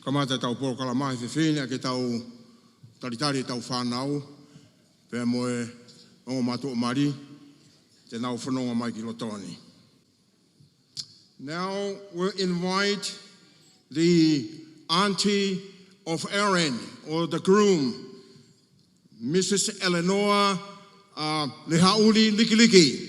Kamata tau pōkala mai whiwhine ke tau taritari tau whanau. Pea moe o mātua mari. Te nau whanonga mai ki Lotoni. Now we'll invite the auntie of Aaron, or the groom, Mrs. Talanoa Leha'uli Liki.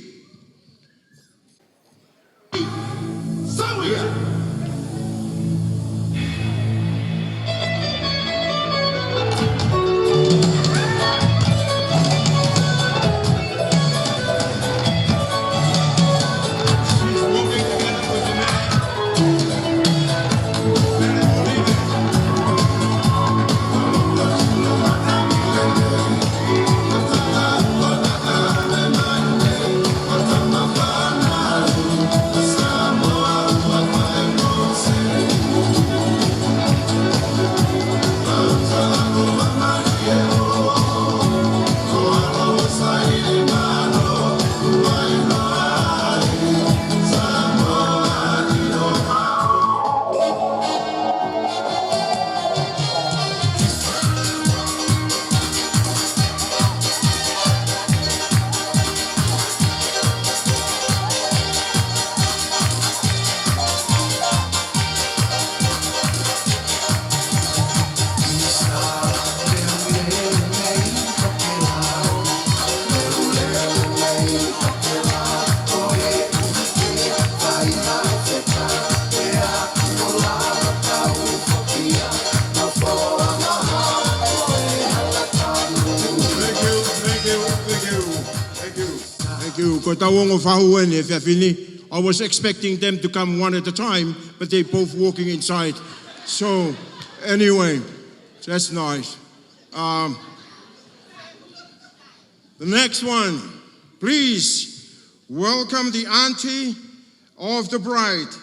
I was expecting them to come one at a time, but they're both walking inside. So, anyway, that's nice. The next one, please welcome the auntie of the bride.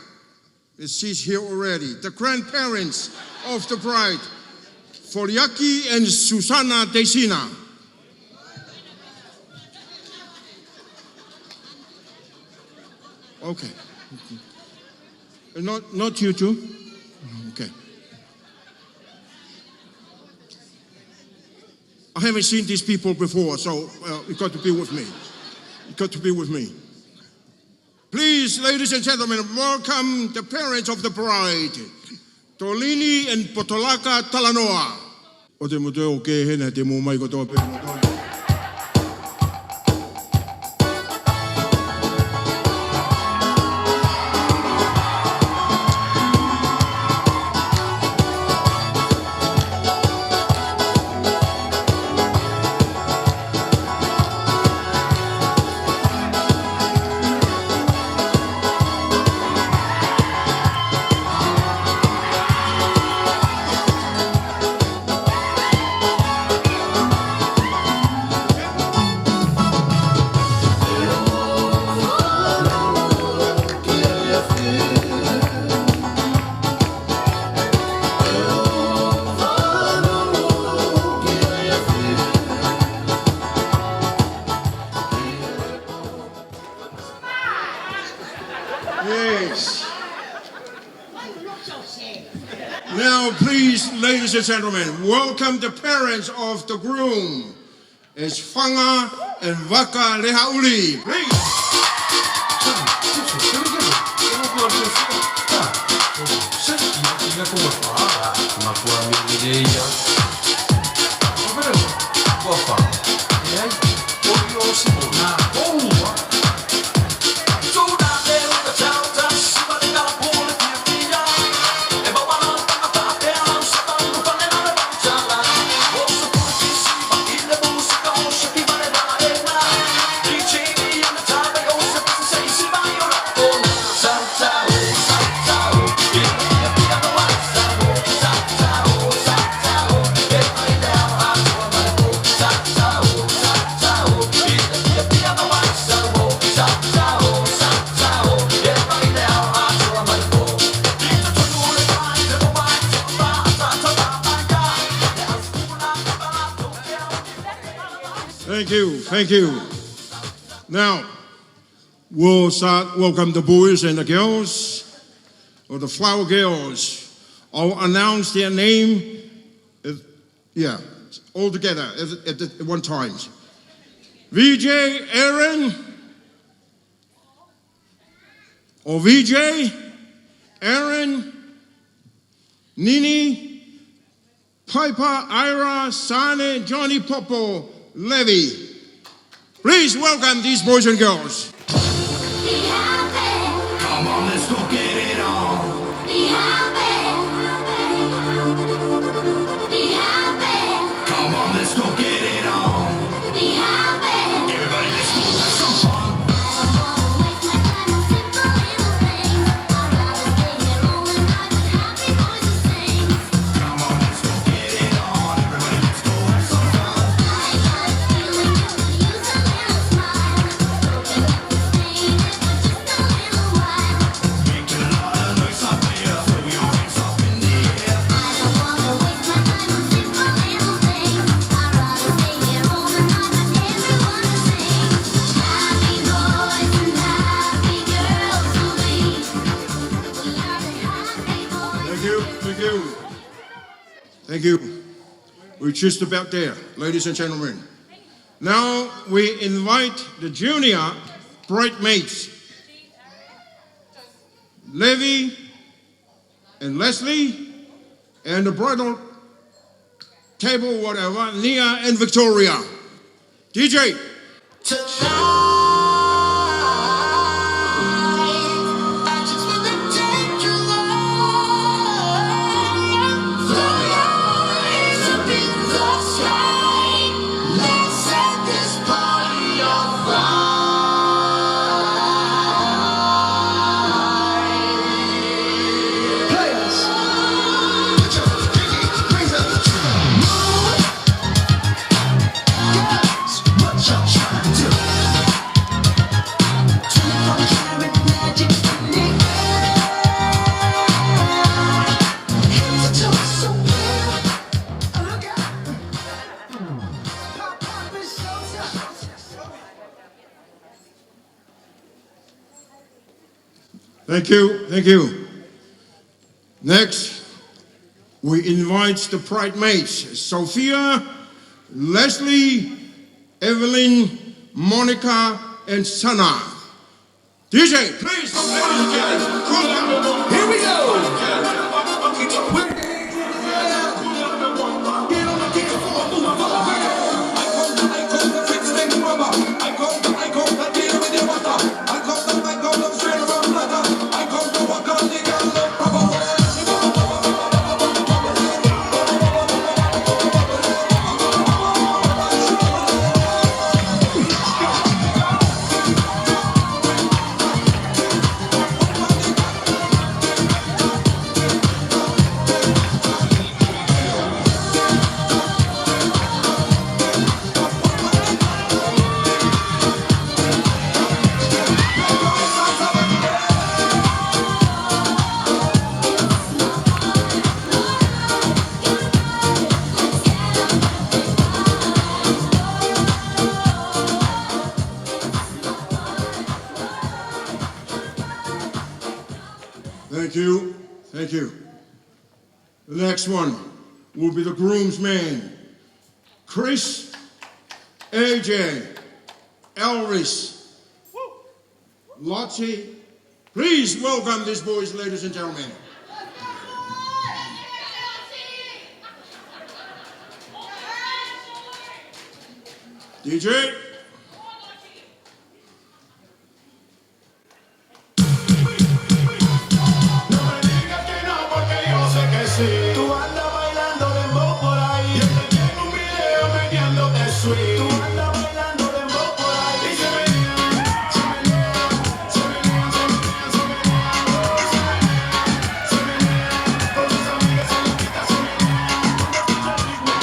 She's here already. The grandparents of the bride, Foliaki and Susana Desina. Okay. Not you two? Okay. I haven't seen these people before, so you've got to be with me. You've got to be with me. Please, ladies and gentlemen, welcome the parents of the bride, Tolini and Potolaka Talanoa. O te muteo ke hena te Moimoi ko toa pe mutoi. Now, please, ladies and gentlemen, welcome the parents of the groom. It's Whanga and Waka Leha'uli. Please. Thank you. Now, we'll start welcome the boys and the girls, or the flower girls I'll announce their name, all together at one time. VJ Aaron, or VJ Aaron, Nini, Piper, Ira, Sane, Johnny Popo, Levy. Please welcome these boys and girls. Come on, let's go get it on. Be happy. Be happy. Come on, let's go get it on. Be happy. Everybody, let's go have some fun. Come on, let's go get it on. Everybody, let's go have some fun. Making a lot of noise up here. Throw your hands up in the air. Thank you. We're just about there, ladies and gentlemen. Now we invite the junior bridesmaids, Levy and Leslie, and the bridal table, whatever, Nia and Victoria. DJ. Thank you. Next, we invite the bridesmaids, Sophia, Leslie, Evelyn, Monica, and Sana. DJ, please. Here we go. Thank you. The next one will be the groomsmen, Chris, AJ, Elvis, Lottie. Please welcome these boys, ladies and gentlemen. DJ. Tú andas bailando dembow por ahí. Yo te tengo un video metiéndote sweet. Tú andas bailando dembow por ahí. Y se menea, se menea, se menea, se menea, se menea, se menea. Con sus amigas se le quita, se menea. Cuando escucha el ritmo,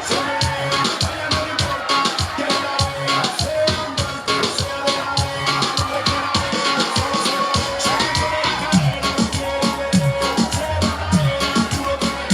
se menea. A ella no le importa que la vea sea un blanco, sea de la vea. No le quiera ver, solo se va. Sale con el cadera, no quiere ver. Se va a ella, tú lo tienes.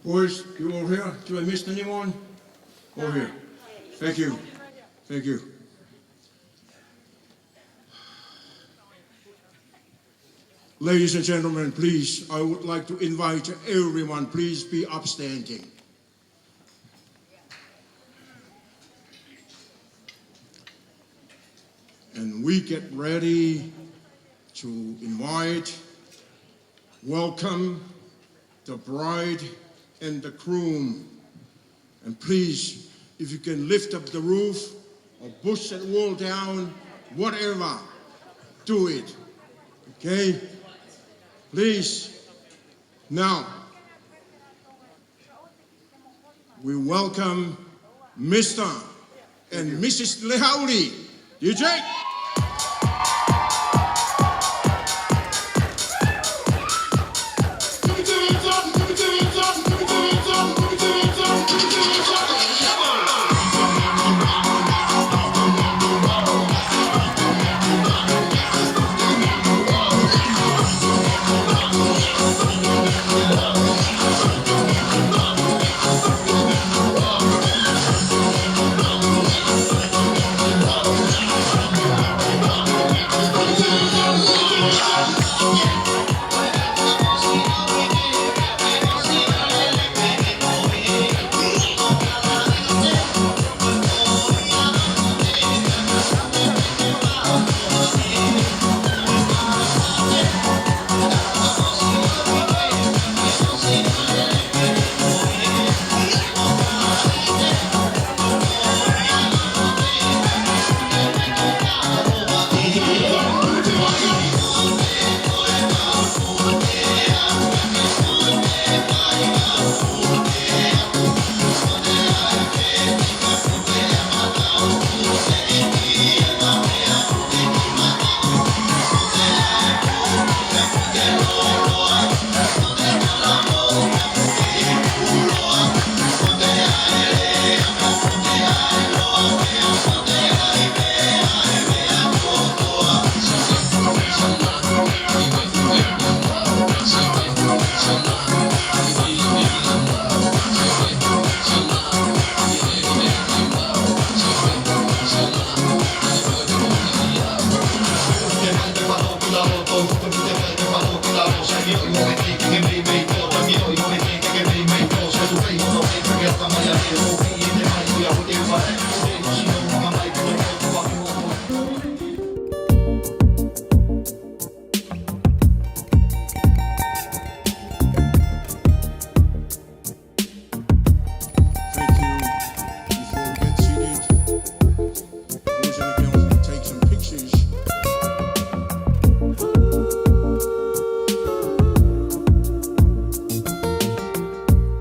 Boys, you all here? Do I miss anyone? All here. Thank you. Thank you. Ladies and gentlemen, please, I would like to invite everyone, please be upstanding. And we get ready to invite, welcome the bride and the groom. And please, if you can lift up the roof or push that wall down, whatever, do it. Okay? Please. Now, we welcome Mr. and Mrs. Leha'uli. DJ.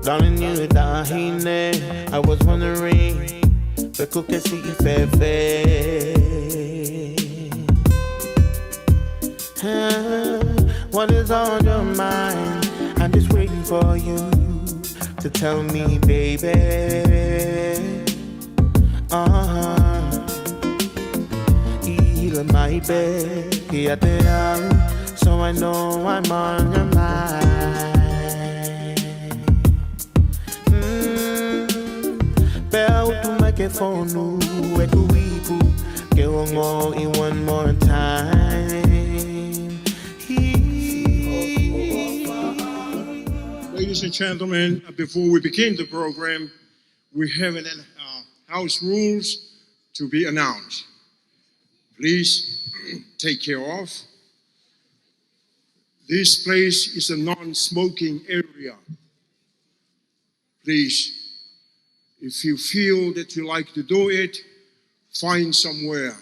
Darling, you dahine. I was wondering, but could I see if what is on your mind? I'm just waiting for you to tell me, baby. Heal my bed, so I know I'm on your mind. Microphone, get on in one more time. Ladies and gentlemen, before we begin the program, we have house rules to be announced. Please take care of. This place is a non-smoking area. Please, if you feel that you like to do it, find somewhere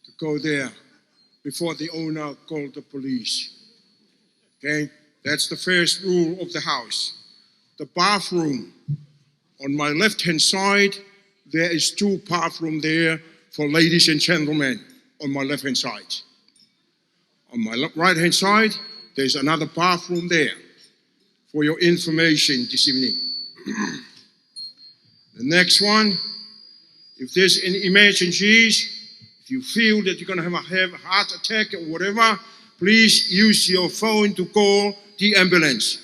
to go there before the owner called the police. Okay? That's the first rule of the house. The bathroom. On my left-hand side, there is 2 bathrooms there for ladies and gentlemen on my left-hand side. On my right-hand side, there's another bathroom there for your information this evening. The next one, if there's any emergencies, if you feel that you're going to have a heart attack or whatever, please use your phone to call the ambulance.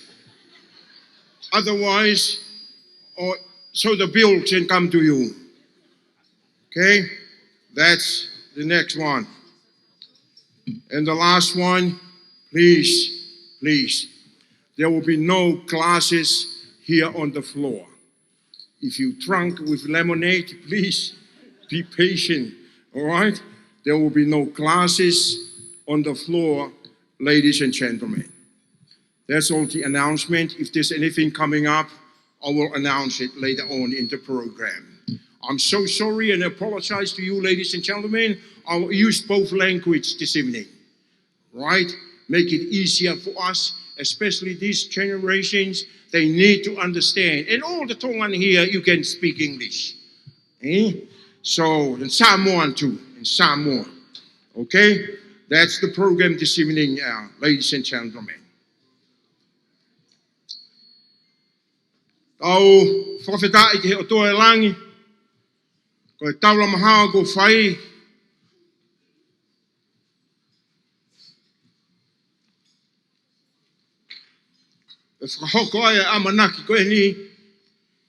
Otherwise, or so the bill can come to you. Okay? That's the next one. And the last one, please, there will be no glasses here on the floor. If you drunk with lemonade, please be patient, all right? There will be no glasses on the floor, ladies and gentlemen. That's all the announcement. If there's anything coming up, I will announce it later on in the program. I'm so sorry and apologize to you, ladies and gentlemen. I'll use both languages this evening, right? Make it easier for us, especially these generations. They need to understand. And all the Tongan here, you can speak English. So, and Samoan too, and Samoa. Okay? That's the program this evening, ladies and gentlemen. Au whawhetai ki he o toa e langi, ko e taula maha ko whai, e whakahoko ai e amanaki koe ni,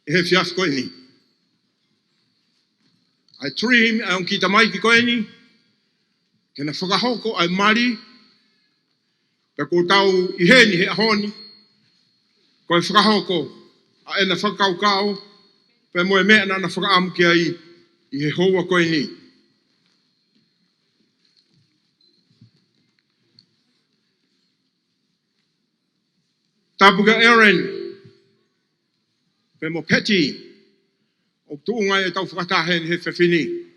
e he whiaf koe ni. Ai dream e on ki tamai ki koe ni, ke na whakahoko ai mari, pe ko tau i heni he ahoni, ko e whakahoko, a e na whakaukau, pe moe mea na whakaamu ki ai, i he hoa koe ni. Tapuka Aaron, pe mo Peti, o tuunga e tau whakatahe he whewhini.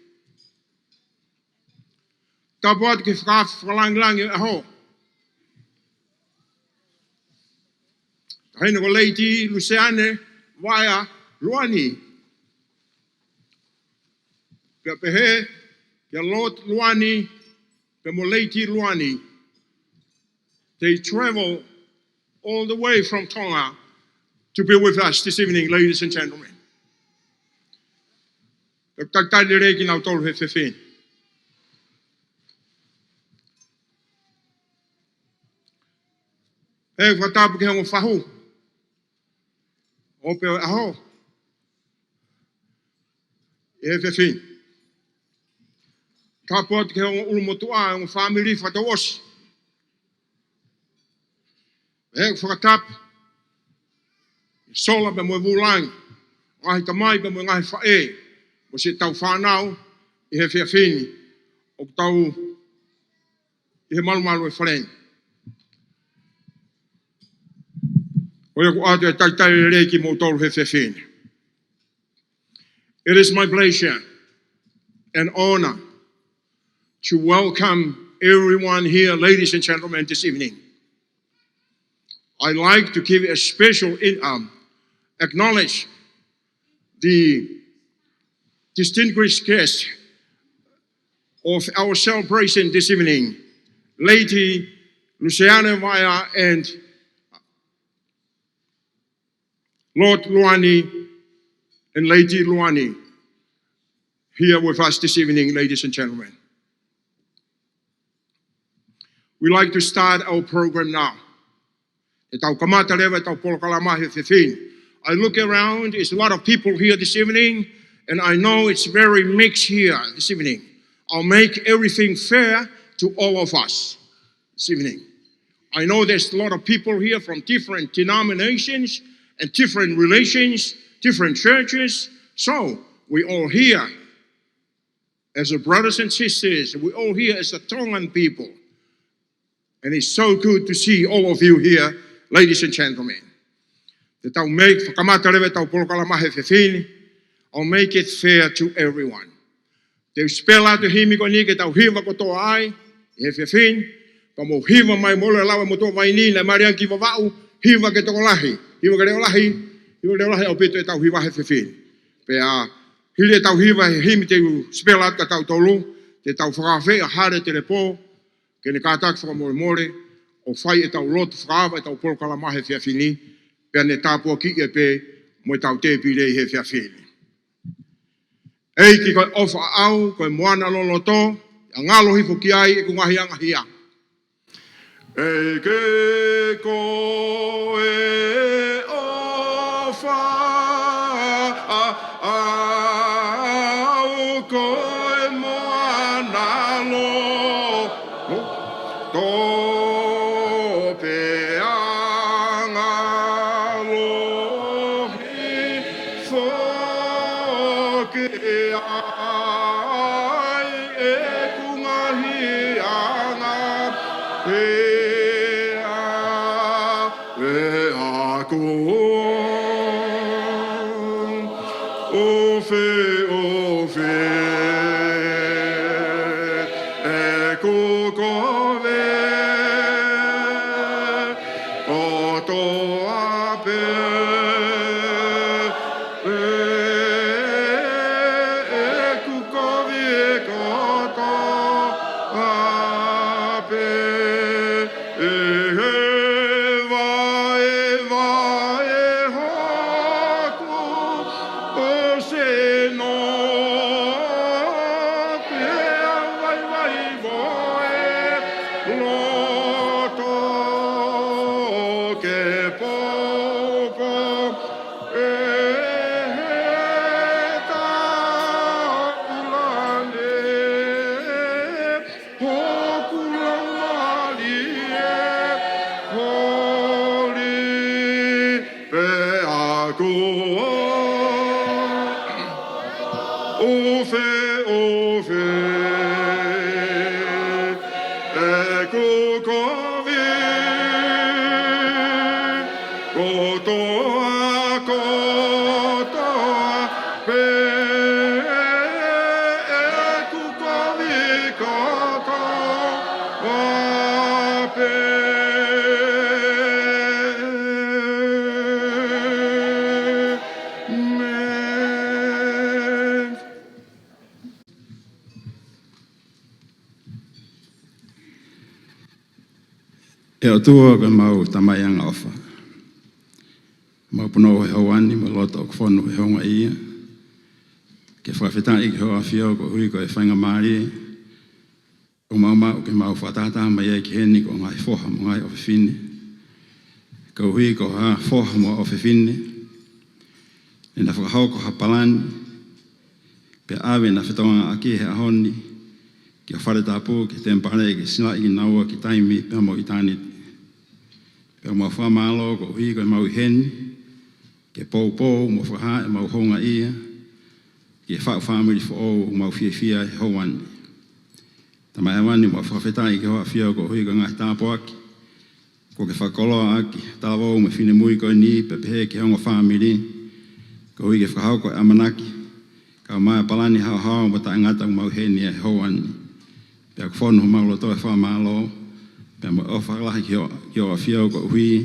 Tapu atu ki whakalangilangi e aho. Tahina ko leiti, Luseane, Waia, Luani. Pea pehe, kia Lord Luani, pe mo leiti Luani. They travel all the way from Tonga to be with us this evening, ladies and gentlemen. Taktari reki nau tolu he whewhin. He whatapu ke hongo whahu. O peo aho. E he whewhin. Tapu atu ke hongo ulumotua, hongo family whatawosi. He whakatapu. Sola pe moe wulangi. Ngahi tamai pe moe ngahi whae. Mo se tau whanau, i he whiawhini, o tau, i he malumalu e wharen. O ia ku atu e taitai reiki mo tolu he whiawhini. It is my pleasure and honor to welcome everyone here, ladies and gentlemen, this evening. I'd like to give a special acknowledge the distinguished guest of our celebration this evening, Lady Luseane Vaya and Lord Luani and Lady Luani here with us this evening, ladies and gentlemen. We'd like to start our program now. I look around, there's a lot of people here this evening, and I know it's very mixed here this evening. I'll make everything fair to all of us this evening. I know there's a lot of people here from different denominations and different relations, different churches. So we all here as a brothers and sisters, we all here as a Tongan people. And it's so good to see all of you here, ladies and gentlemen. I'll make it fair to everyone. Te spell out to him ko ni ke tau hiva ko to ai, e fin, pa mo hiva mai mo le lawa mo to vai ni na marian ki vavau, hiva ke to lahi, hiva ke lahi au pito tau hiva he fin. Pe a hile tau hiva him te spell out ka tau tolu, te tau whakafe a hare te lepo, ke ne kātak whakamore o whai e tau lotu whakawa e tau polkala mahe whiawhini, pe ane tāpua ki e pe mo e tau te pire he whiawhini. Ei ki koe ofa au, koe moana lolo tō, a ngalo hifo ki ai e ku ngahi angahia. Ei ke koe o fa au koe moana lo to pe anga lo hi fo ke ai e kungahi anga pe E o tua ke mau tamayanga ofa. Mau puno he hawani, ma loto o kwhonu he honga ia. Ke whawhetang i ke hoa whio ko hui ko e whainga maari. O mau mau ke mau whatata mai e ki heni ko ngai whoha mo ngai o whiwhine. Ko hui ko ha whoha mo o whiwhine. E na whakahau ko ha palani. Pe awe na whetonga aki he ahoni. Ki a whare tāpū ki tempare ki sila i naua ki taimi pe mo i tāniti. Pe mo whamalo ko hui ko mau i heni. Ke pōpō mo whaha e mau honga ia. Ki e whau whamiri fo o mau whiawhia e hauani. Tamai awani mo whawhetai ki hoa whio ko hui ko ngai tāpō aki. Ko ke whakoloa aki tāwau me whine mui ko ni pe pehe ki honga whamiri. Ko hui ke whakahau ko amanaki. Ka mai palani hao hao mo ta ngata mau heni e hauani. Pe ak whonu ho mau loto e whamalo. Pe mo o whakalahi ki o a whio ko hui.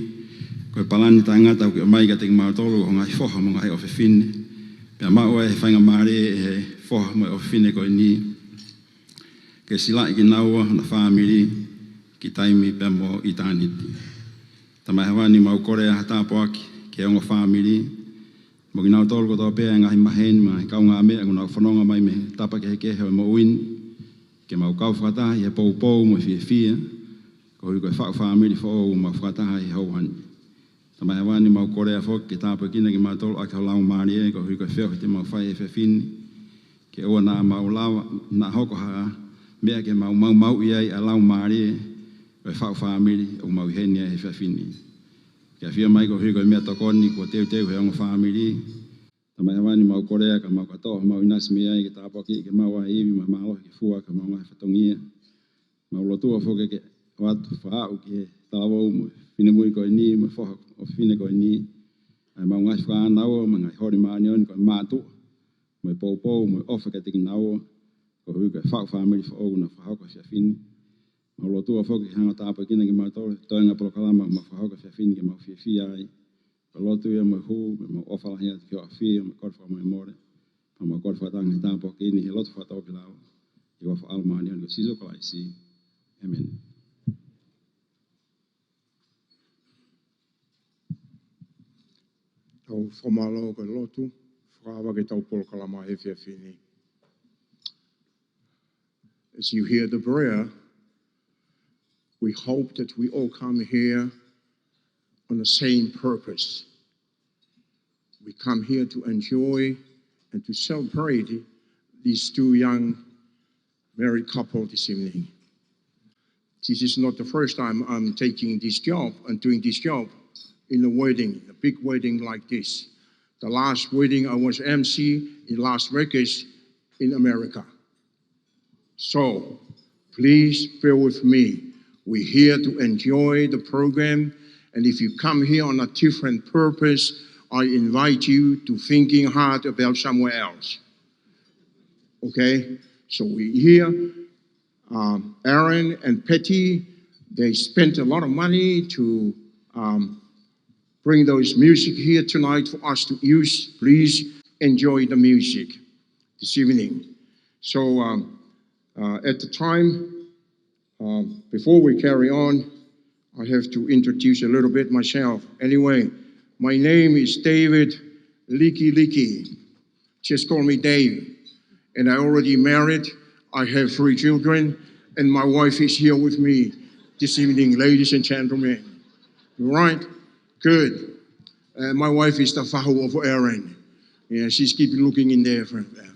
Ko e palani ta ngata ki o mai ka teki mau tolu ko ngai whoha mo ngai o whiwhine. Pe mau e whainga maare e whoha mo o whiwhine ko ni. Ke sila i ki naua na whamiri ki taimi pe mo i tāniti. Tamai hawani mau korea hatapo aki ke ongo whamiri. Mo ki nau tolu ko tō pēa ngahi maheni mai kaunga mea ko nau whanonga mai me tapa ke heke heo mo uini. Ke mau kau whakatahi he pou mo whiawhia. Ko hui koe whau whamiri whao mau whakatahi he hauani. Tamai hawani mau korea whok ke tāpa kina ki mau tolu aki hau lau maari e. Ko hui koe wheo te mau whai e whiwhini. Ke ua nā mau lawa, nā hoko haa. Mea ke mau iai a lau maari e. Koe whau whamiri o mau heni e he whiwhini. Ke a whia mai ko hui koe mea tokoni ko teu he ongo whamiri. Tamai hawani mau korea ka mau katoa mau inasi mea i ke tāpa ki ke mau a iwi ma malo ke fua ka mau ngai whatongia. Mau lotua whoke ke watu whaau ki he tāwau mo whine mui koe ni mo whoha o whine koe ni. Ai mau ngai whaanau ma ngai hori maani oni koe mātua. Mo e pou mo e ofa ke tiki naua. Ko hui koe whau whamiri whaau na whahau ka whiawhini. Mau lotua whoke ke hanga tāpa kina ki mau tole toenga polokalama ma whahau ka whiawhini ke mau whiawhia ai. Ko lotu ia mo hu, mo ofa lahi atu ki o awhia, mo korwha mo e more. Pa mo korwha tanga he tāpo ki ini he lotu whatau ki lau. I wafa almaani on ko siso ko lai si. Amen. Tau whamalo ko lotu, whakawa ke tau polokalama he whiawhini. As you hear the prayer, we hope that we all come here on the same purpose. We come here to enjoy and to celebrate these two young married couple this evening. This is not the first time I'm taking this job and doing this job in a wedding, a big wedding like this. The last wedding I was MC in Las Vegas in America. So please bear with me. We're here to enjoy the program, and if you come here on a different purpose, I invite you to thinking hard about somewhere else. Okay? So we're here. Aaron and Peti, they spent a lot of money to bring those music here tonight for us to use. Please enjoy the music this evening. So at the time, before we carry on, I have to introduce a little bit myself. Anyway, my name is David Licky. Just call me Dave. And I already married. I have 3 children, and my wife is here with me this evening, ladies and gentlemen. You right? Good. My wife is the fahu of Aaron. Yeah, she's keeping looking in there from there.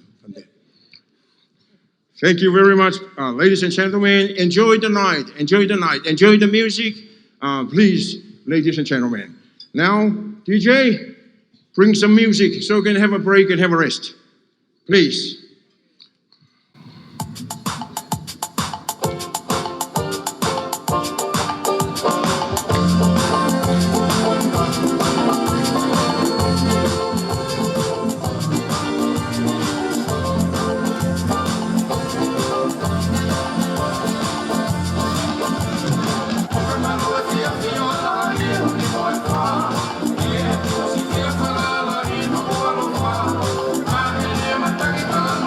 Thank you very much, ladies and gentlemen. Enjoy the night. Enjoy the night. Enjoy the music. Please, ladies and gentlemen. Now, DJ, bring some music so we can have a break and have a rest. Please. Yeah.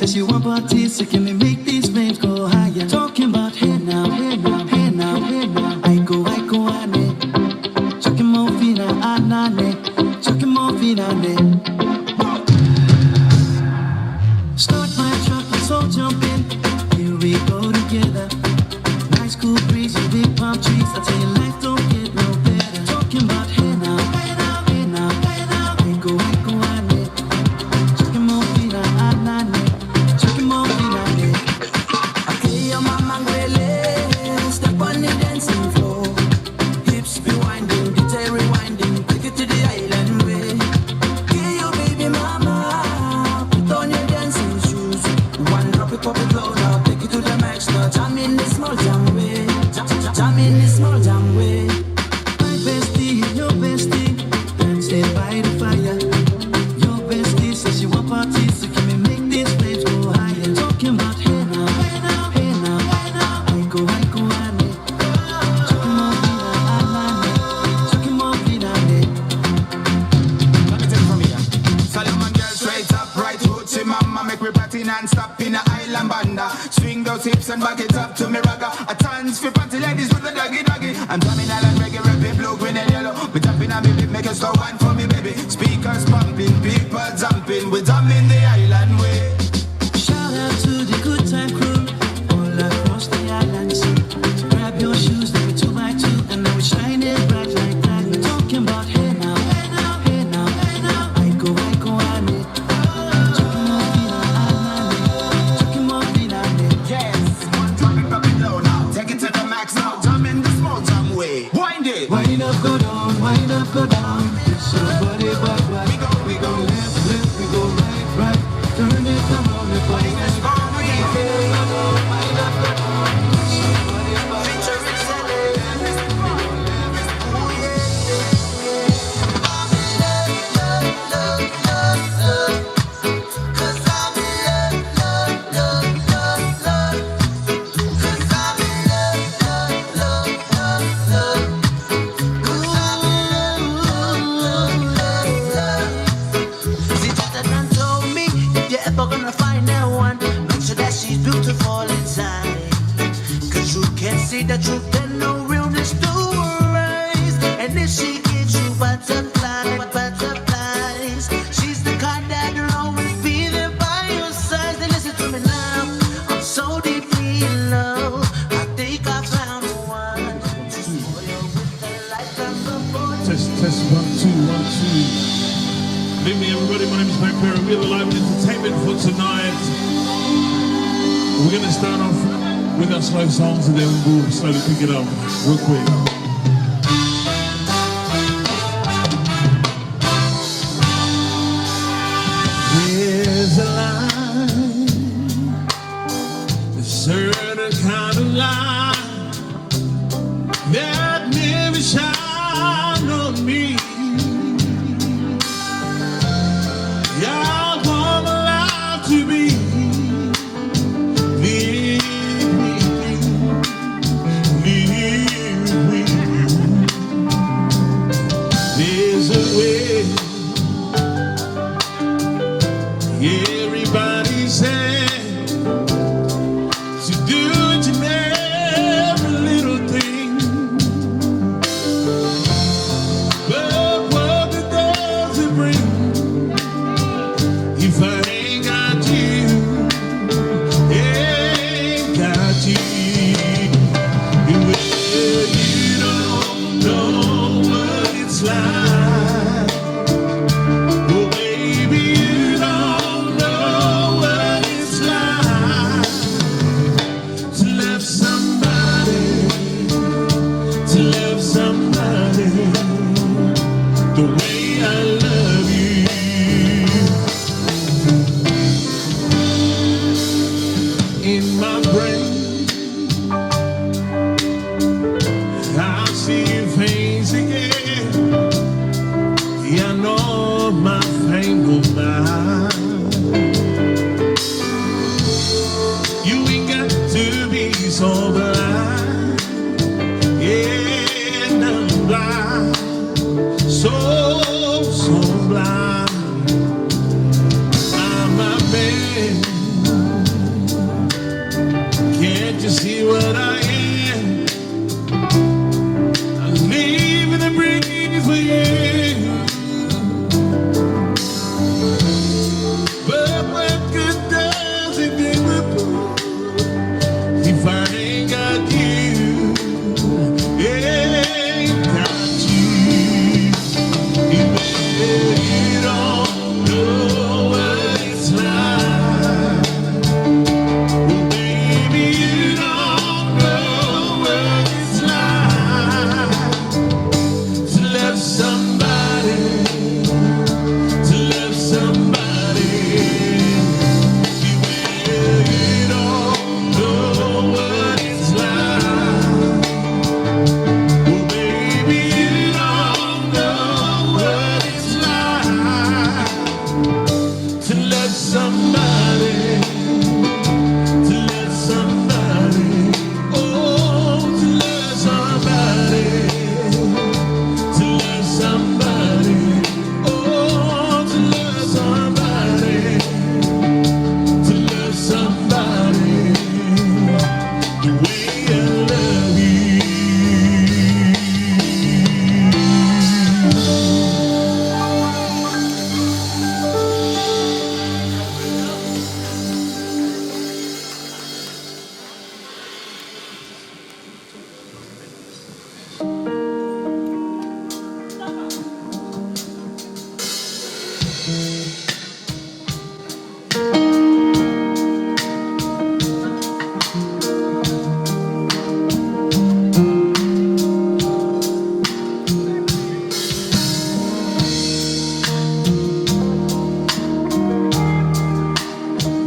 Says you want parties, so can we make these flames go higher? Talking about hey now, hey now, hey now, hey now. I go, ane. Chucking more fina, anane. Chucking more fina, ane. Start my truck, let's all jump in. Here we go together. Nice cool breeze and big palm trees. I tell you, life don't get no better. Talking about hey now, hey now, hey now, hey now. I go, ane. Chucking non-stop in a island banda. Swing those hips and back it up to me ragga. A dance for party ladies with the doggy doggy. I'm drumming island reggae, rapping blue, green and yellow. We jumping on me beat, make a slow wine for me baby. Speakers pumping, people jumping. We drumming the island way. Shout out to the good time crew all across the island sea. Grab your shoes, let me 2 by 2, and now we shine it bright like that. We're talking about hey now, hey now, hey now, hey now. I go, I need. Chucking more feet on it. Yes, one drop it low now. Take it to the max now. Jump in the small jam way. Wind it. Wind up, go down, wind up, go down. Somebody back, back. We go Left, left, we go right, right. Turn it around, if I Let's go, we go. wind up, go down. Somebody back, See, Jonathan told me if you're ever gonna find that one, make sure that she's beautiful inside. Cause you can't see the truth and no realness to her eyes. And if she gives you butterflies, she's the kind that'll always be there by your side. Then listen to me now, I'm so deeply in love. I think I found the one to spoil with the light of the boy. Test 1 2 1 2. Good evening, everybody. My name is Mike Perry. We have a live entertainment for tonight. We're gonna start off with our slow songs and then we'll slowly pick it up real quick. There's a line, a certain kind of light that never shine on me. Yeah, I want my life to be live with you. There's a way. Everybody said to do it in every little thing, but what good does it bring if I ain't got you? Ain't got you. Well, you don't know what it's like. Oh, baby, you don't know what it's like to love somebody the way I love you. In my brain, I see your face again. Yeah, I know my fame will die. You ain't got to be so blind. Yeah, I'm blind. So blind. I'm a man. Can't you see what I am? I'm living and breathing for you. But what good does it do if I ain't got you? Ain't got you. You don't know what it's like. Well, baby, you don't know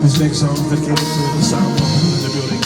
This next song is dedicated to the sound in the building.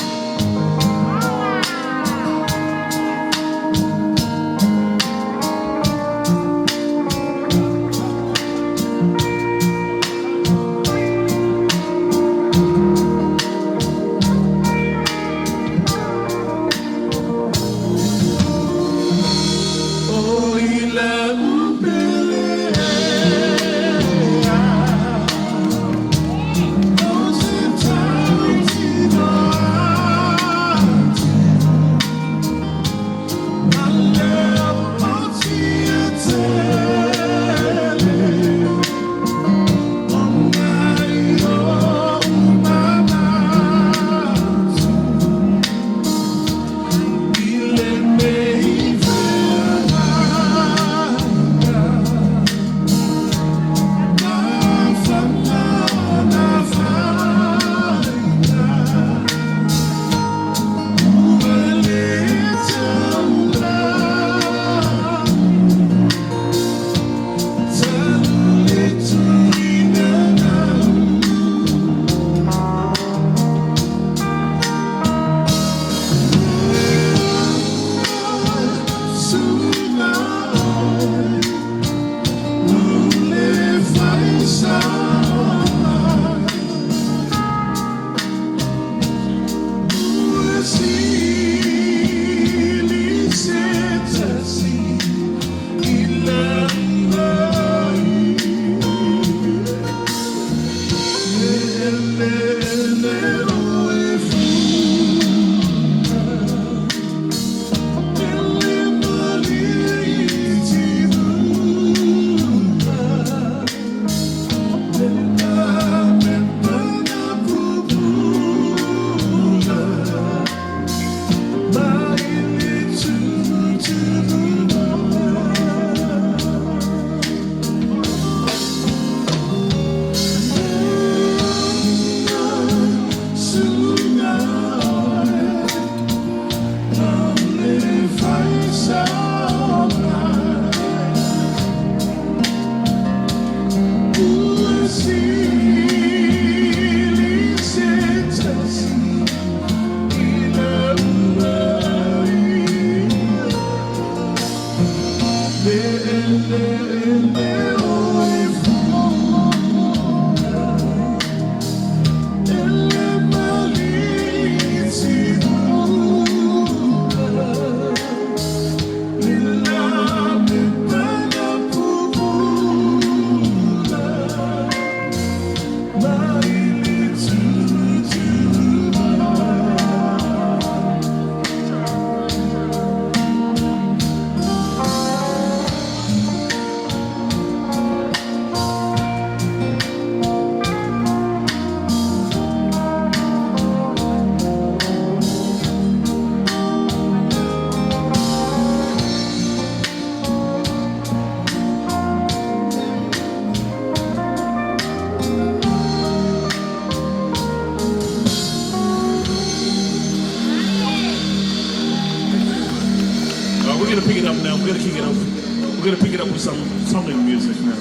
We're gonna pick it up with something music now.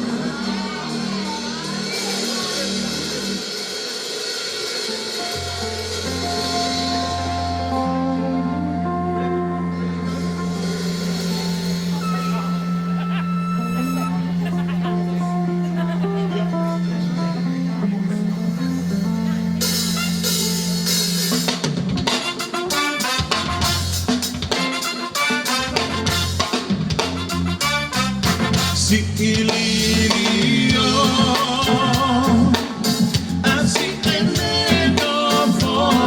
Así que me no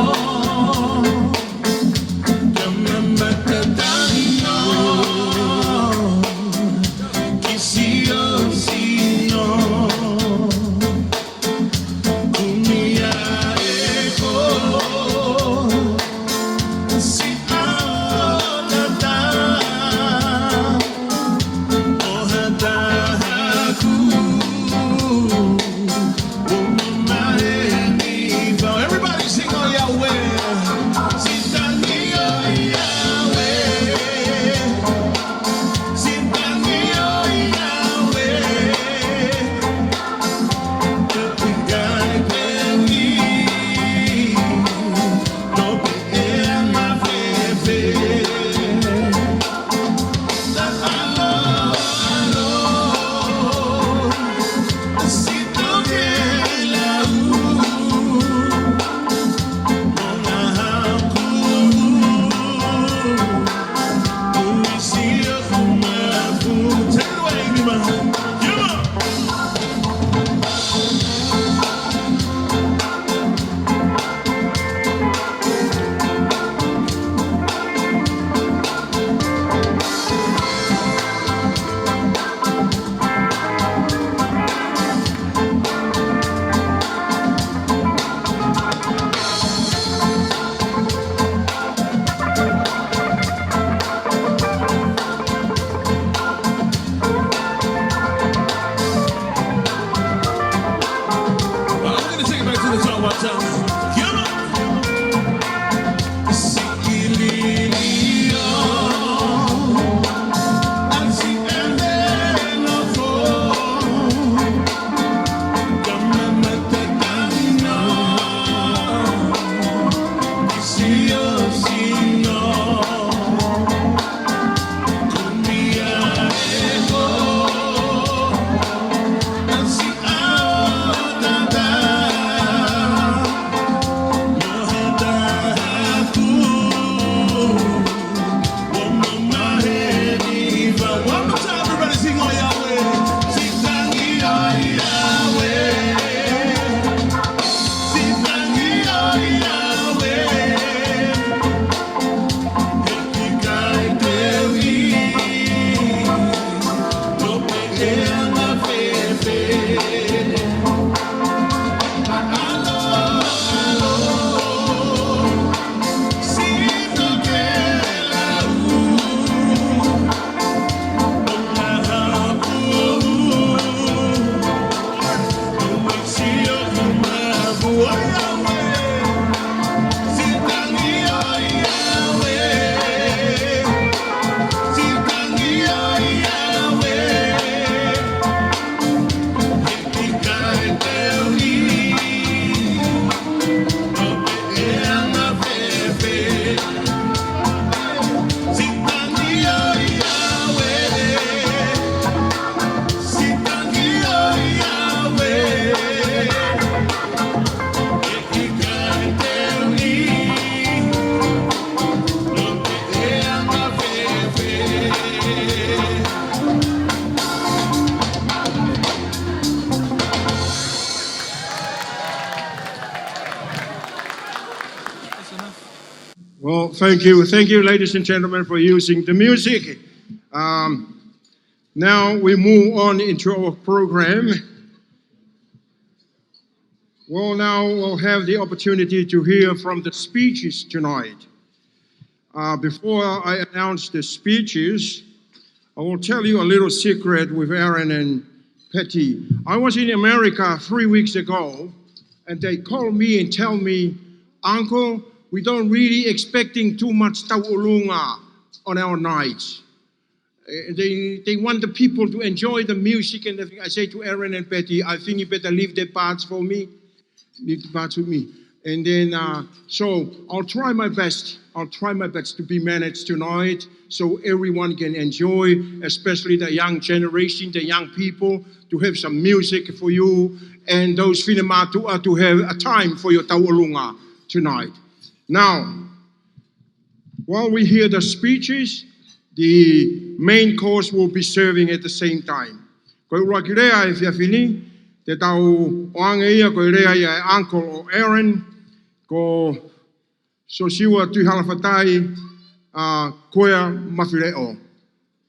Well, thank you, ladies and gentlemen, for using the music. Now we move on into our program. Well, now we'll have the opportunity to hear from the speeches tonight. Before I announce the speeches, I will tell you a little secret with Aaron and Peti. I was in America 3 weeks ago, and they called me and tell me, Uncle, we don't really expecting too much tau'olunga on our nights. They want the people to enjoy the music and everything. I say to Aaron and Peti, I think you better leave the parts for me. Leave the parts with me. And then, so I'll try my best. I'll try my best to be managed tonight so everyone can enjoy, especially the young generation, the young people, to have some music for you, and those Finamatu to have a time for your tau'olunga tonight. Now, while we hear the speeches, the main course will be serving at the same time. Koe ua ki rea e whiawhini, te tau oange ia koe rea ia Uncle o Aaron, ko so siwa tui halawhatai koea mawhireo.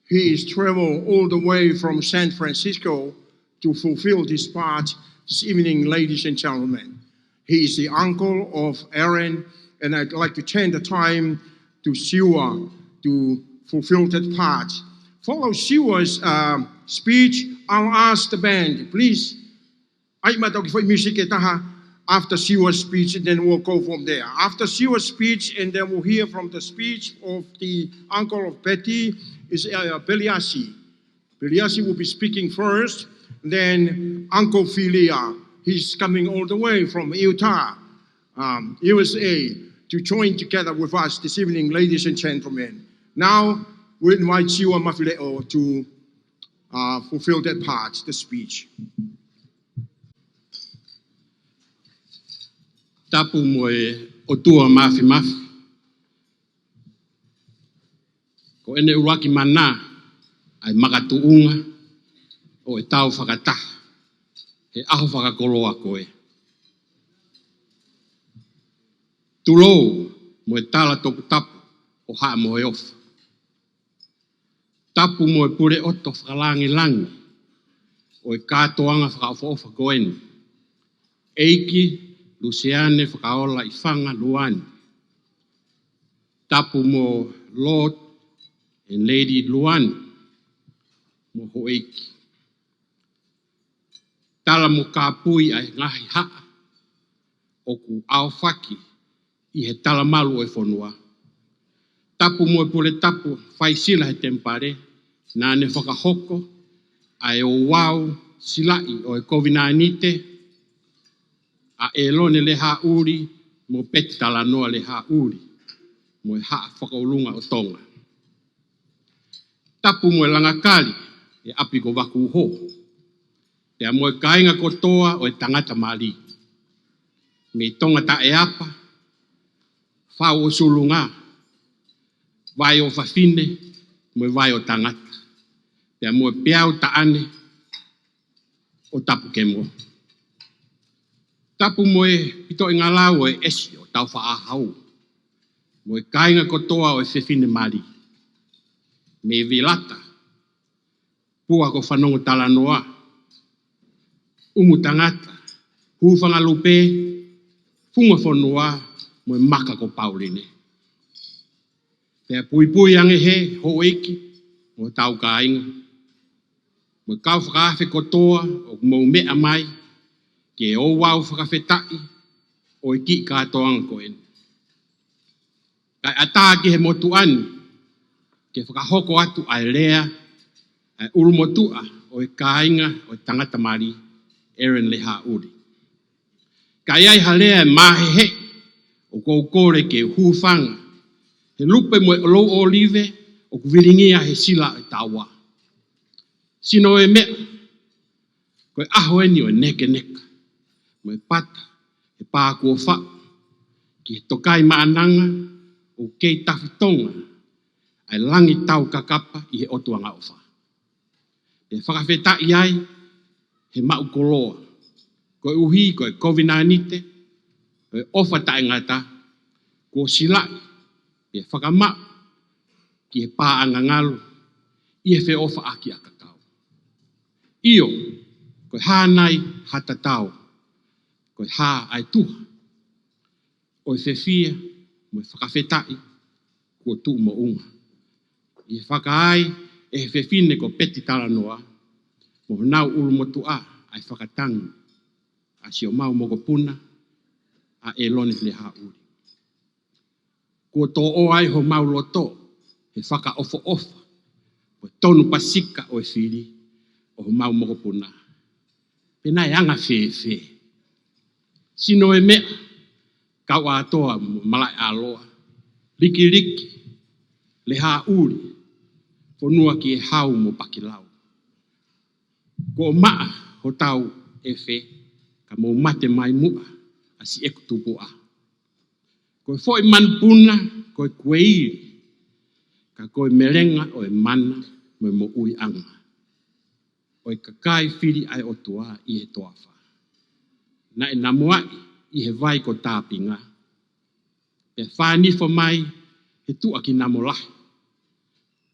He is traveled all the way from San Francisco to fulfill this part this evening, ladies and gentlemen. He is the uncle of Aaron, and I'd like to turn the time to Siwa to fulfill that part. Follow Siwa's speech. I'll ask the band, please. Ay matoki foi music e taha after Siwa's speech, and then we'll go from there. After Siwa's speech, and then we'll hear from the speech of the uncle of Peti, is Beliasi. Beliasi will be speaking first, then Uncle Philia. He's coming all the way from Utah, USA, to join together with us this evening, ladies and gentlemen. Now, we invite Siwa Mafileo to fulfill that part, the speech. Tapu moe o tua mafi mafi. Ko ene uraki mana ai makatuunga o e tau whakata. He aho whakakoloa koe. Tulou moe tala toku tapu o haa moe ofa. Tapu moe pure oto whakalangi langi o e kātoanga whakaofa koeni. Eiki Luseane whakaola I whanga Luani. Tapu mo Lord and Lady Luani mo hoeiki. Tala mo kāpui ai ngahi haa o ku ao whaki I he talamalu e whanua. Tapu mo e pule tapu whaisila he tempare nā ne whakahoko ai o wau silai o e COVID-19 a e lone Leha'uli mo Peti Talanoa Leha'uli mo e haa whakaulunga o tonga. Tapu mo e langakali e api ko waku ho. Te mo e kainga kotoa o e tangata mali. Me tonga ta e apa, whao o sulunga, vai o whawhine, mo e vai o tangata. Te mo e peau ta ane o tapu ke mo. Tapu mo e pito i ngā lau e esi o tau whaahau. Mo e kainga kotoa o e whewhine mali. Me vilata, pua ko whanongo talanoa, umu tangata, hūwhanga lupe, funga whanua, mo e maka ko Pauline. Te pui ange he, ho eki, mo tau kainga. Mo kau whakawhi kotoa, o mo mea mai, ke o wau whakawhetai, o e ki katoanga ko ene. Kai ata ki he motu ani, ke whakahoko atu ai lea, ai urumotua o e kainga o e tangata mari, Aaron Leha'uli. Kai ai halea e mahe he, o koukore ke hūwhanga, he lupe mo e lo olive, o kuwiringia he sila e tawa. Sino e mea, koe aho eni o e neke, mo e pata, he pāku o wha, ki he tokai maananga, o kei tawhitonga, ai langi tau kakapa I he otuanga o wha. He whakawhetai ai, he mau koloa, koe uhi, koe COVID-19, koe ofa tae ngata, ko silai, he whakamau, ki he pāanga ngalu, I he whe ofa aki a kakao. Io, koe hānai hata tau, koe hā ai tuha, o e whewhia, mo e whakawhetai, ko tu mo unga. I he whakaai, e he whewhine ko Peti Talanoa, mo nau ulu motu a, ai whakatangi, a si o mau moko puna, a e lone Leha'uli. Ko tō o ai ho mau loto, he whaka ofa, o tonu pasika o e whiri, o ho mau moko puna. Pena e anga whewhe. Sino e mea, kau atoa mo malai aloa, riki, Leha'uli, whanua ki e hau mo pakilau. Ko maa ho tau e whe, ka mo mate mai mua, a si eku tupu a. Koe foi manpuna, koe kueiri, ka koe merenga o e mana, mo mo ui anga. O e kakai whiri ai o tua I he toafa. Na e namuai I he vai ko tāpinga. Pe whanifo mai, he tua ki namolahi.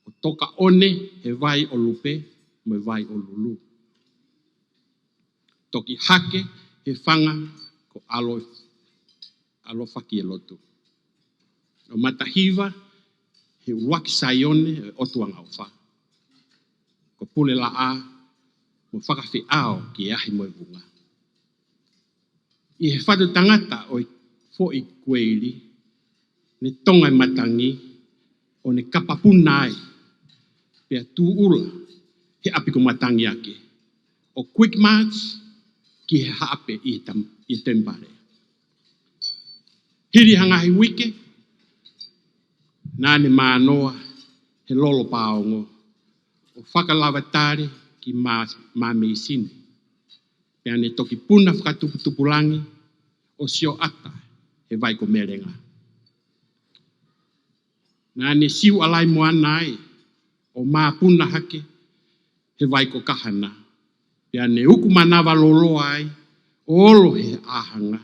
O toka one, he vai o lupe, mo vai o lulu. Toki hake, he whanga, ko alo whaki e lotu. O matahiva, he uwaki saione, o tuanga o wha. Ko pule la a, mo whakawhi ao ki e ahi mo e vunga. I he whatu tangata o I fōi kueiri, ne tonga matangi, o ne kapapunai, pia tū ula, he api ko matangi ake. O quick march, ki he haape I tempare. Hiri hangahi wike, nāne mānoa, he lolo pāongo, o whakalawatare ki mā meisini. Pea ne toki puna whakatuputupulangi, o sio ata, he vai ko merenga. Nāne siu alai moana ai, o mā puna hake, he vai ko kahana. Pea ne uku manawa lolo ai, o olo he ahanga,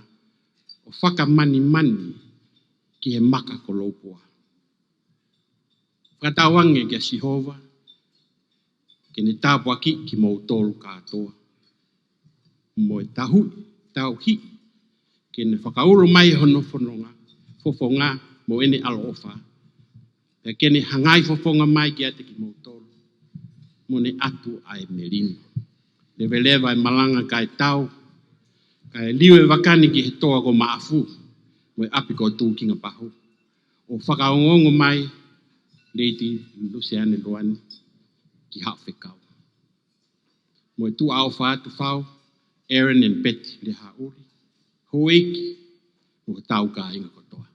o whakamani ki he maka ko lopua. Whakatawange kia Sihova, ke ne tāpua ki mou tolu kātoa. Mo e tau hi, ke ne whakauro mai hono fofonga, mo ene alo ofa. Pea ke ne hangai fofonga mai ki ate ki mou tolu, mo ne atu ai merino. Lewa e malanga kai tau, Kai liwe wakani ki he toa ko maafu. Mo api ko tūkinga pahu. O whakaongongo mai, Lady Luseane Luani, ki hawhekau. Mo tu au whaatu whau, Aaron and Peti Leha'uli. Hoiki, mo tau ka inga kotoa.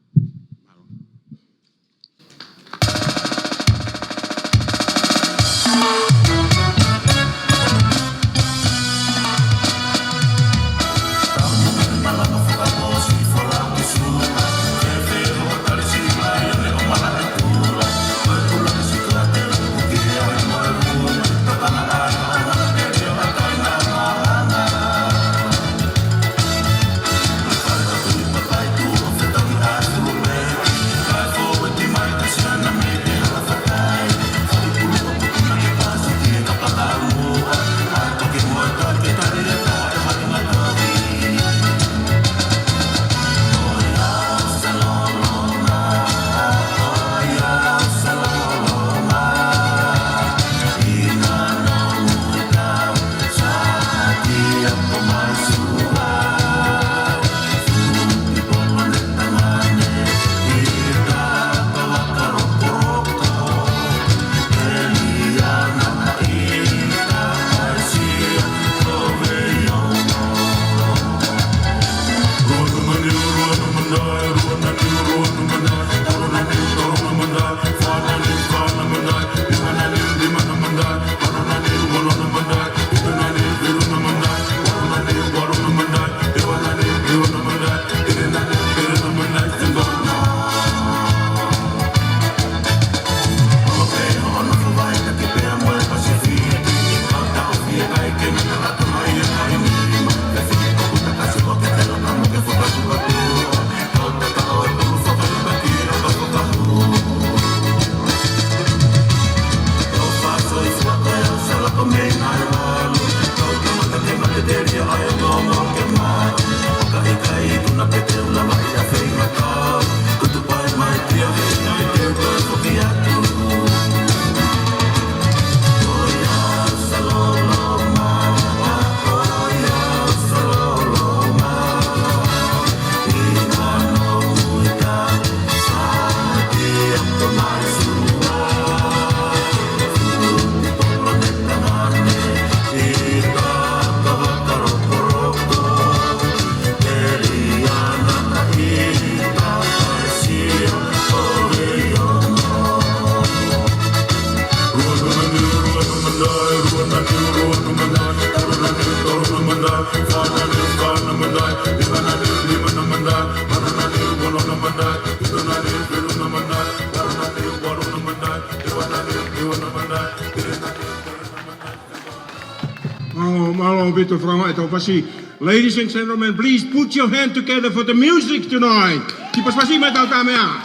Ladies and gentlemen, please put your hand together for the music tonight. Kipas pasi metal tamea.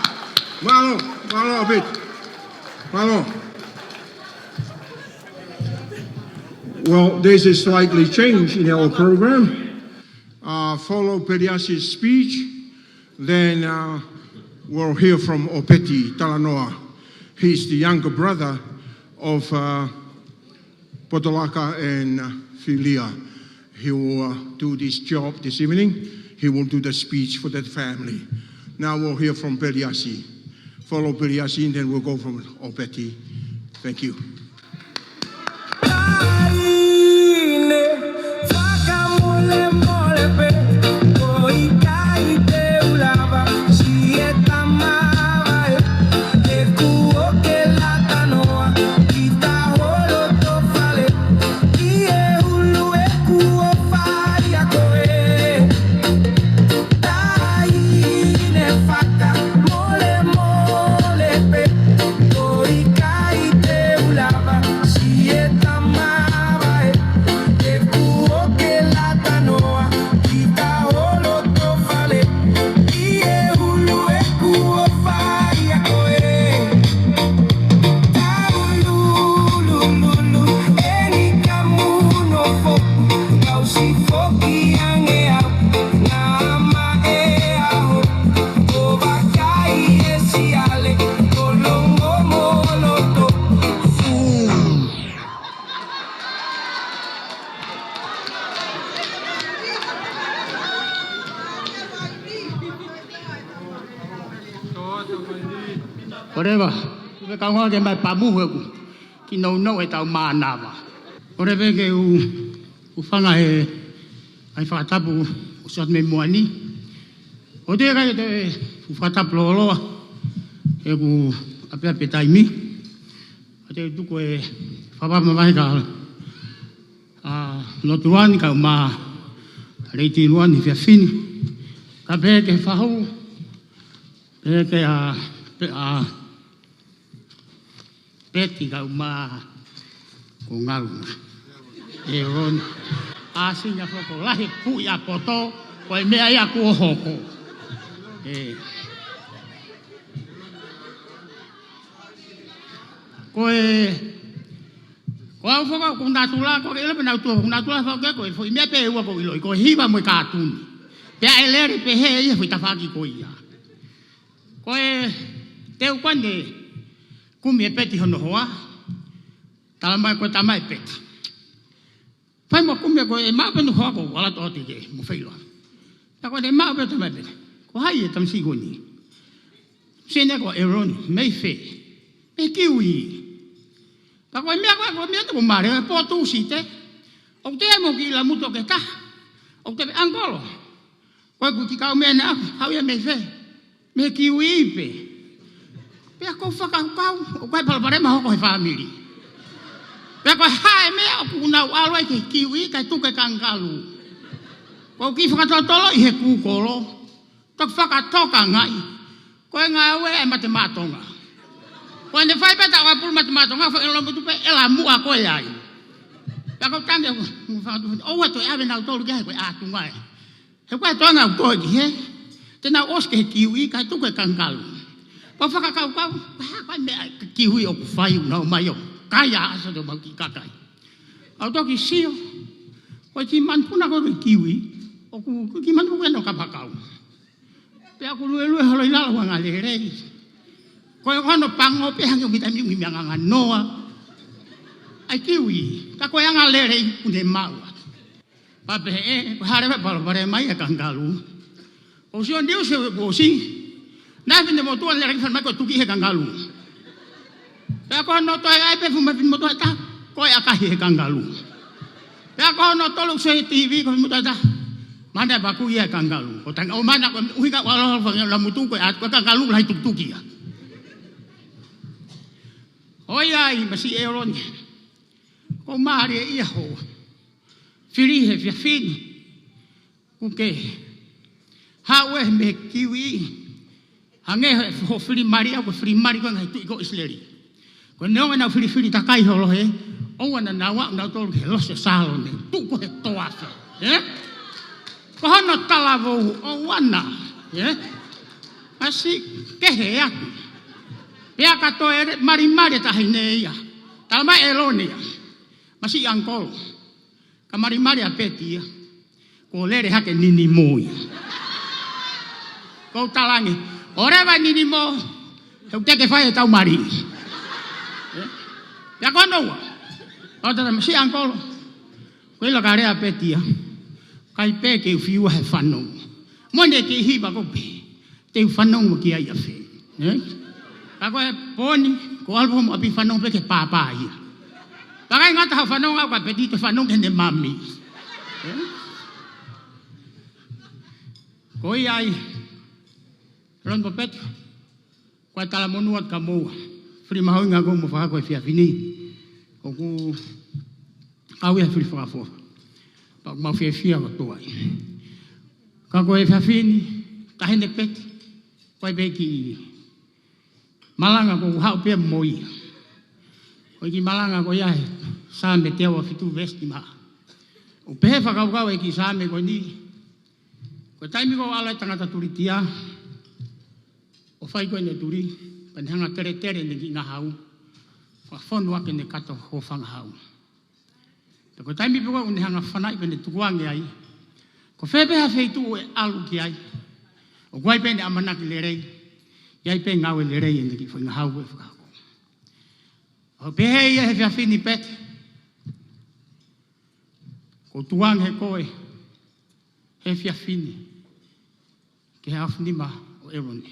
Malo a bit. Malo. Well, there's a slightly change in our program. Follow Pediasi's speech. Then we'll hear from Peti Talanoa. He's the younger brother of Potolaka and Filia. He will do this job this evening. He will do the speech for that family. Now we'll hear from Pediasi. Follow Pediasi, and then we'll go from Opeti. Thank you. Oreva, we ka ngā ke mai pamuhu ku, ki nau nau e tau mānawa. Oreva ke u whanga he, ai whakatapu o sot me Moimoi. O te kai te u whakatapu loa, e ku apea pe taimi. O te tuko e whapama mai ka Luani ka mā reiti Luani fia fini. Ka pē ke whahau, pē ke Peti Talanoa ko ngau. E ron. A singa whako lahi pui a poto, ko e mea ia ko hoko. Ko au whaka ko natula, ko e lepe nautua, ko natula whaka ko e fo i mea pe ua ko iloi, ko hiva mo i kātuni. Pea e leri pe he ia fo i tawhaki ko ia. Ko e teu kwane kumi e peti hono hoa, talamai ko tamai peti. Pai mo kumi ko e maapenu hoa ko wala to oti ke mo whailoa. Ta ko e maapenu tamai peti. Ko hai e tam sigoni. Sene ko e roni, mei whe, me kiwi. Ta ko e mea ko mea te ko mare, e po tu si te. O te e mo ki la muto ke ta. O te angolo. Ko e ku ki kau mea na aku, hau ia mei whe. Me kiwi pe. Pea ko whakakau, o kai palaparema hoko he whamiri. Pea ko hae mea o kunau aloi ke kiwi, kai tuke kangalu. Ko ki whakatotolo i he kūkolo, tok whakatoka ngai. Ko e ngā ue e matematonga. Ko e ne whai peta o apuru matematonga, wha ilo mutu pe ela mua ko e ai. Pea ko tange o ua to e awe nau tolu kia he koe ātu ngai. He koe toanga u koe ki he, tena oske he kiwi, kai tuke kangalu. Pa whakakau, koe mea kiwi o ku whai unau mai o. Kaya asa do mau ki kakai. Au toki sio, koe ki manpuna koe kiwi, o ku ki manpuna no kapakau. Pea ku lue haloi lala wanga le rei. Koe hono pango pe hangi umita mi mianga noa. Ai kiwi, ka koe anga le rei une maua. Pa pe e, koe harewe palapare mai e kangalu. O sio ndiu se o si, nā whine mo tua le rei whanmai koe tuki he kangalu. Pea koe no toi ai pe fuma whine mo toi ta, koe akahi he kangalu. Pea koe no tolu se he TV koe mo toi ta, mana baku ia kangalu. O tanga o mana koe uhika wala whangia la mutu koe at koe kangalu lai tuktuki ia. Oi ai, masi e oroni. Ko maari e ia ho. Whiri he whia whini. Kuke. Haue me kiwi. Hange ho whiri mari au ko whiri mari koe ngai tui ko isleri. Ko neonga nau whiri takai holo he. Oua na nawa nau tolu ke lose salo ne. Tuko he toase. Ko hono talavou o wana. Masi kehe aku. Pea kato e mari tahi ne ia. Talama eloni ia. Masi angkolo. Ka mari a peti ia. Ko lere hake nini mo ia. Ko talangi. Oreva nini mo. Heu teke whai e tau mari. Pea kono ua. O tata masi angkolo. Ko ila ka rea peti ia. Kai pe ke ufiua he whanau. Mone ke hiba ko pe. Te whanau mo ki ai a whi. Ako e poni, ko alpo mo api whanau pe ke pāpā ia. Pakai ngata hau whanau au ka peti te whanau ke ne mami. Ko i ai, ronpo peti, ko e talamonuat ka moua. Whiri mahau ngā kou mo whakako e whiawhini. Ko ku au ia whiri whakafoa. Pak mau whiawhia ko tuai. Ka ko e whiawhini, ka hene peti, ko e beki malanga ko hau pia moi. Ko ki malanga ko ia same te awa fitu vesti ma. O pehe whakau e ki same ko ni. Ko taimi ko ala tangata turitia. O whai ko ne turi. Panhanga tere ne ki ngā hau. Whakawhonu ake ne kato ho whanga hau. Ko taimi ko ne hanga whanai pe ne tukuange ai. Ko whepeha wheitu e alu ki ai. O guai pe ne amanaki le rei. Iai pe ngau e le rei ene ki whainga hau e whakako. O pehe ia he whiawhini pete. Ko tuang he koe. He whiawhini. Ke he awhinima o eroni.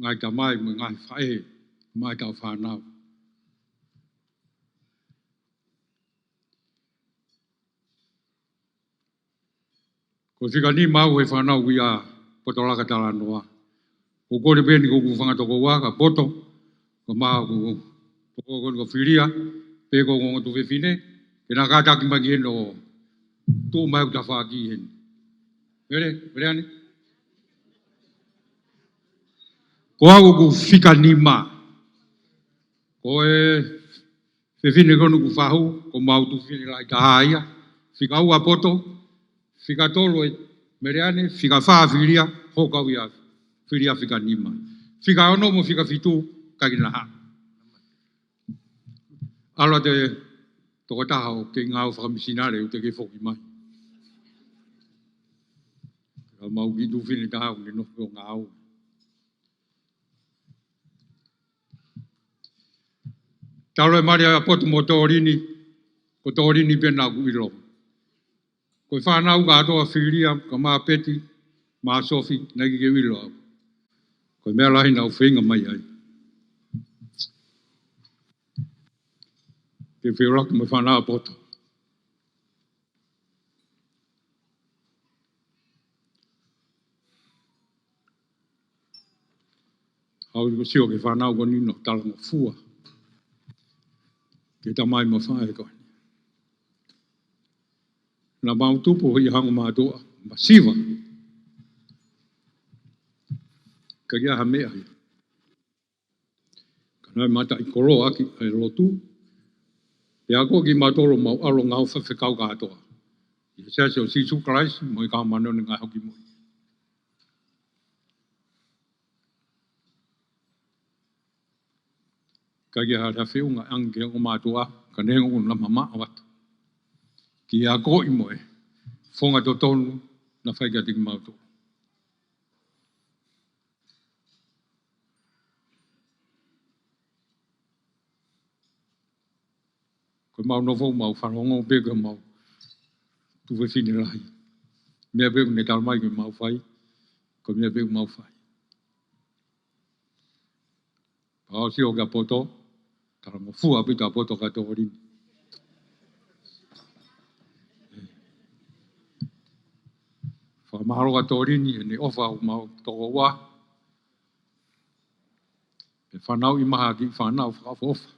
ngai ta mai mo ngai whae, mai tau whanau. Ko tika ni mau he whanau ia Potolaka Talanoa. Ko kore pēni ko kuwhanga toko wā, ka poto, ka maa ko toko ko whiria, pē ko ngongo tu whewhine, ke nā kātaki maki heno tō mai uta whāki heni. Vere ane? Ko hau ku whika ni mā. Ko e whewhine konu ku whahu, ko mau tu whine lai ta haia, whika ua poto, whika tolo e mere ane, whika whaa whiria, hokau ia whiria whika ni mā. Whika ono mo whika whitu, kaki na haa. Aloa te toko taha o ke ngāo whakamisinare o te ke whoki mai. Ka mau ki tu whine taha o ke noho o ngāo. Talo e maria poto mo tōrini, ko tōrini pena ku ilo. Ko whanau ka atoa whiria, ka maa Peti, maa Sofi, negi ke ilo au. Ko mea lahi nau whenga mai ai. Ke whirak me whanau poto. Hau ko sio ke whanau ko nino talango fua. Ke tamai ma whae koe. Na mau tupu i hango mātua, ma siwa. Ka kia ha mea hi. Ka nai mata i koro aki ai lotu. Pe ako ki matoro mau alo ngau whawhekau ka atoa. I sea o Sisu Christ, mo i ka mano ni ngai hoki mo. Kaya hara whiunga ange o mātua, ka nengo na mama watu. Ki a koi moe, whonga to tonu, na whaiga tiki mātua. Ko mau novo mau whanongo bega mau tuwe whini rahi. Mea bega ne talmai ki mau whai, ko mea bega mau whai. Pao si o ka poto, tara mo fua pita poto ka tōrini. Whamaro ka tōrini e ne ofa o mau toko wā. E whanau I maha ki whanau whakafofa.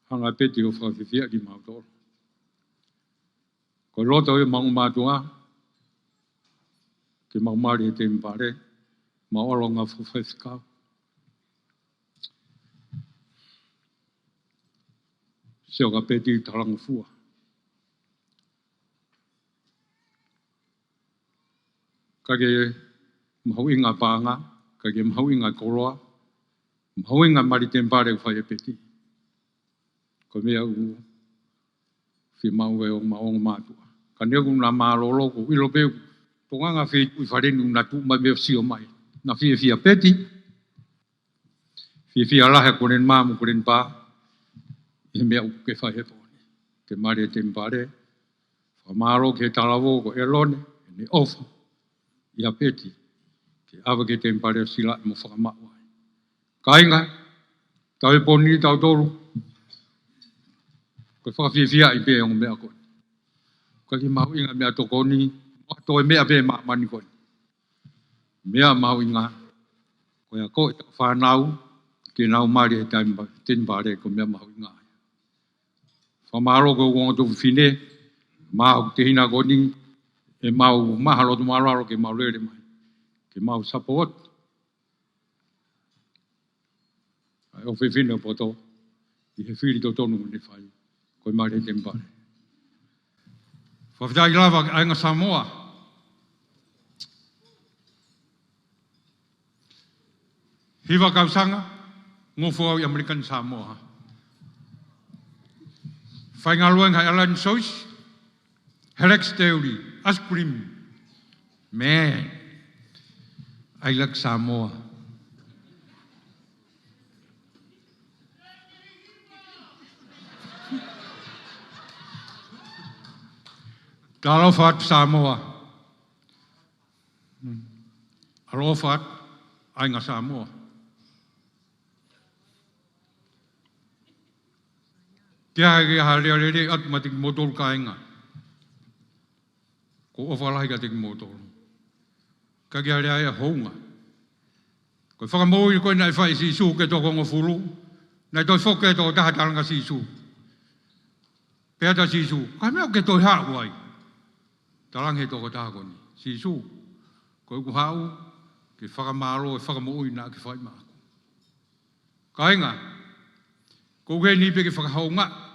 Hanga peti o whakawhiwhia ki mau tōro. Ko roto e maungu mātua, ke mau mari e te mpare, ma oronga whawhaiwhikau. Seo ka peti tarangu fua. Kage mahu inga pānga, kage mahu inga koroa, mahu inga mari te mpare whai e peti. Ko mea u whi mau e o maonga mātua. Ka negu na mārolo ko ilo peu, tonganga whi ui wharenu na tu mai mea sio mai. Na whi e whi a peti, whi e whi a lahe koren māmu koren pā, e mea u ke whai he pōne. Ke mare te mpare, wha māro ke talawo ko elone, e ne ofa, I a peti, ke awa ke te mpare sila e mo whakamau ai. Kainga, tau e poni tau toru, ko whakawhiwhia I pēa o mea koe. Ko ki mahu inga mea tokoni, to e mea pēa maa mani koe. Mea mahu inga, ko ia koe whanau, ke nau mari e tenpare ko mea mahu inga. Whamaro ko wonga tofu whine, mahu te hina koni, e mau mahalo tu mararo ke mau lere mai. Ke mau support. Ai o whiwhine o poto, I he whiri to tonu ne whai. Koe mare te mpare. Whawhitai lava ainga Samoa. Hiwa kausanga, ngofu au I American Samoa. Whainga luang hai Alan Sois, Helex Teuri, ice cream. Man, I like Samoa. Talofat Samoa. Alofat ainga Samoa. Kia ke harea at matik motor kainga. Ko ofalahi ka tik motor. Ka kia harea hounga. Ko whakamoi koe nai whai sisu ke toko ngofuru. Nai toi whoke toko tahatalanga sisu. Peata sisu. Kai mea ke toi haawai. Talang he toko tākoni. Sisu. Koe ku hau. Ke whakamaro e whakamoi na ke whai mako. Kainga. Ko ke nipe ke whakahaunga.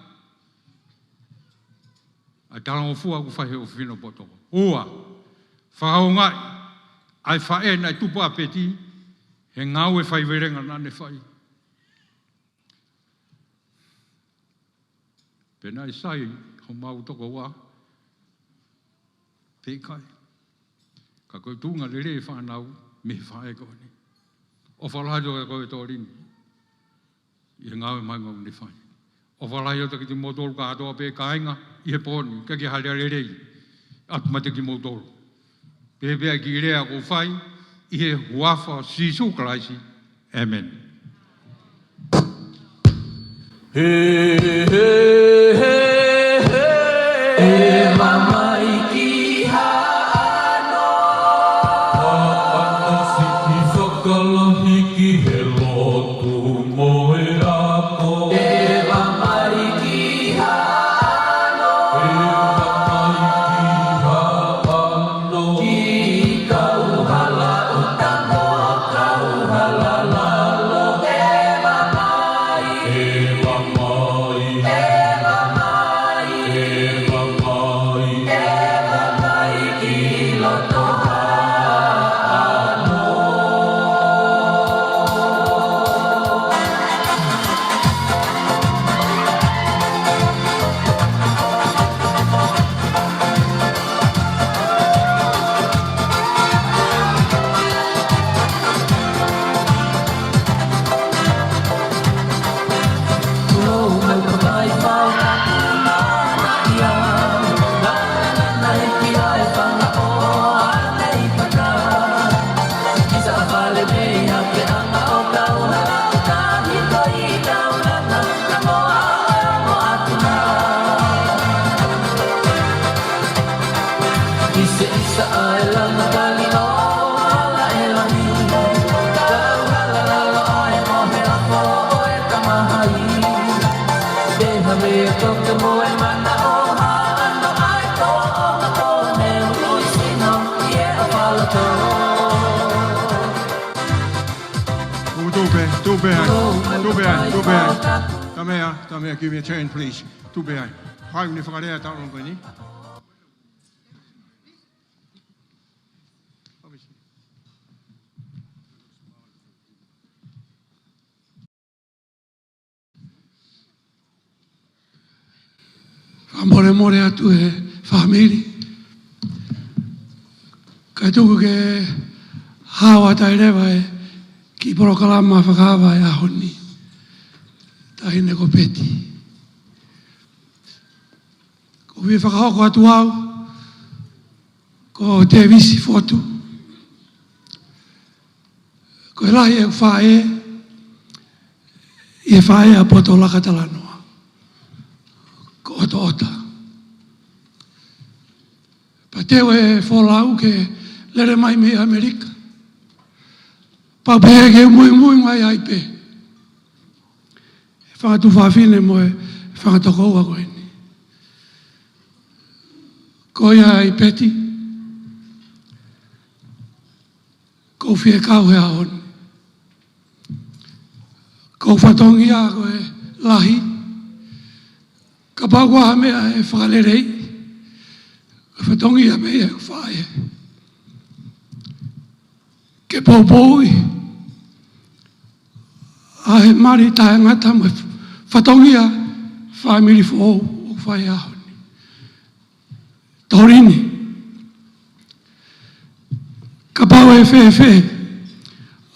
Ai talango fua ku whahe o whino poto. Ua. Whakahaunga. Ai whae nai tupa peti. He ngau e whai verenga nane whai. Pena I sai. Ho mau toko wā. Pekai. Ka koe tunga lere e whanau, me whae kone. O whalajo e koe tōrini. I he ngāwe mai ngau ne whae. O whalajo te ki te motoru ka atoa pe kāinga, I he pōni, ka ki harea lerei. Atu mate ki motoru. Pepea ki rea ko whai, I he huafa sisu kalaisi. Amen. Hey, hey, hey, hey, mama. Hey. te moe mana o ha'ano ai ko o ngako ne Luisino ie o Palato. Too bad. Come here, give me a chain, please. Too bad. Hai ni whakarea tau rongo ni. More atu e whamiri. Kai tuku ke hawa tai rewa e ki porokalama whakawa e ahoni. Tahine ko Peti. Ko vi whakahoko atu au, ko te visi fotu. Ko e lahi e whae, i e whae a poto Laka Talanoa. Ko oto ota. Pa teo e wholau ke lere mai me Amerika. Pa pehe ke mui mai ai pe. E whangatu whawhine mo e whangatoko ua koe ni. Ko ia ai Peti. Ko whie kau he ahoni. Ko whatongi a koe lahi. Ka pākua mea e whakalerei. Ka whatongi a mea e whae. Ke pōpōi. A he mari tae ngata mo e whatongi a whaemiri fō o whae ahoni. Torini. Ka pāu e whewhe.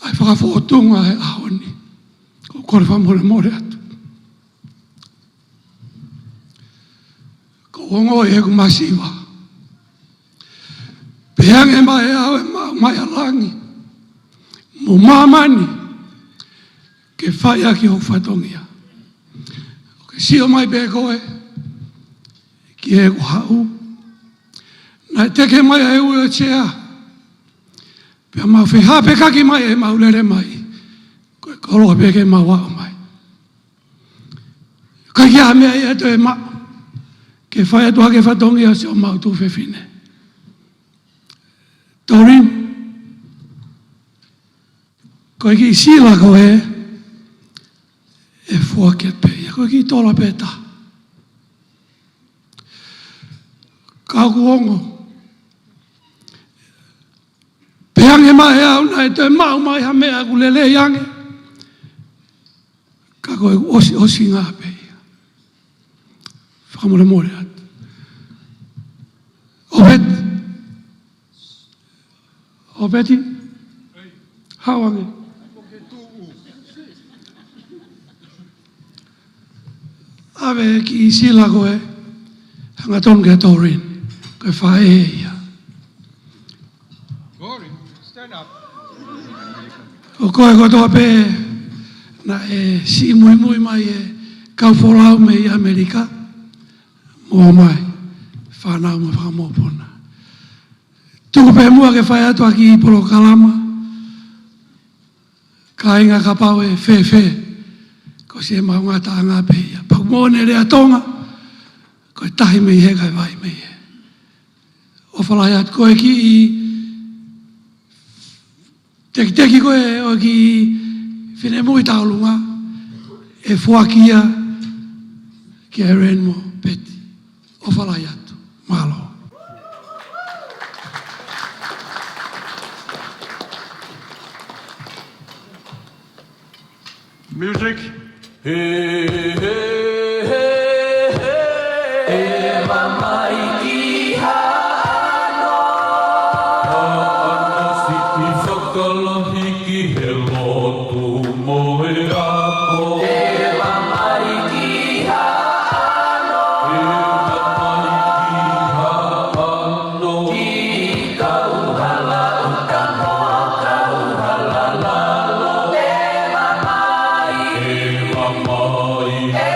Ai whakawhotunga e ahoni. Ko kore whamore atu. Ongo e ku masiwa. Peange mai au e mai alangi. Mo mamani. Ke whai aki ho whatongia. Ke sio mai pe koe. Ki e ku hau. Nai teke mai e ue o chea. Pea mau whiha pe kaki mai e maulere mai. Koe koroa peke mau wao mai. Kaki a mea e ato e maa. Ke whae atua ke whatongi a se o mautu whewhine. Torin, koe ki sila koe e whuaket peia. Koe ki tola peta. Kauku ongo. Peange mai au nai te mau mai ha mea ku lele yange. Ka koe osi ngā peia. Whakamore more atu. O Peti? Hawange. Ave ki sila koe. Hanga tonke Torin. Koe whae e ia. Torin, stand up. O koe kotoa pe na e si mui mai e kau wholau me i Amerika. Moimoi. Whanau me whakamopona. Tuku pe mua ke whae atua ki i poro kalama. Ka inga ka pau e whewhe. Ko se maunga ta ngā peia. Pau mōne rea tonga. Ko e tahi mei he kai vai mei he. O whalai atu koe ki i teki koe o ki i whine mui taulunga. E whuakia ki e renmo Peti. O whalai atu. Malo. Music. Moimoi.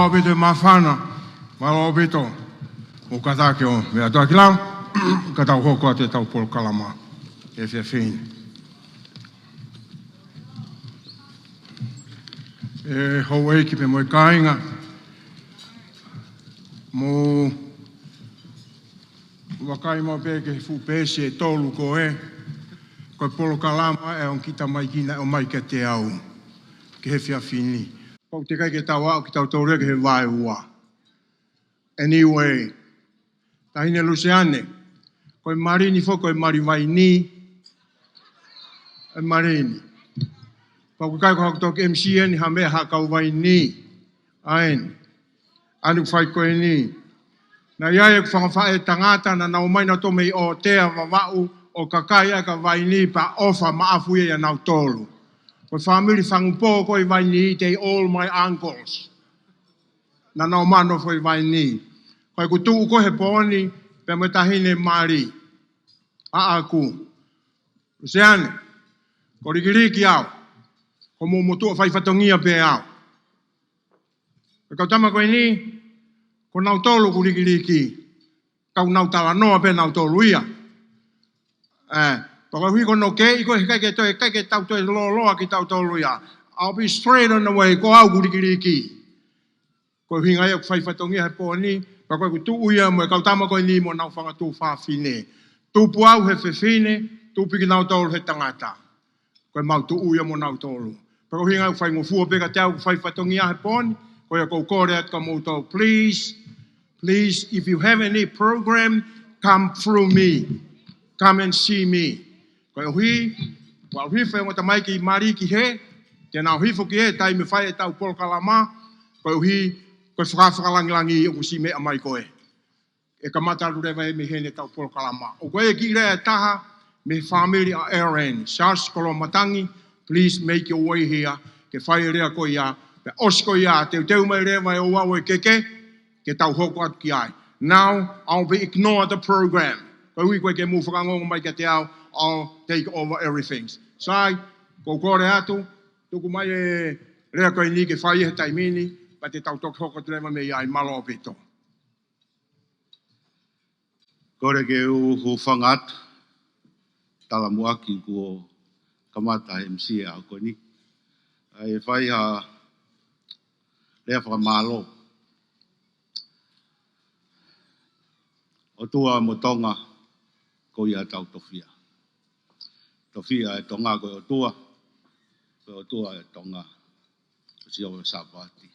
malo bito mafana, malo bito. O kata ke o, mea toa ki lau, kata o hoko a te tau polo kalama. E fia fine. E hou eiki pe moe kāinga, mo wakai mo pe ke fu pese e tolu ko e, koe polo kalama e on kita mai kina o mai ke te au, ke he fia fini. Pau te kai ke tau au ki tau tau rea ke he vai ua. Anyway, tahine Luseane, koe marini fo koe mari vai ni, e marini. Pau kai ko hakutok MCN ha mea ha kau vai ni, aen, anu fai koe ni. Na iaia ku whangawhae tangata na nau mai na to mei o tea wawau o kakai a ka vai ni pa ofa maafu ia nau tolu. Koe whamiri whangupo koe vai ni te all my uncles. Na nau mano foi vai ni. Koe ku tuu kohe pōni pe me tahine mari. A aku. Luseane, ko rikiriki au. Ko mo motua whai whatongia pe au. Kau tama koe ni, ko nau tolu ku rikiriki. Kau nau talanoa pe nau tolu ia. Paka hui ko no ke, iko he kai ke tau toi loa ki tau tolu ia. I'll be straight on the way, ko au ku rikiriki. Ko hui ngai aku whai whatongia he pōni, pa koe ku tu uia mo e kau tama koe ni mo nau whanga tu whawhine. Tupu au he whiwhine, tupu ki nau tolu he tangata. Koe mau tu uia mo nau tolu. Pa koe hui ngai aku whai ngofua peka te au ku whai whatongia he pōni, koe a kou kore at ka moutou, please, if you have any program, come through me. Come and see me. Koe hui, wau hui whengo ta mai ki mari ki he, te nau hui fuki he, tai me whai e tau polo kalama, koe hui, koe whakawhakalangilangi o kusi mea mai koe. E ka mataru rewa e me hene tau polo kalama. O koe e ki rea taha, me family a RN, Charles Kolomatangi, please make your way here, ke whai rea koe ia, pe osko ia, teu mai rewa e o wau e keke, ke tau hoko atu ki ai. Now, I'll be ignore the program. Koe hui koe ke mu whakangongo mai ke te au, I'll take over everything. Sai, ko kore atu, tuku mai e rea koe ni ke whai e taimini, pa te tau tok hoko te rewa me iai malo o pito. Kore ke u whangat, tala muaki ko kamata MC a ko ni. Ai whai ha rea whakamalo. O tua mo tonga ko ia tau tofia. Tofia e tonga ko o tua e tonga o si o sapati.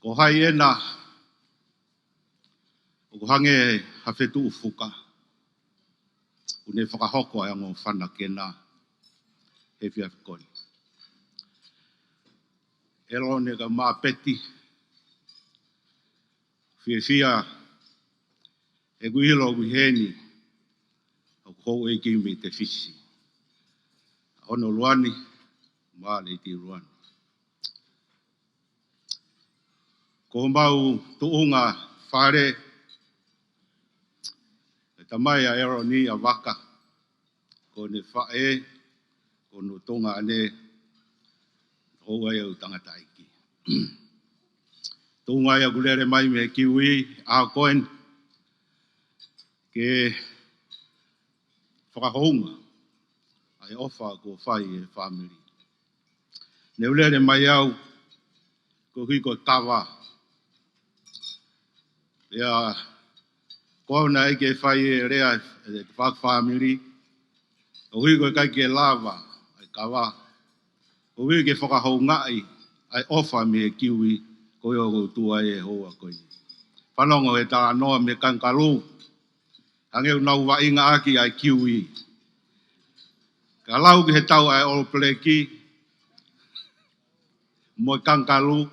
Ko hai ena o ko hange hawhetu ufuka. Une whakahoko e ango whana kena he whia koni. E rone ka maa peti whia e guhilo guheni o kou e kimi te whisi. Ono Luani, maa le ti Luani. Ko mau tuunga whare e tamai a ero ni a waka ko ne whae ko no tonga ane hou ai au tangata iki. Tunga ia gulere mai me kiwi a koen ke whakahonga ai ofa ko whai e family. Ne ulere mai au ko hui ko tawa. Ia kona e ke whai e rea e whak family. O hui ko kai ke lava ai kawa. O hui ke whakahonga ai ofa me kiwi ko yo go tua e hoa koe. Whanongo e tā noa me kankaru. Hangeu nau wa inga aki ai kiwi. Ka lau ki he tau ai all pleki. Mo kankaru.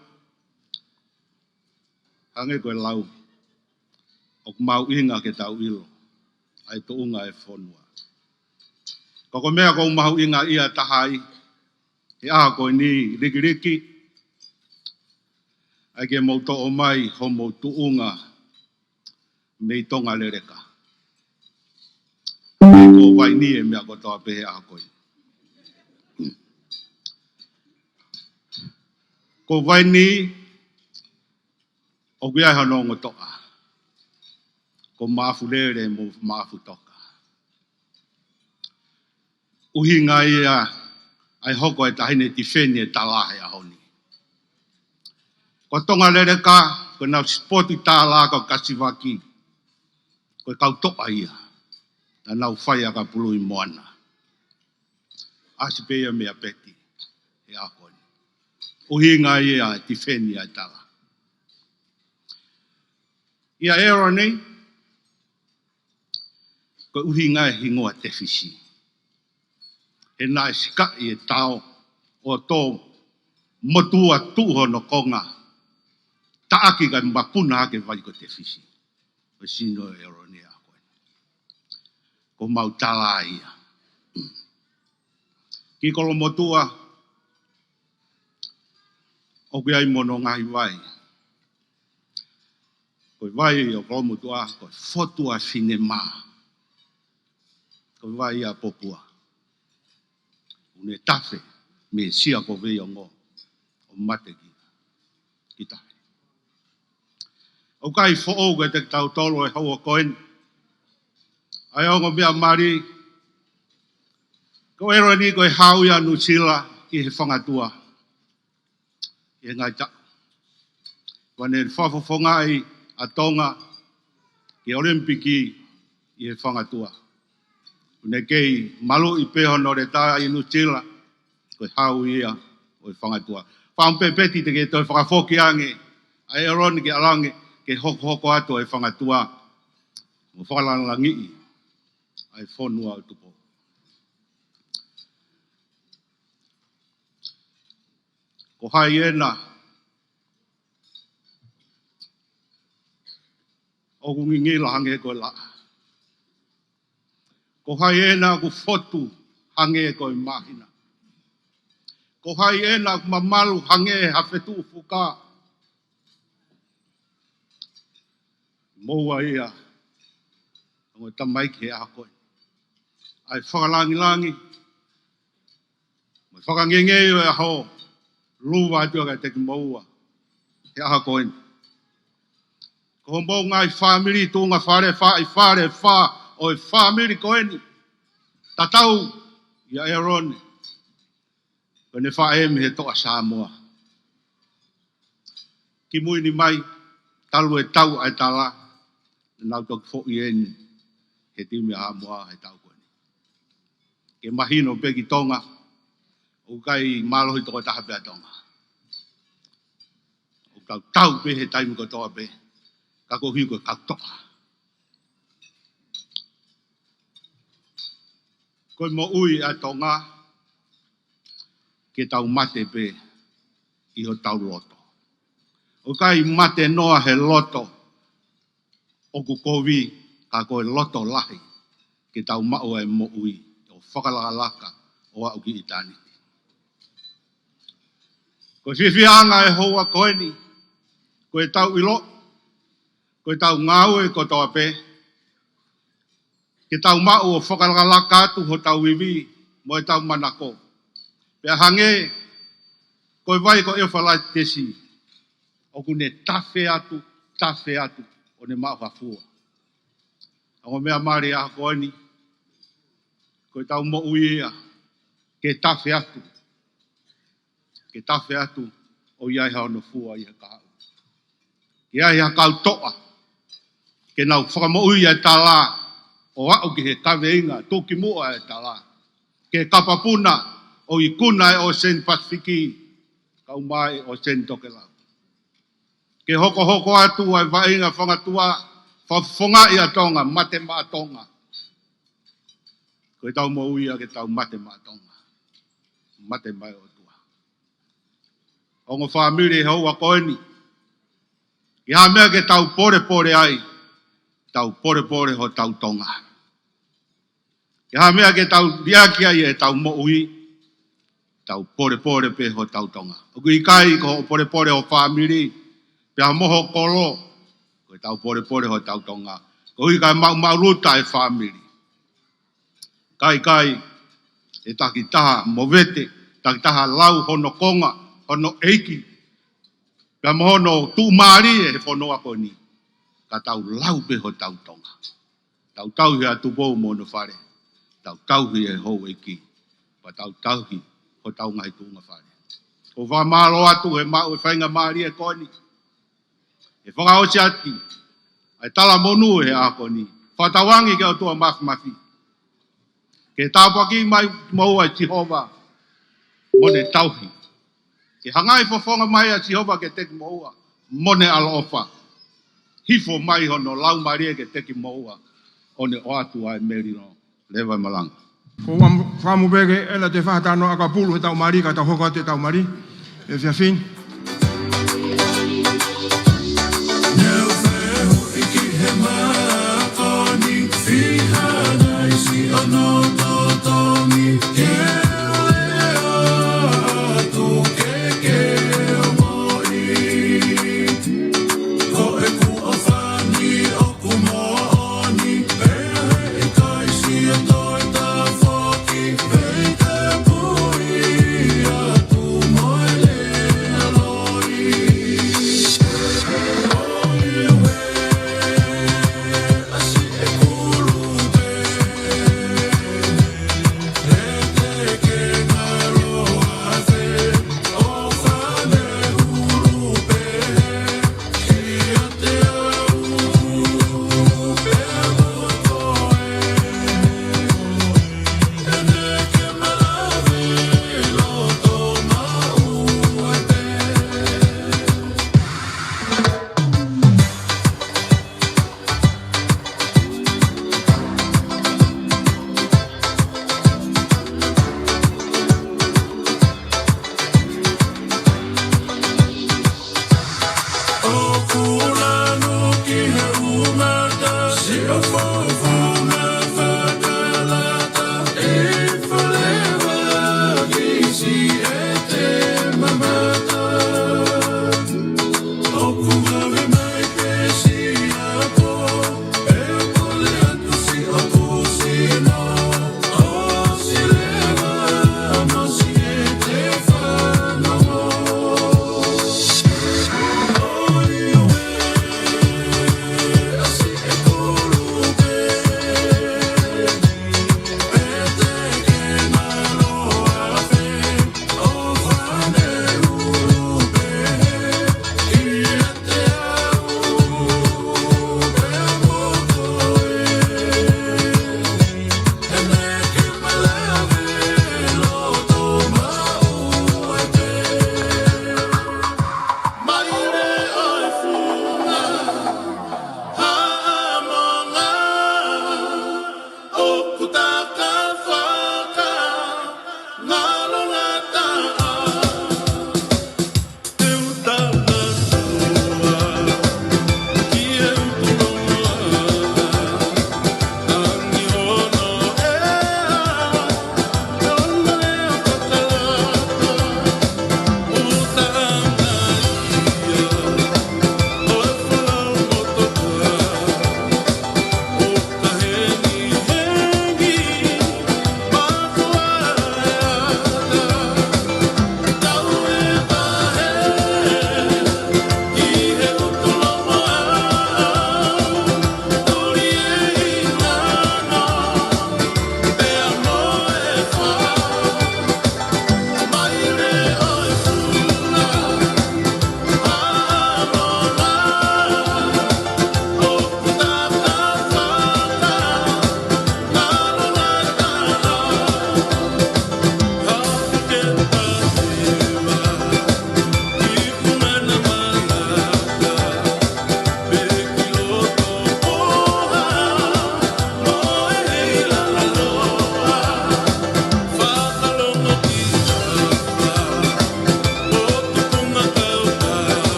Hange koe lau. O mau inga ke tau ilo. Ai tuunga e whonua. Koko mea ko mau inga ia tahai. He aha koe ni rikiriki. Ai ke mauto o mai homo tuunga mei tonga lereka. Ko vai ni e mea ko toa pehe a koe. Ko vai ni o kia hano ngotoa. Ko maafu lere mo maafu toka. Uhi ngai ai hoko e tahine tifeni e talahe a honi. Ko tonga lere ka, ko nau spoti tāla ko kasiwaki. Ko kau toa ia. Na nau whaia ka pului moana. Asi pea mea peti. E a koni. Uhi ngai tifeni e tala. Ia ero nei, ko uhi ngai hingoa te fisi. He nai sika i e tau o tō motua tuho no konga. Taaki ka mapuna hake vai ko te fisi. Ko sino e ero nei a koe. Ko mau tala ia. Ki kolo motua, o kia i mono ngai vai. Ko vai o kolo motua, ko fotua sinema. Ko vai a popua. Une tafe, me sia ko vei o ngo. O mate ki. Kita. O kai fo o ke te tau tolo e hau o koen. Ai o ngo mea mari. Ko ero ni ko e hau ia nusila ki he whangatua. E ngai ta. Wane whafofonga ai a tonga ki olimpiki i he whangatua. Une kei malu i peho no re tā i nusila ko e hau ia o e whangatua. Whampe peti te ke toi whakafoki ange. Ai ero ni ke alange ke hoko ato e whangatua. Mo whakalangangi i. Ai whonua o tupo. Ko hai ena, o kungi la hange koe la. Ko hai ena ku fotu hange koe mahina. Ko hai ena ku mamalu hange hawhetu fuka. Moua ia, o tamai ke a koe. Ai whakalangi-langi, mai whakangenge o e ho. Luwa tua ka teki maua. He aha koen. Ko mbau ngai family tunga whare wha o e family koeni. Tatau ia erone. Kone wha eme he toa Samoa. Ki mui ni mai, talu e tau ai tala. Nau toki fo i eni. He timi a moa ai tau koeni. Ke mahino peki tonga. O kai malohi toko taha pia tonga. O kau tau pe he taimi ko toa pe. Kako hui ko kau toa. Koe mo ui a tonga. Ke tau mate pe. Iho tau loto. O kai mate noa he loto. O ku kovi. Ka koe loto lahi. Ke tau mao e mo ui. O whakalaka o au ki itani. Ko whiwhianga e hoa koeni, ko e tau ilo, ko e tau ngau e ko toa pe, ke tau mau o whakalaka atu ho tau wiwi, mo e tau manako. Pea hange, ko e vai ko e whalai tesi, o kune tafe atu, o ne mau hafua. Ango mea mare a koeni, ko e tau mo uia, ke tafe atu. Ke tafe atu o iai hao no fua i haka hau. Ke iai haka au toa. Ke nau whakamoui e tala o au ki he kawe inga, toki mua e tala. Ke kapapuna o i kuna e o sen Pasifiki, kau mai o sen Tokelau. Ke hoko atu ai vainga whangatua, whafonga i a tonga, mate maa tonga. Koe tau mo uia ke tau mate maa tonga. Mate mai o ongo family hau a koeni. I ha mea ke tau pore ai. Tau pore ho tau tonga. I ha mea ke tau diaki ai e tau mo ui. Tau pore pe ho tau tonga. Oku i kai ko pore ho family. Pe ha moho kolo. Ko tau pore ho tau tonga. Ko i kai mau luta e family. Kai e taki taha mo vete. Taki taha lau hono konga. Ono eiki, Pea mohono tu maari e whonoa ko ni. Ka tau lau pe ho tau tonga. Tau tau hi atu pou mono whare. Tau tau hi e hou e ki. Pa tau tau hi ho tau ngai tunga whare. O wha maro atu he mau e whainga maari e koni. E whanga o si ati. Ai tala monu he a koni. Whatawangi ke o tua mafi. Ke tāpaki mai maua e Jehova. Mone tauhi. Ke hangai whawhonga mai a Jehova ke teki maua. Mone alofa. Hifo mai hono lau maria ke teki maua. One o atu ai merino. Lewa malanga. Ko whamu bege ela te whahatano aka pulu he tau mari ka tau hoka te tau mari. E fia fin.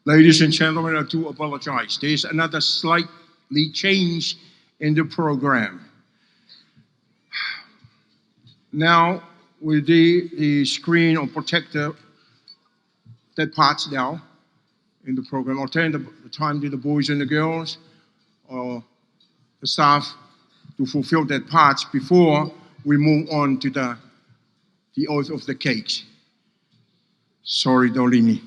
Ladies and gentlemen, I do apologize. There's another slightly change in the program. Now, with the screen or protector, that part's down in the program. I'll turn the time to the boys and the girls or the staff to fulfill that part before we move on to the oath of the cakes. Sorry, Dolini.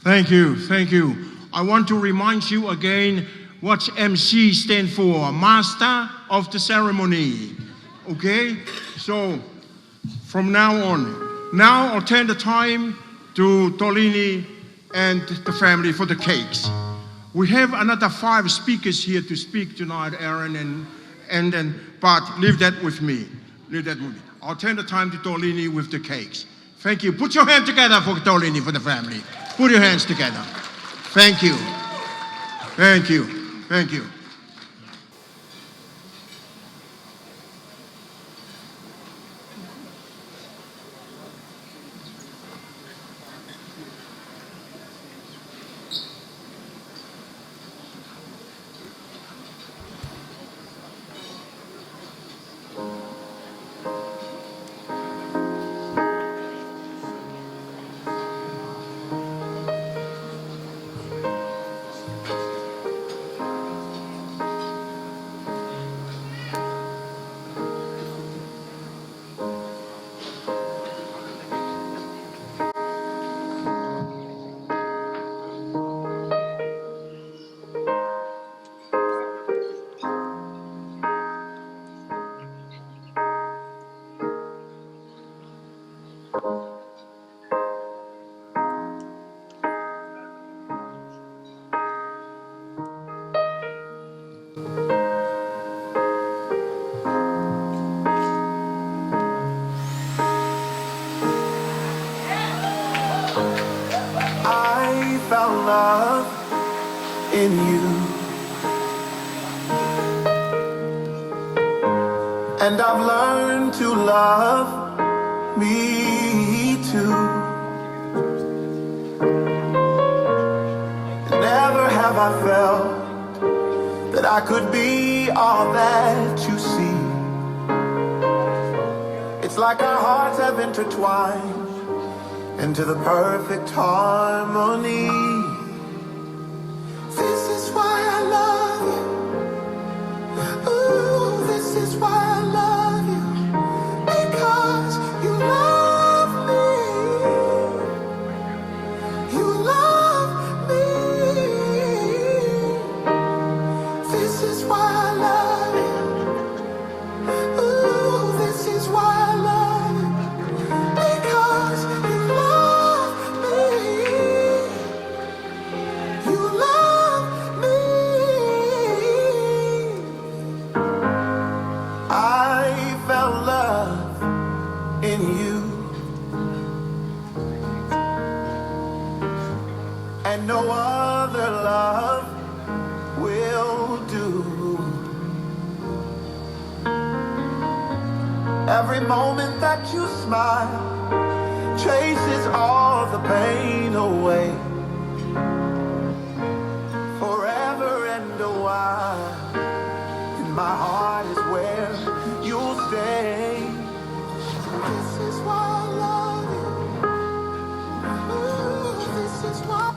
Thank you, thank you. I want to remind you again what MC stand for, Master of the Ceremony. Okay? So, from now on, now I'll turn the time to Tolini and the family for the cakes. We have another 5 speakers here to speak tonight, Aaron, but leave that with me. Leave that with me. I'll turn the time to Tolini with the cakes. Thank you. Put your hand together for Tolini, for the family. Put your hands together. Thank you. Thank you. Thank you. love in you. And I've learned to love me too. Never have I felt that I could be all that you see. It's like our hearts have intertwined into the perfect harmony. This is why I love you. Ooh, this is why I love you. Because you love me. You love me. This is why I love you. Ooh, this is why I love you. Because you love me. You love me. I felt love in you. And no other love will do. Every moment that you smile chases all the pain away. Forever and a while, and my heart is where you'll stay. This is why I love you. Ooh, this is why.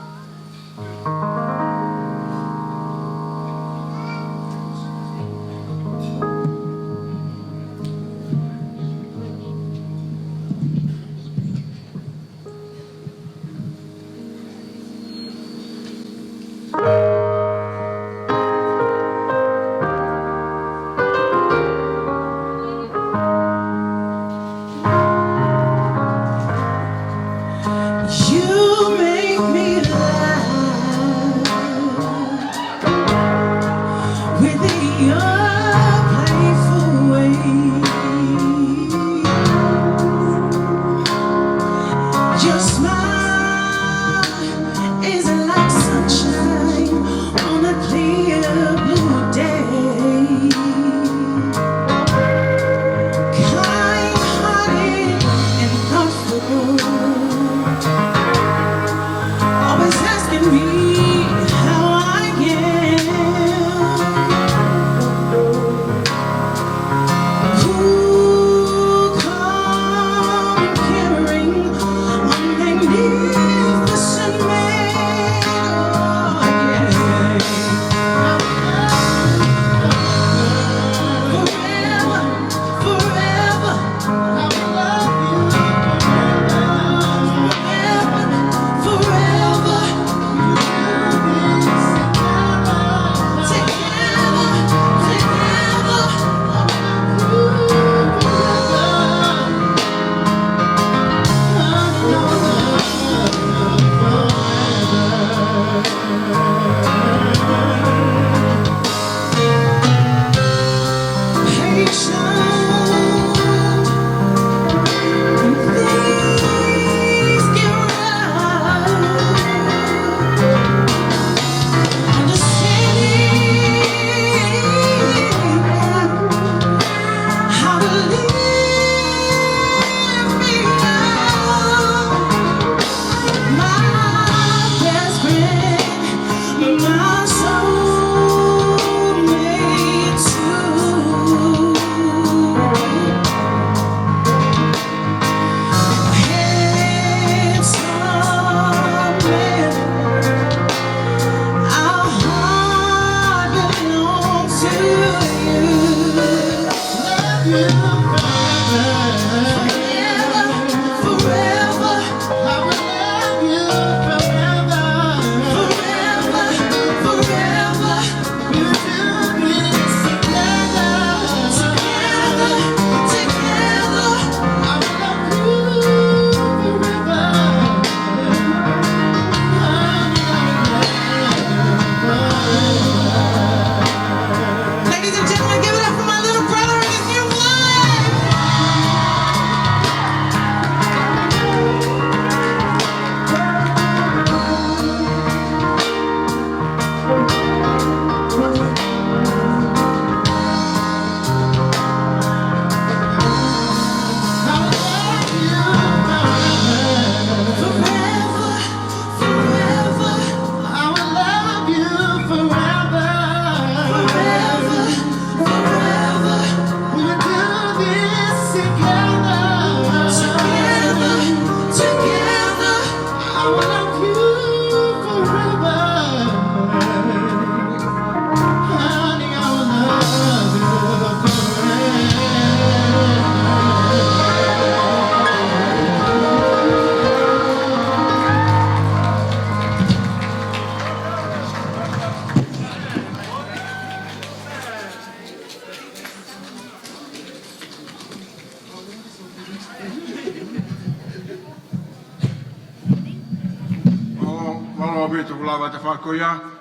tolo be to lava te whakoia.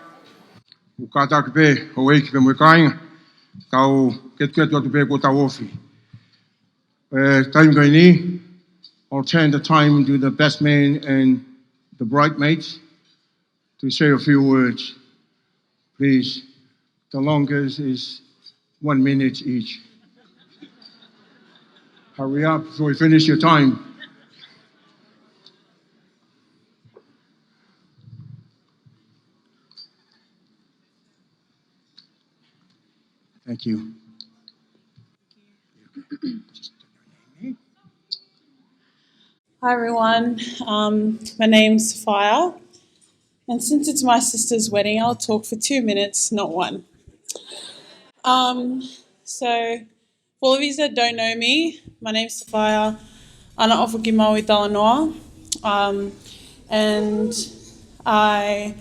Ukata ke pe, o eiki pe mwe kāinga. Tau ketu atu pe ko tau ofi. Time going ni, I'll turn the time to the best man and the bridesmaids to say a few words. Please, the longest is 1 minute each. Hurry up before you finish your time. Thank you. Hi everyone, my name's Sophia, and since it's my sister's wedding, I'll talk for 2 minutes, not 1. So, for all of you that don't know me, my name's Sophia, ana ofuki Peti Talanoa, and I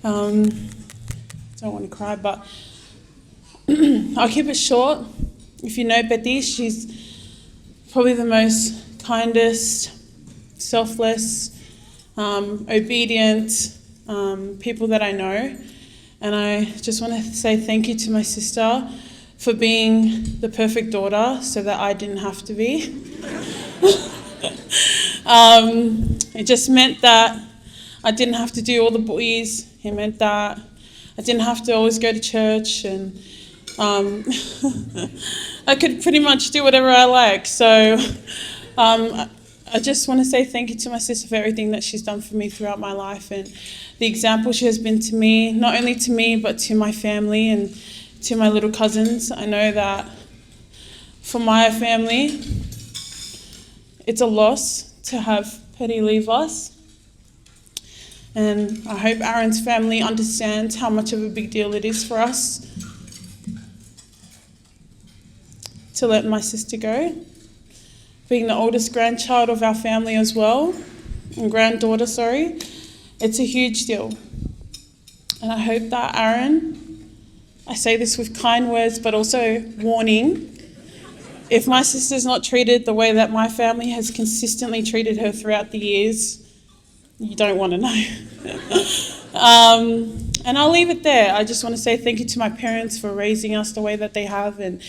don't want to cry, but I'll keep it short. If you know Peti, she's probably the most kindest, selfless, obedient people that I know. And I just want to say thank you to my sister for being the perfect daughter so that I didn't have to be. It just meant that I didn't have to do all the boys. It meant that I didn't have to always go to church, and I could pretty much do whatever I like. So I just want to say thank you to my sister for everything that she's done for me throughout my life, and the example she has been to me, not only to me, but to my family and to my little cousins. I know that for my family, it's a loss to have Peti leave us. And I hope Aaron's family understands how much of a big deal it is for us to let my sister go. Being the oldest grandchild of our family as well, and granddaughter, sorry, it's a huge deal. And I hope that Aaron, I say this with kind words, but also warning, if my sister's not treated the way that my family has consistently treated her throughout the years, you don't want to know. And I'll leave it there. I just want to say thank you to my parents for raising us the way that they have, and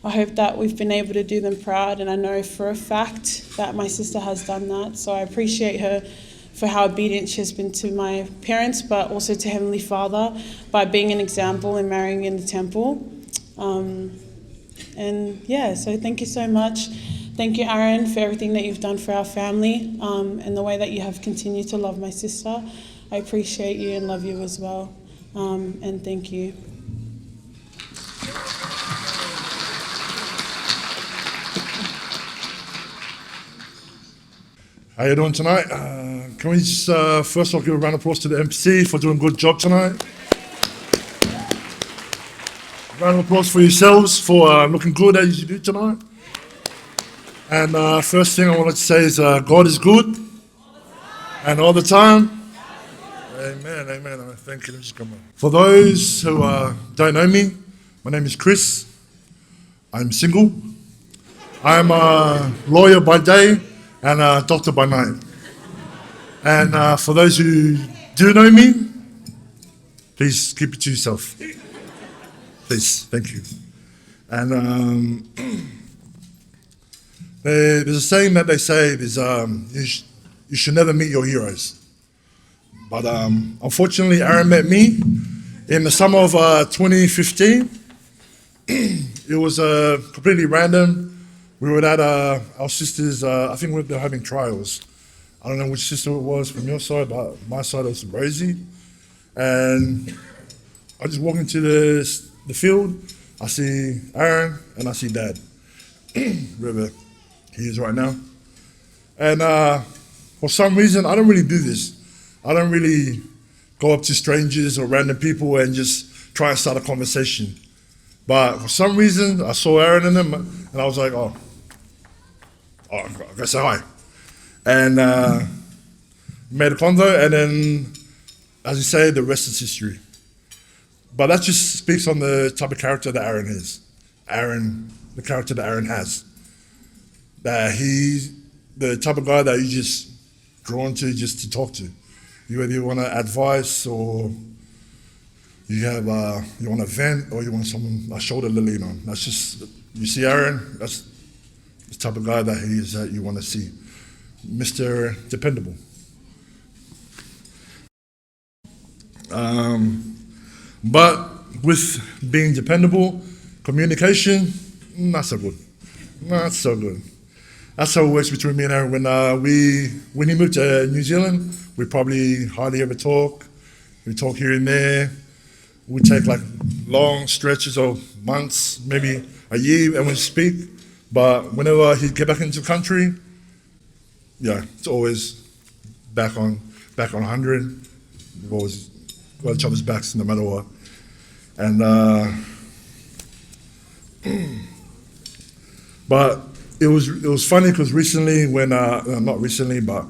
I hope that we've been able to do them proud, and I know for a fact that my sister has done that. So I appreciate her for how obedient she has been to my parents, but also to Heavenly Father by being an example and marrying in the temple. And yeah, so thank you so much. Thank you, Aaron, for everything that you've done for our family, and the way that you have continued to love my sister. I appreciate you and love you as well. And thank you. How you doing tonight? Can we just first of all give a round of applause to the MC for doing a good job tonight? Round of applause for yourselves for looking good as you do tonight. And first thing I wanted to say is God is good, and all the time. Amen, amen. Thank you. Let me just come on. For those who don't know me, my name is Chris. I'm single. I'm a lawyer by day and a doctor by night. And for those who do know me, please keep it to yourself. Please, thank you. And there's a saying that they say is you should never meet your heroes. But unfortunately, Aaron met me in the summer of 2015. It was completely random. We were at our sister's, I think we were having trials. I don't know which sister it was from your side, but my side was Rosie. And I just walk into the field, I see Aaron and I see Dad, wherever he is right now. And for some reason, I don't really do this. I don't really go up to strangers or random people and just try and start a conversation. But for some reason, I saw Aaron in them, and I was like, oh, I gotta say hi. And made a convo, and then, as you say, the rest is history. But that just speaks on the type of character that Aaron is. The character that Aaron has. That he's the type of guy that you just drawn to just to talk to. whether you want advice or you want a vent or you want a shoulder to lean on. That's just, you see Aaron, that's the type of guy that he is that you want to see. Mr. Dependable. But with being dependable, communication, not so good. Not so good. That's how it works between me and Aaron. When he moved to New Zealand, we probably hardly ever talk. We talk here and there. We take like long stretches of months, maybe a year, and we speak. But whenever he'd get back into the country, yeah, it's always back on 100. We've always got each other's backs no matter what. And but it was funny because recently when not recently but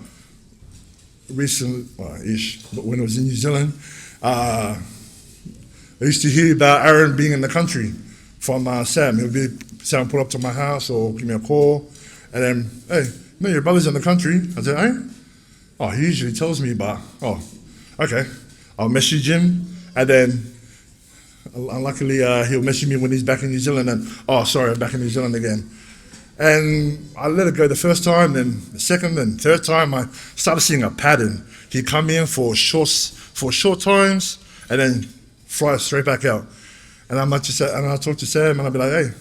recent-ish, but when I was in New Zealand, I used to hear about Aaron being in the country from Sam. Sam pull up to my house or give me a call, and then, hey, no, your brother's in the country. I said, hey? Oh, he usually tells me, but, oh, okay. I'll message him, and then luckily he'll message me when he's back in New Zealand, and, oh, sorry, I'm back in New Zealand again. And I let it go the first time, then the second and third time, I started seeing a pattern. He'd come in for short times, and then fly straight back out. And I talk to Sam, and I'll be like, hey,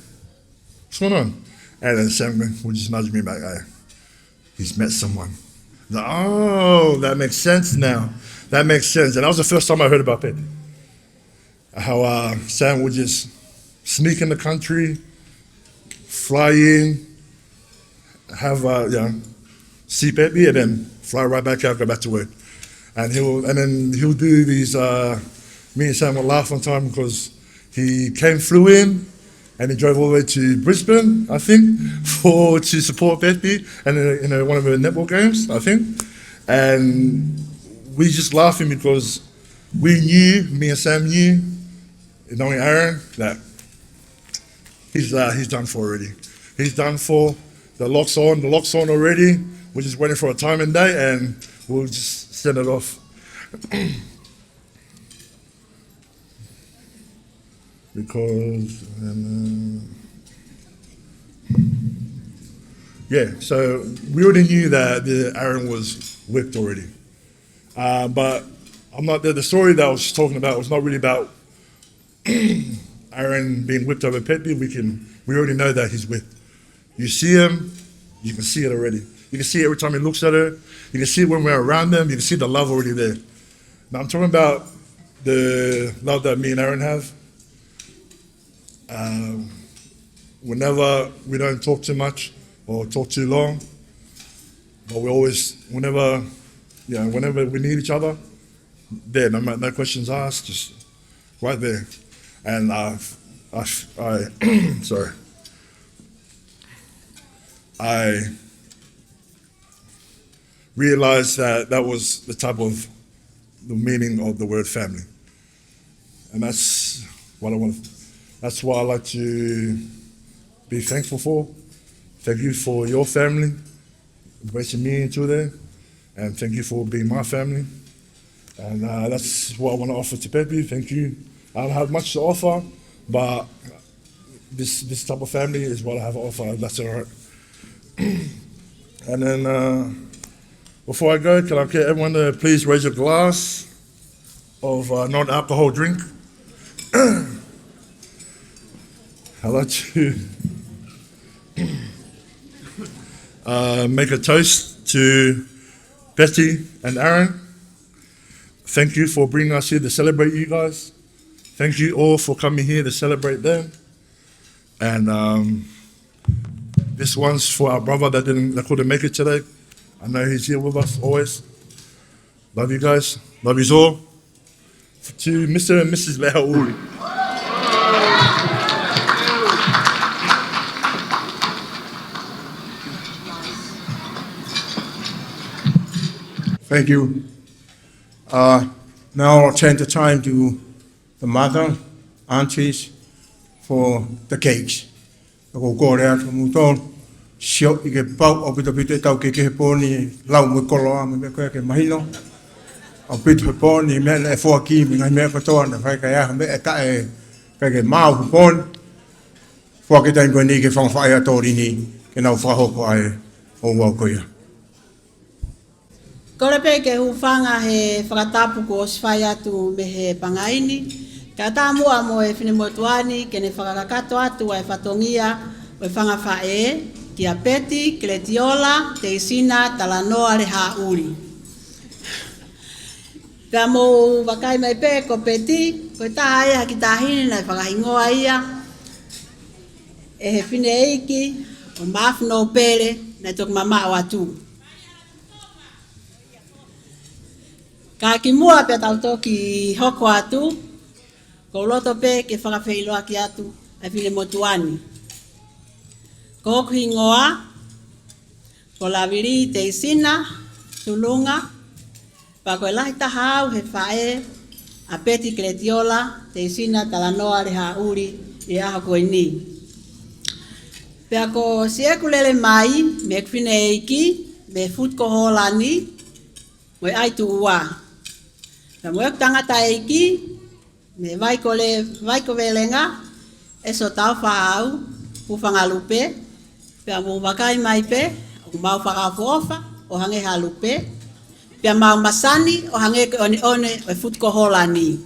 what's going on? And then Sam would just nudge me back, hey, he's met someone. Like, oh, that makes sense now. That makes sense. And that was the first time I heard about Peti. How Sam would just sneak in the country, fly in, have see Peti, and then fly right back out, go back to work. And then he'll do these. Me and Sam will laugh one time because he flew in, and he drove all the way to Brisbane, I think, to support Peti and in one of her netball games, I think. And we just laughing because me and Sam knew, knowing Aaron, that he's done for already. He's done for. The lock's on already. We're just waiting for a time and day, and we'll just send it off. Because, so we already knew that Aaron was whipped already. But the story that I was talking about was not really about Aaron being whipped over Peti. We already know that he's whipped. You see him, you can see it already. You can see it every time he looks at her. You can see it when we're around them. You can see the love already there. Now I'm talking about the love that me and Aaron have. Whenever we don't talk too much or talk too long, but we always, whenever we need each other, there, no questions asked, just right there. And sorry. I realized that was the meaning of the word family. And that's what I like to be thankful for. Thank you for your family, embracing me into there, and thank you for being my family. And that's what I want to offer to Peti. Thank you. I don't have much to offer, but this type of family is what I have to offer. That's all right. And then before I go, can I get everyone to please raise a glass of non-alcohol drink? I'd like to make a toast to Peti and Aaron. Thank you for bringing us here to celebrate you guys. Thank you all for coming here to celebrate them. And this one's for our brother that couldn't make it today. I know he's here with us always. Love you guys. Love you all. To Mr. and Mrs. Leha'uli. Thank you. Now I'll turn the time to the mother, aunties, for the cakes. Ko korea to muton sio I ke pau o pita pita tau ke poni lau mo koloa me ko ke mahino o pitu pon i me le fo ki mi ngai me ko to na fai ka ya me ka e ka ke mau pon fo ke tai ko ni ke fong fai a to ri ni ke na fa ho ko ai o wa ko ya Kore pe ke hufanga he whakatapu ko oswhai atu me he pangaini. Ka tā mua mo e whine motuani ke ne whakakato atu ai whatongia o e whanga whae ki a Peti Talanoa Leha'uli. Ka mo wakai mai pe ko Peti, ko tā ea ki tā hine na whakahingoa ia e he whine eiki o mawhino pere na tok mama o atu. Ka ki mua pe tau toki hoko atu, ko loto pe ke whakawhailoa ki atu a whine motuani. Ko hoku hingoa, ko lawiri te isina, tulunga, pa koe lahi tahau he whae a Peti Talanoa Leha'uli e aha koe ni. Pea ko siekulele mai, me kwhine eiki, me futko holani, mo ai tu ua. Ka mo ek tangata eiki, me vaiko velenga, e so tau whaau, ufanga lupe, pea mo wakai mai pe, o mau whakafofa, o hange ha lupe, pea mau masani, o hange ke one o futko holani.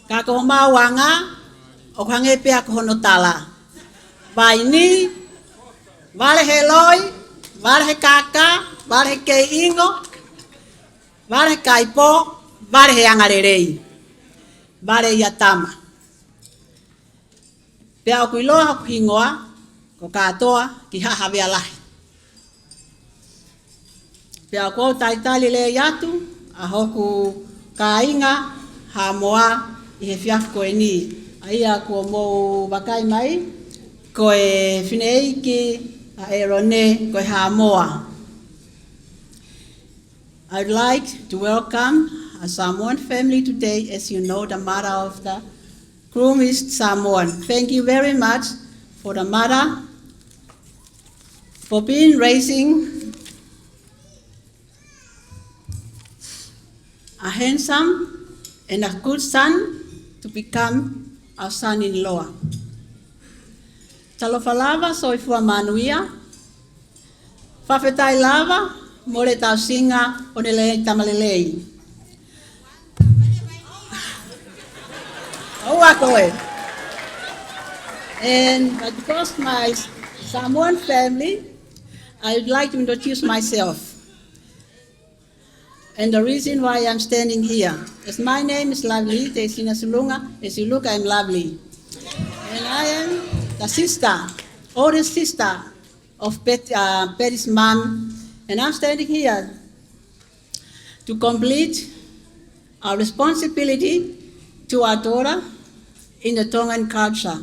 Ka ko mau wanga, o hange pea ko hono tala. Vai ni, vale he loi, vale he kaka, vale he kei ingo, vale he kaipo, vale he angarerei, vale ia tama. Pea o kuiloa hoku hingoa, ko katoa ki hahawea lahi. Pea o kou taitali le iatu, a hoku kainga, ha moa, i he fiafu koe ni. Aia ko mo wakai mai, ko e whineiki, a erone, ko e ha moa. I'd like to welcome a Samoan family today. As you know, the mother of the groom is Samoan. Thank you very much for the mother, for being raising a handsome and a good son to become our son-in-law. Talofalava soifua manuia, whawhetai lava, more tau singa o ne lei tamalelei. Oua koe. And because my Samoan family, I would like to introduce myself. And the reason why I'm standing here is my name is Lovely, Teisina Sulunga. As you look, I'm lovely. And I am the sister, oldest sister of Peti's mom. And I'm standing here to complete our responsibility to our daughter in the Tongan culture.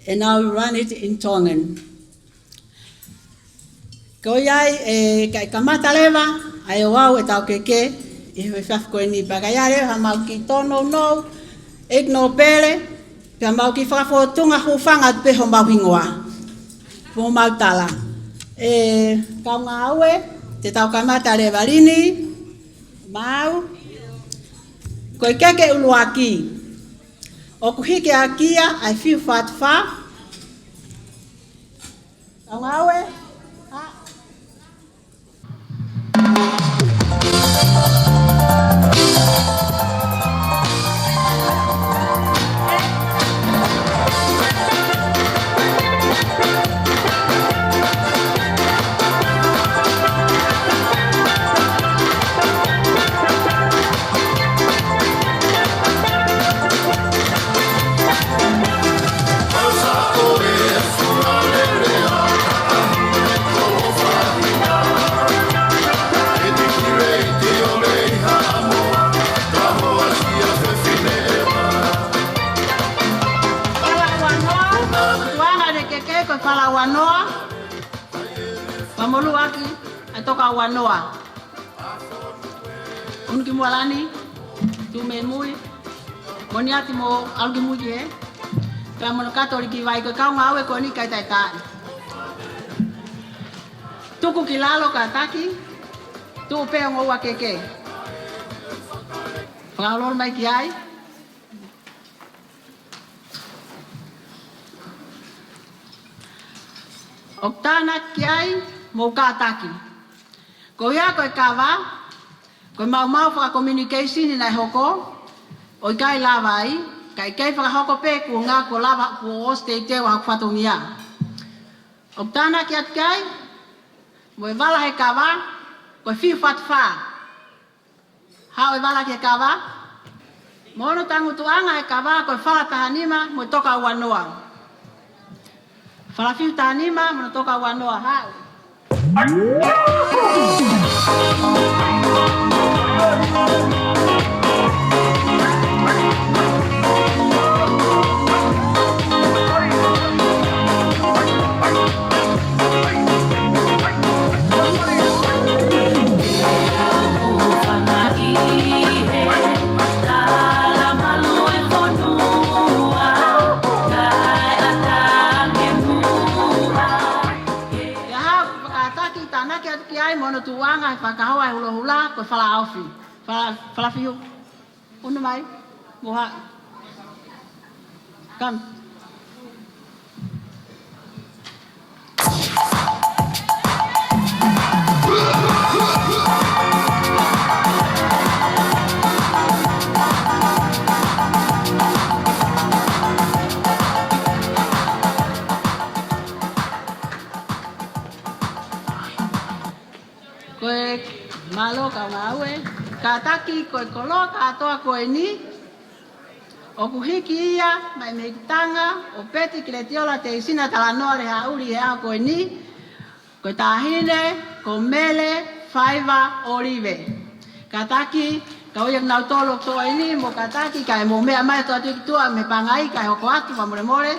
And I will run it in Tongan. Ko iai kai kamata lewa, ai wau e tau keke, i hoi whiaf koe ni bagayare, ha mau ki tono no, ek no pere, pia mau ki whakafotunga hufanga peho mau hingoa. Mo mau tala. Kaunga aue, te tau kamata lewa rini, mau, koe keke uluaki. O kuhike akia, ai fiu fatfa. Kaunga aue, wanoa, pamolu aki, atoka wanoa. Unki mwalani, tume mui, moniati mo algi muje, kama katoliki vai ko kaunga awe ko ni kai tai kai. Tuku kilalo kataki, Tu pe ngo wa keke. Whakalolo mai ki ai. O tāna ki ai mō kātaki. Ko ia koe kawa, koe mau whaka-communication i nei hoko, o i kai lava ai, kai kei whakahoko pē ku ngā ko lava ku o ste te wa hakuwhatongi a. O tāna ki at kai, mo e wala he kawa, koe whiu whatwha. Hao e wala ki he kawa, mono tangu tuanga he kawa, koe whala tahanima, mo e toka ua noa. Whala whiu tahanima, mo e toka ua noa. Hao. Mono tuanga e whakahoa e hula hula koe whala awhi. Whala whiu. Una mai. Moha. Come. Koe malo ka maue, ka taki koe kolo ka atoa koe ni, o kuhiki ia mai me tanga, o Peti Talanoa Leha'uli he a koe ni, koe tahine, ko mele, whaiva, olive. Ka taki, ka oia nau tolo toa ni, mo ka taki, ka e mo mea mai toa tuki tua, me pangai, ka e hoko atu, pa more more.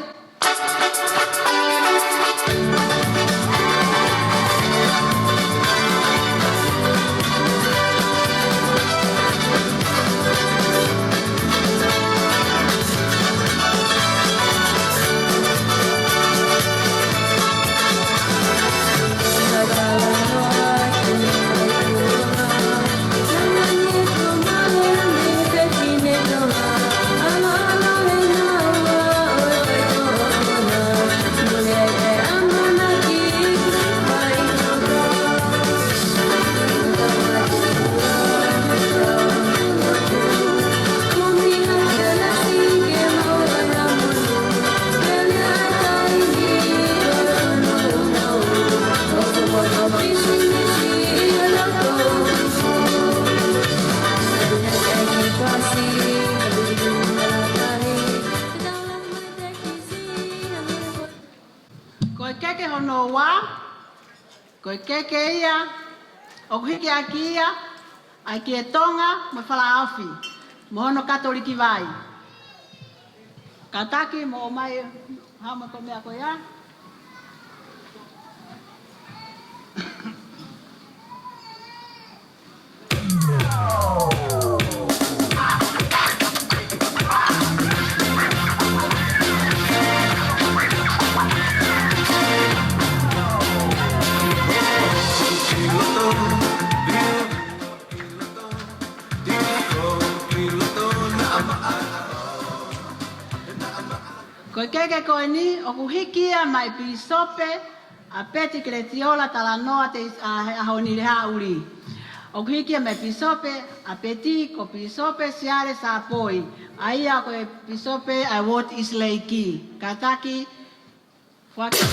Koe keke ia, o kuhiki aki ia, ai ki e tonga, mo whala awhi. Mohono katoliki vai. Ka taki mo o mai, hama ko mea koe ia. Koe keke koe ni, o kuhikia mai pisope a Peti Talanoa Leha'uli. O kuhikia mai pisope a Peti ko pisope siare sa poi. Aia koe pisope a Wot Isleiki. Kataki, fuaki.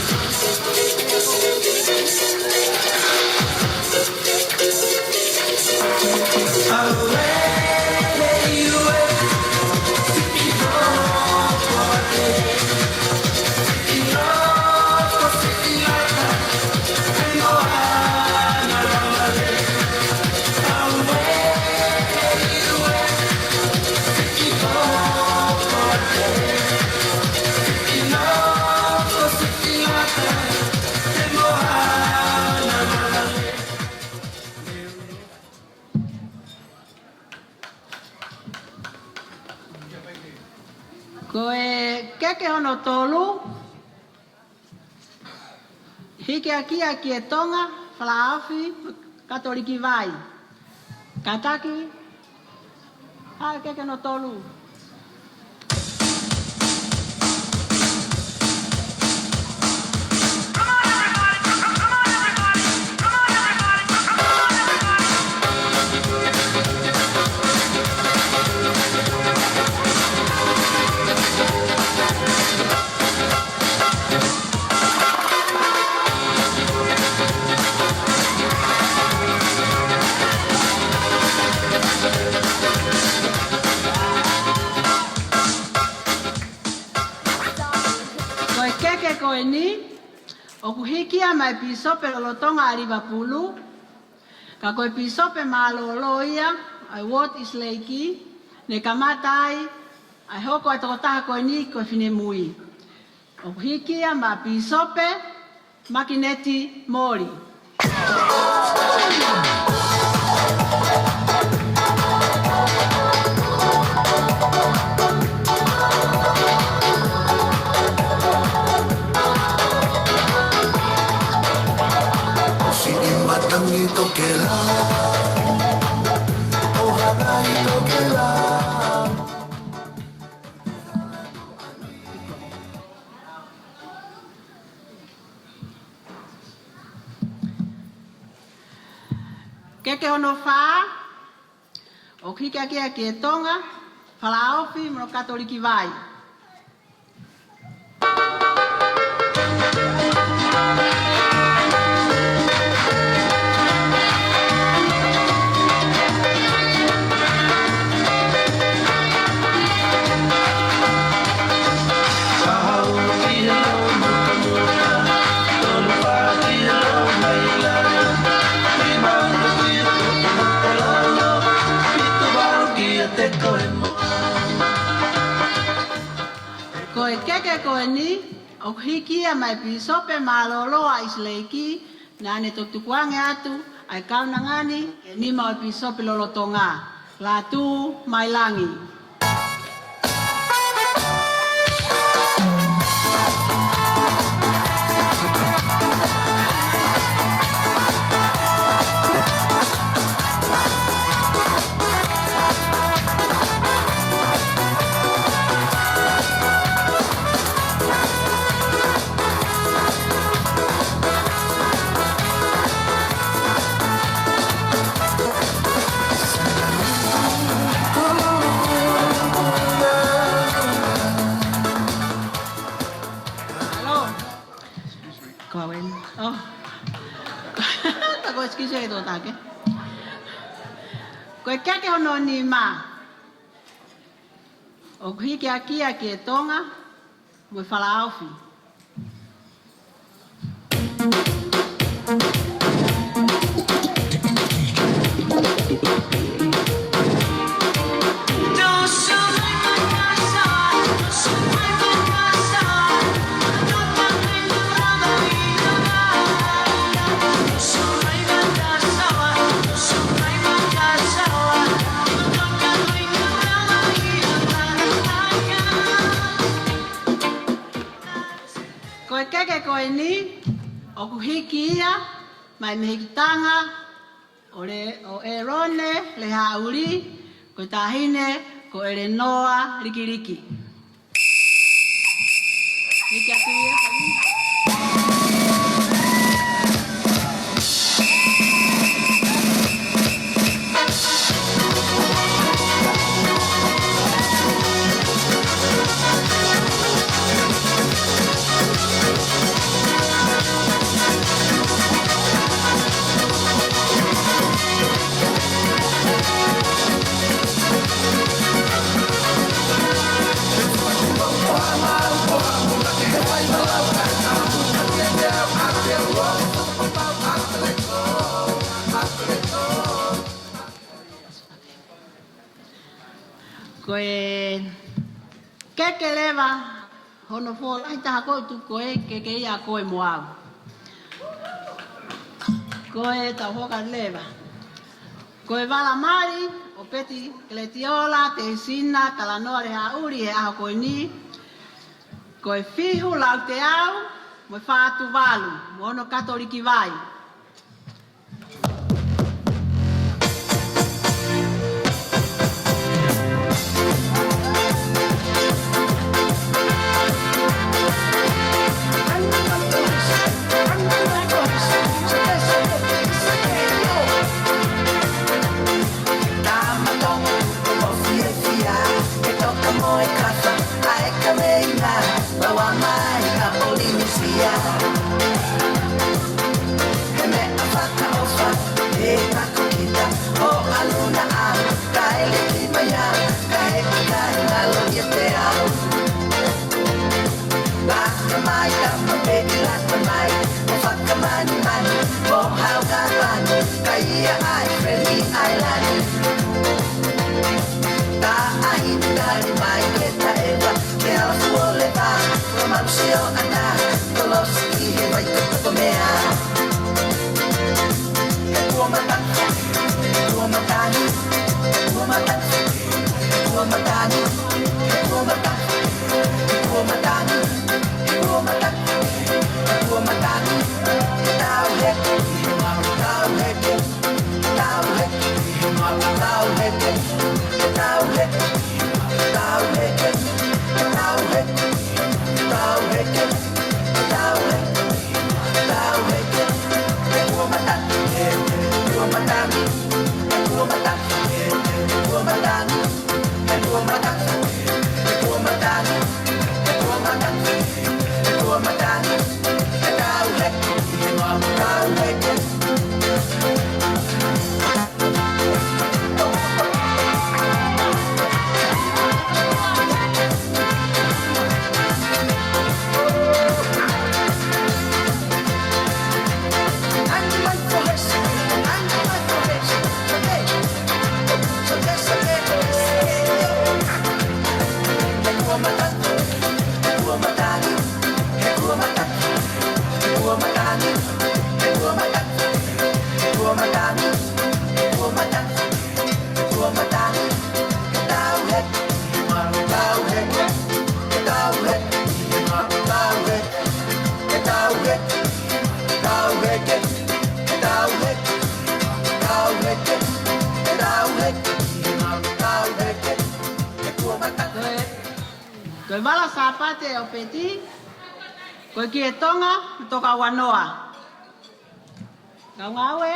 Koe keke hono tolu, hike aki e tonga, whala awhi, katoliki vai. Kataki, keke no tolu. Koe ni, o kuhikia mai pisope lolotonga ariba pulu, ka koe pisope maloloia, ai wot is leiki, ne kamatai, ai hoko ai tokotaha koe ni koe fine mui. O kuhikia mai pisope, makineti mori. Y toquela, ojalá y toquela. Keke ono fa, o kike aki e tonga, falaofi mo katoliki vai. Koe keke koe ni, o hikia mai pisope maloloa isleiki, na ne totukuange atu, ai kaunangani, e nima o pisope lolotonga. Latu mai langi. Koe keke ono ni ma. O hiki aki e tonga, mo falaofi. Keke koe ni, o kuhiki ia, mai mehikitanga, o Erone, Leha'uli, ko tahine, ko Noa, rikiriki. Riki atu ia, kami. Koe keke lewa hono fol ai taha koe tu koe keke ia koe moau. Koe tau hoka lewa. Koe wala mari o Peti Talanoa Leha'uli e aho koe ni. Koe fihu lau te au mo whaatu walu mo ono katoliki vai. my friendly island. Ta ai dari mai keta eva, ke ala fuoleva, from Amsio ana, koloski he vai kutomea. Kuomatani, kuomatani, kuomatani, kuomatani, kuomatani, kuomatani, kuomatani, kuomatani, tauheke, tauheke, tauheke, tauheke, tauheke, tauheke, tauheke, tauheke, tauheke, kuomatani, kuomatani, kuomatani, kuomatani, kuomatani, kuomatani, kuomatani, kuomatani, tauheke, tauheke. Koe wala sapate o Peti, koe ki e tonga, toka wanoa. Kau ngawe?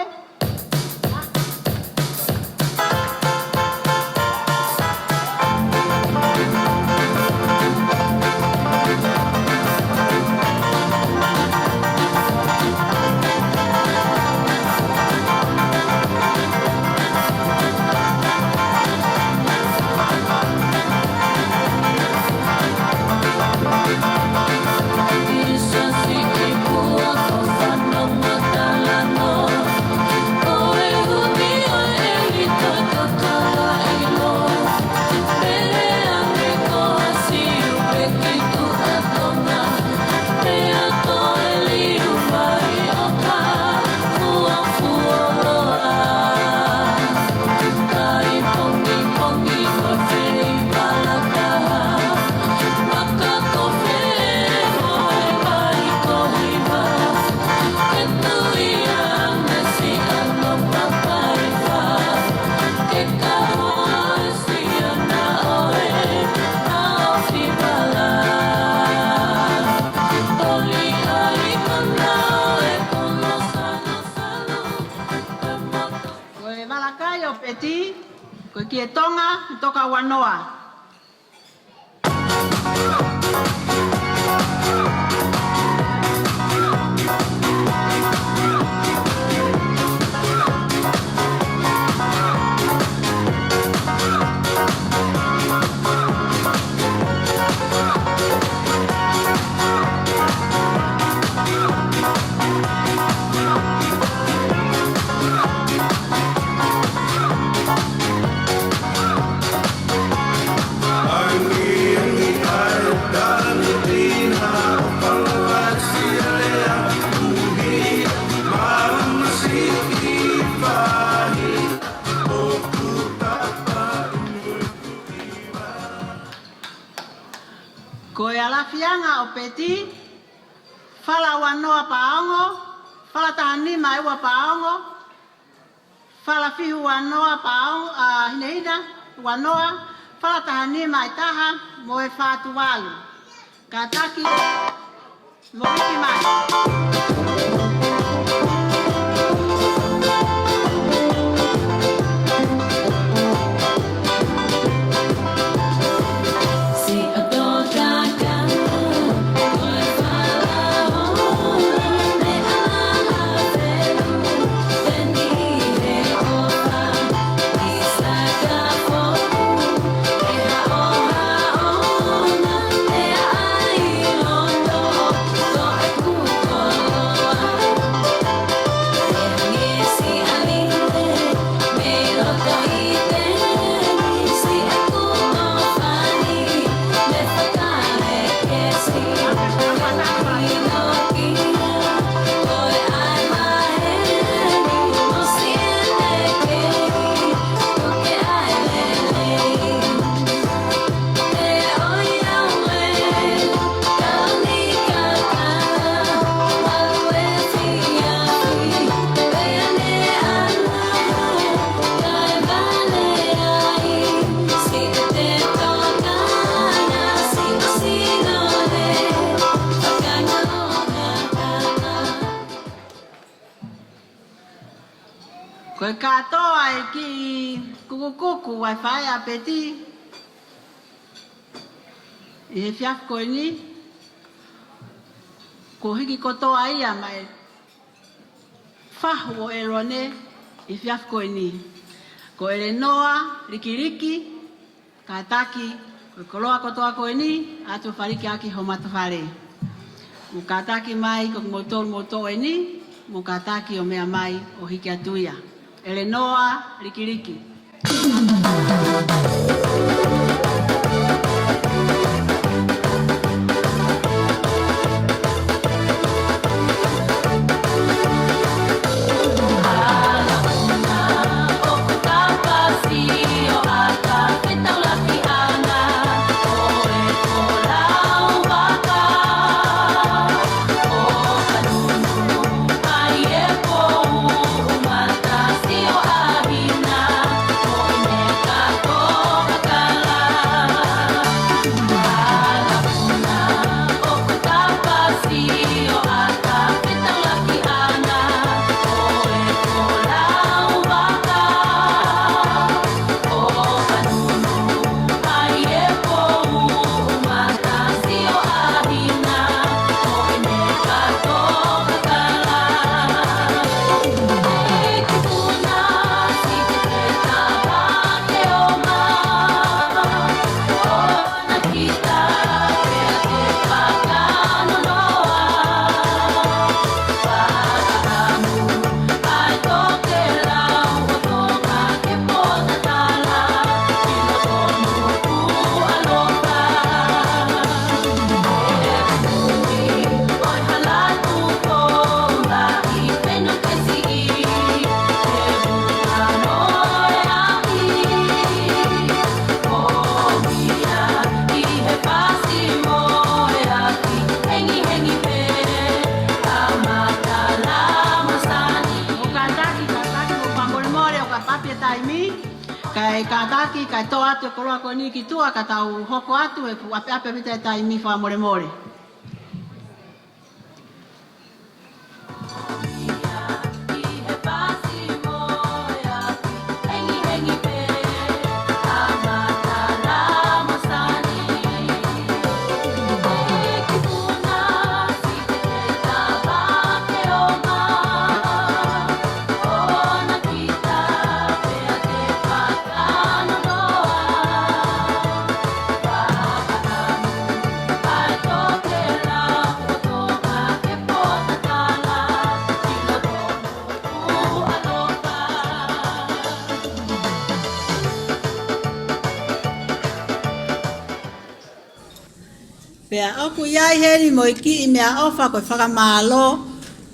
Peti, koe ki e tonga, toka wanoa. Koe alafianga o Peti, fala wanoa paongo, fala tahanima ewa paongo, fala fihu wanoa paongo, hinehina wanoa, fala tahanima itaha, moe fatu walu. Kataki, moiki mai. Oh Koe katoa e ki kukukuku wai whai a Peti. I he fiaf koe ni. Ko hiki kotoa ia mai whahu o e rone i fiaf koe ni. Ko ele noa, rikiriki, ka taki, ko koloa kotoa koe ni, atu whariki aki ho matawhare. Mo ka taki mai, ko moto e ni, mo ka taki o mea mai o hiki atuia. Ele noa, rikiriki. Kai to atu koloa ko ni ki tua ka tau hoko atu e ape vita tai mi fa more more. Pea oku iai heri mo iki I mea ofa koe whakamalo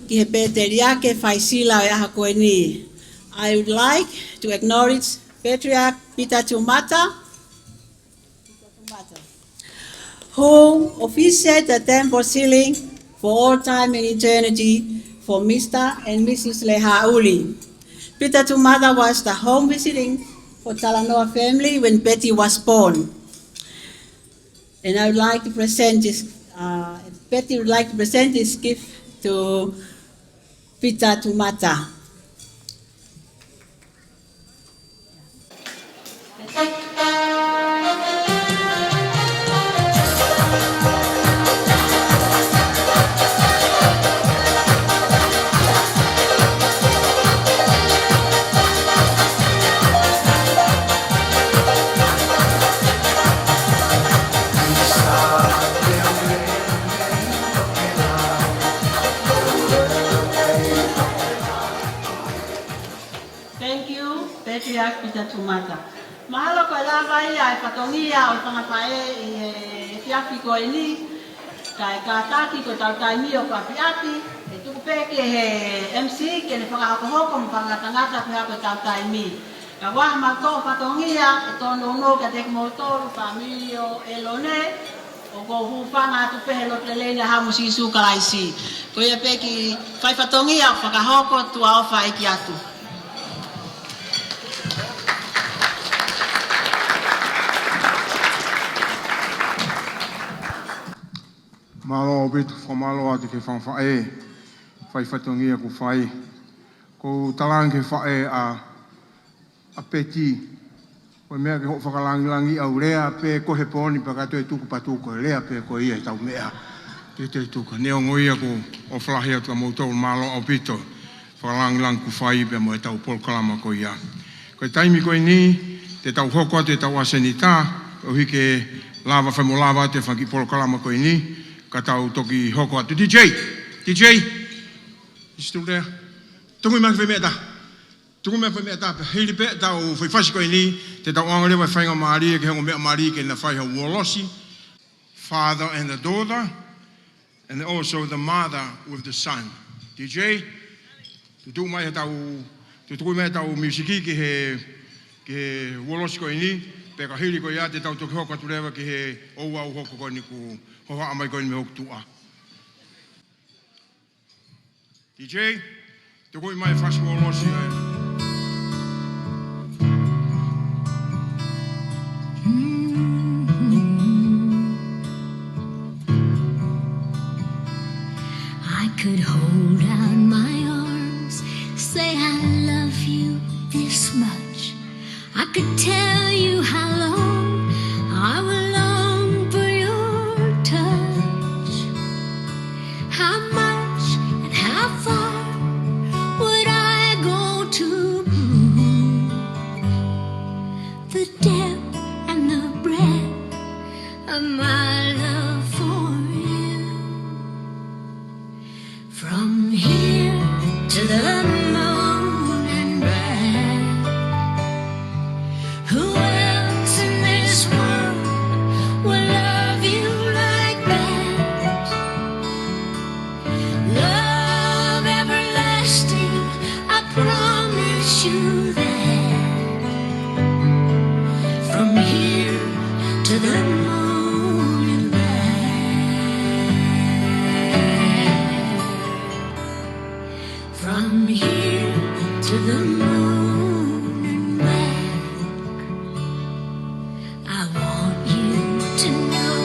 ki he pēteria ke whaisila e aha koe ni. I would like to acknowledge Patriarch Peti Talanoa who officiated the temple sealing for all time and eternity for Mr. and Mrs. Leha'uli. Peti Talanoa was the home visiting for Talanoa family when Peti was born. And I would like to present this, Peti would like to present this gift to Peti Talanoa. Patriarch Peti Talanoa. Mahalo ko lava ia e patongia o pangapae I fiafi ko ni kai kataki ko tautaimi o papiapi e tuku peke he MC ke ne whakahoko mo pangatangata pe ko tautaimi. Ka wah mato patongia e tono no ka tek motor familio elone o go hupanga tu pehelo telena ha musisu kalaisi. Ko ia peki fai patongia whakahoko tu au fai ki atu. Malo bitu famalo atu ke fanfa e fai fatongia ku fai ko talange whae a Peti. Ko mea ke ho whakalangilangi au rea pe ko he poni pa kato e tuku patuko e rea pe ko ia e tau mea. Te te tuka. Neo ngoia ko o whalahi atu a moutou malo au pito. Whakalangilang ku whai pe mo e tau polkalama ko ia. Ko e taimi ko ni te tau hoko te tau asenita. O hike lava whamo lava te whanki polkalama ko ni. Ka tau toki hoko atu. DJ! You still there? Tungu mai whai mea ta. Tungu mai whai mea ta. Heili pe tau whai whasi ko ni. Te tau angare wai whainga maari ke hongo mea maari ke na whai ha wolosi. Father and the daughter. And also the mother with the son. DJ? Tutu mai tau musiki ke he wolosi ko ni. Pe ka heili ko ia te tau toki hoko atu rewa ke he oua u hoko ko ni ku hoa amai ko ni me hoku tua. DJ? Tuku mai whasi wolosi e. Could hold out my arms, say I love you this much. I could tell you how long I will long for your touch. How much and how far would I go to prove the depth and the breadth of my love for you? From here to the moon and back. Who else in this world will love you like that? Love everlasting, I promise you that. From here to the moon and back. From here to the moon and back. I want you to know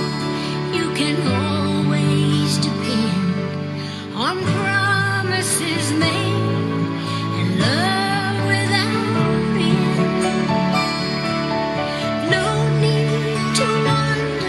you can always depend on promises made and love without end. No need to wonder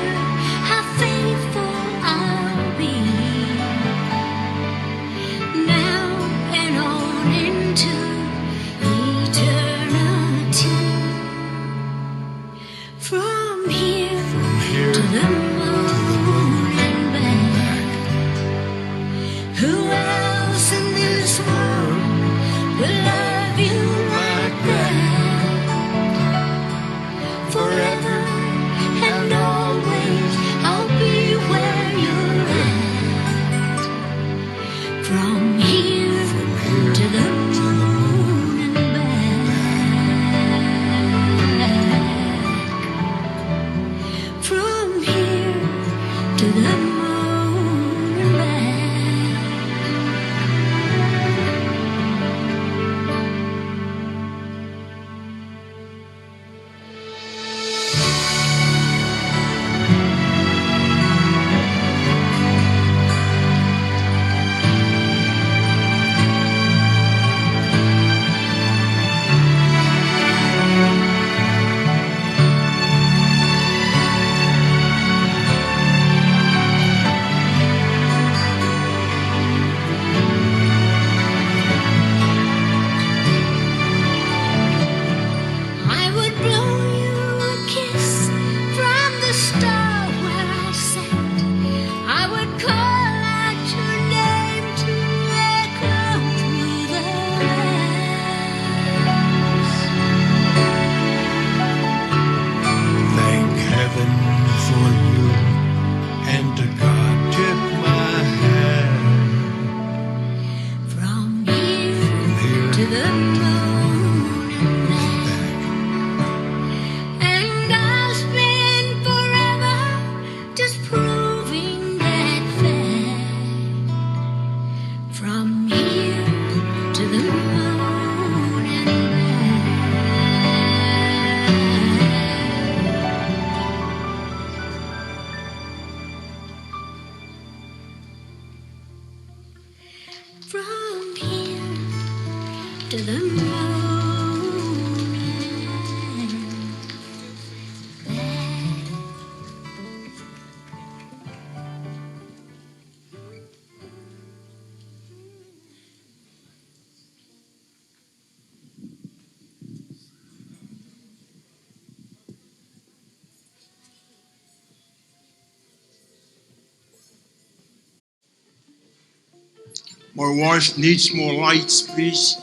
My wife needs more lights, please.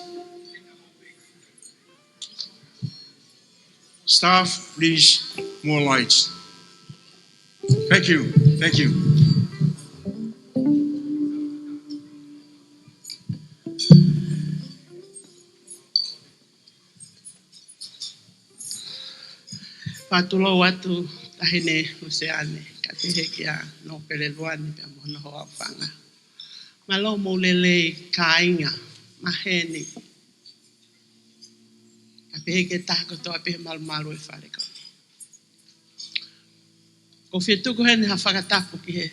Staff, please, more lights. Thank you. Thank you. Patulo watu tahine Luseane ka te hekia no pere Luani pe mono hoa whanga. Malo mo lele kainga maheni. Ka pe heke tako toa pe malu e whare ko. Ko whietuku hene ha whakatapu ki he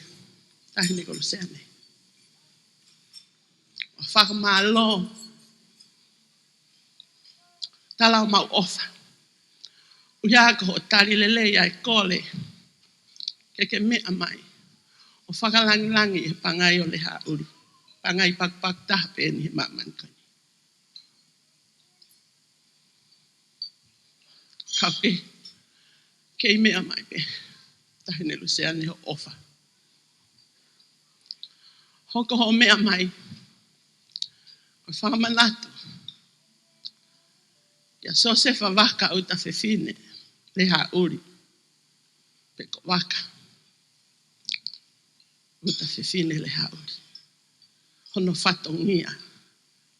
tahine ko Luseane. O whakamalo talau mau ofa. Uia ko tari lele ai kole ke mea mai. O whakalangilangi e pangai o Leha'uli. Pangai pakpak tape ni maman kani. Kape ke mea mai pe. Tahine Luseane ho ofa. Hoko ho mea mai. O whakamanatu. Ia Sosefa waka uta whewhine. Leha'uli. Peko waka. Uta whewhine Leha'uli. Hono whatongia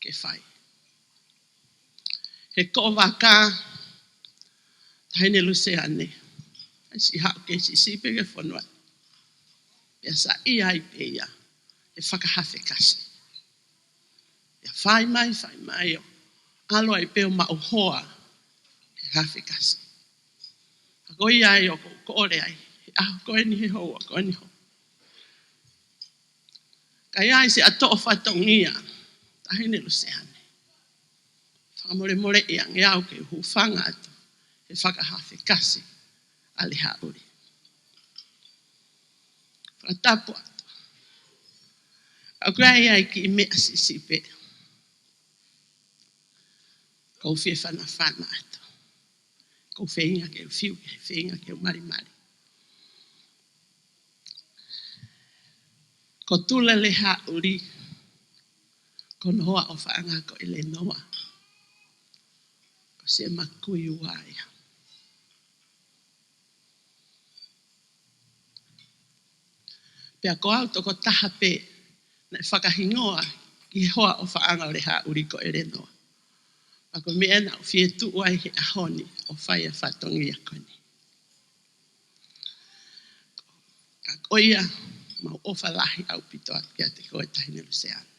ke whai. He ko waka tahine Luseane. Si hao ke si sipe ke whanua. Ia sa ia i pe ia. E whakahawhe kasi. Ia whai mai o. Alo ai peo mauhoa. E hawhe kasi. Ako ia ai o ko ore ai. Koe ni he hoa, koe ni hoa. Ka ia se ato o whatongia. Tahine Luseane. Whakamore ia ngeau ke hufanga ato. E whakahawhe kasi. A Leha'uli. Whakatapu ato. Ka kuai ai ki mea sisipe. Kau whie whana ato. Kau whainga ke whiu, whainga ke mari. Ko tula Leha'uli. Ko noa o whaanga ko ele noa. Ko se makui uaia. Pea ko au toko taha pe. Na whakahingoa ki hoa o whaanga o Leha'uli ko ele noa. Ako me ena o whie tu uai he ahoni o whaia whatongia koni. Ka koia mau ofa lahi au pito at kia te koe tahine Luseane.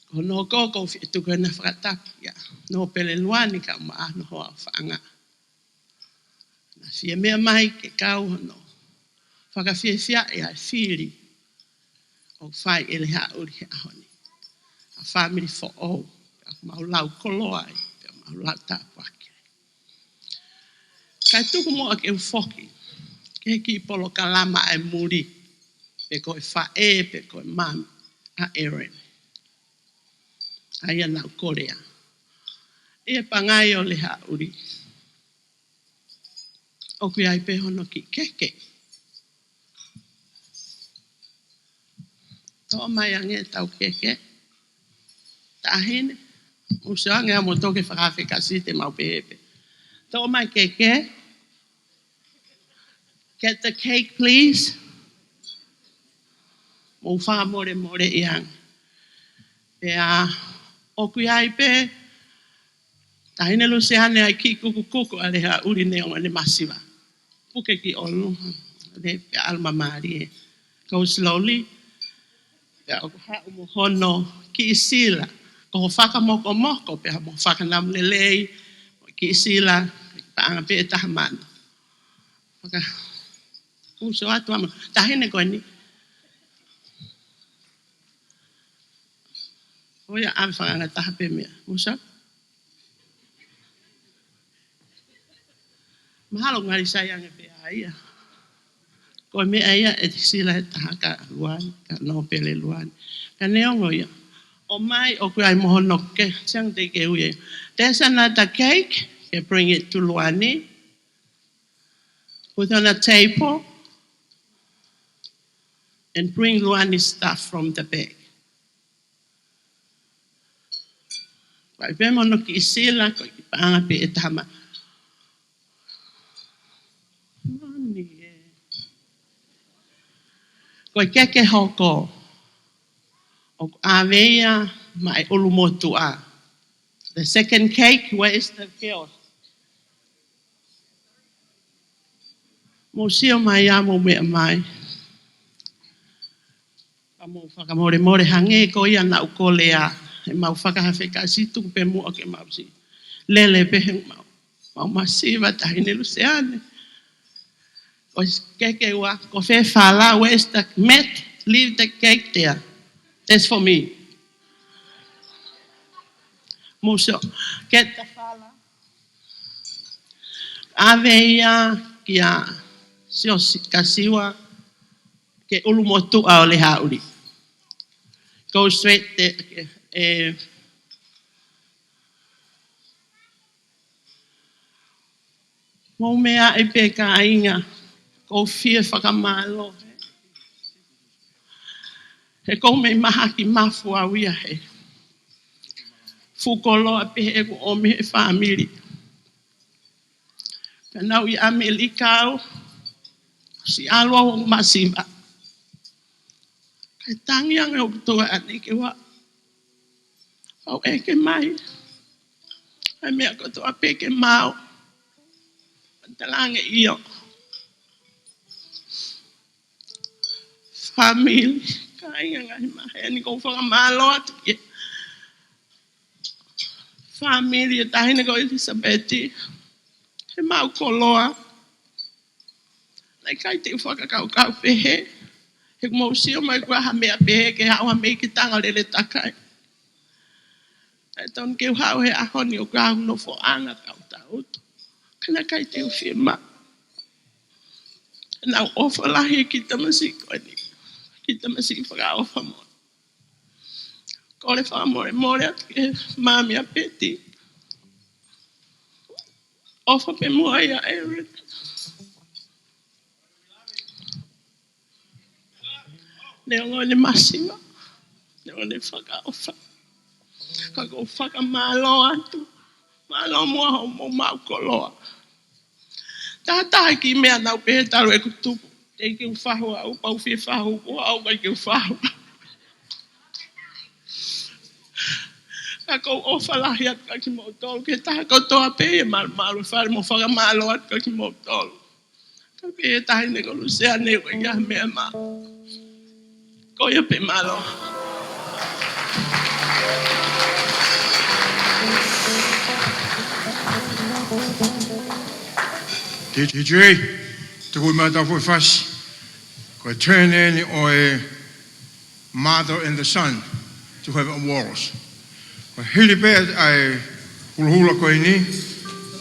Ko no koko whie tu koe na whakatapu ia. No pele Luani ka maano hoa o whaanga. Na whie mea mai ke kau hono. Whakawhie whia e ai whiri. O whai e Leha'uli he ahoni. A family for all. Mau lau koloai, mau lau tāpaki. Kai tuku moa ke ufoki, ke ki polo kalama e muri, pe koe whae, pe koe mami, a Erin. Aia nau Korea. E pangai o Leha'uli. O kui ai pe hono ki keke. Tō mai ange tau keke. Tahine. Usange a mo toke whakawhi kasi te mau pepe. Tō mai keke. Get the cake, please. Mo wha more iang. Pea, o kui ai pe, tahine Luseane ai ki kuku a Leha'uli neonga ne masiwa. Puke ki olu. Le pe alma marie. Go slowly. Pea o hau mo hono ki isila. Ko whakamoko pe mo whakanam lelei. Ki isila. Paanga pe tahamana. Whaka. Uso atu ama. Tahine koe ni. Oia am whanga tahape mea. Uso. Mahalo ngari sayang e pe aia. Koe mea ia e sila e taha ka Luani. Ka no pele Luani. Ka neongo ia. O mai o kui ai moho noke. Siang te ke uye. There's another cake. You bring it to Luani. Put on a table. And bring Luani stuff from the bag. Pai pe mono ki sila ko ki panga pe etama. Mani e. Ko keke hoko. O aveia mai ulumotua. The second cake, where is the chaos? Mo sio mai amo me mai. Amo whakamore more hange ko ia na ukolea. E mau whakahawheka situ pe mua ke mau si. Lele pehe mau. Mau masiva tahine Luseane. Ko keke wa, ko fe fala, where's the mat? Leave the cake there. That's for me. Muso, get the fala. Aveia kia sio kasiwa ke ulumotu a Leha'uli. Go straight there. Mo mea e pe ka ainga. Ko fia whakamalo. He ko me maha ki mafu a wia he. Fukolo a pe he ko o me he family. Kanau i Amerikao. Si alwa o masiva. Kai tangi anga o toa ane ke wa. Au eke mai. Ai mea koto a peke mau. Pantalange iyo. Family. Kai ngai mahe ni ko whakamalo atu ke. Family tahine ko Elizabeth. He mau koloa. Nai kai te whakakau kau pehe. He mo sio mai kua ha mea pehe ke hawa mei ki tanga lele takai. E ton ke hau he ahoni o grau no fo anga kau tauto. Kana kai te uwhima. Nau ofa lahi ki tamasiko ni. Ki tamasiko whaka ofa mo. Kore wha more more atu ke mami a Peti. Ofa pe mua ia Erin. Neongo le masima. Neongo le whaka ofa. Kako whaka malo atu. Malo mua ho mo mau koloa. Tātai ki mea nau pehe taru e kutupu. Te ki uwhahu au pau whi whahu. Ua au kai ki uwhahu. Kako ofa lahi atu ka ki mo tolu. Ke taha kotoa pehe malu whare mo whaka malo atu ka ki mo tolu. Ka pehe tahi ne ko Luseane ko ia mea maa. Ko ia pe malo. DJ, te hui mata fui fasi. Ko turn in o e mother and the son to have awards. Ko hili pe ai hula ko ini,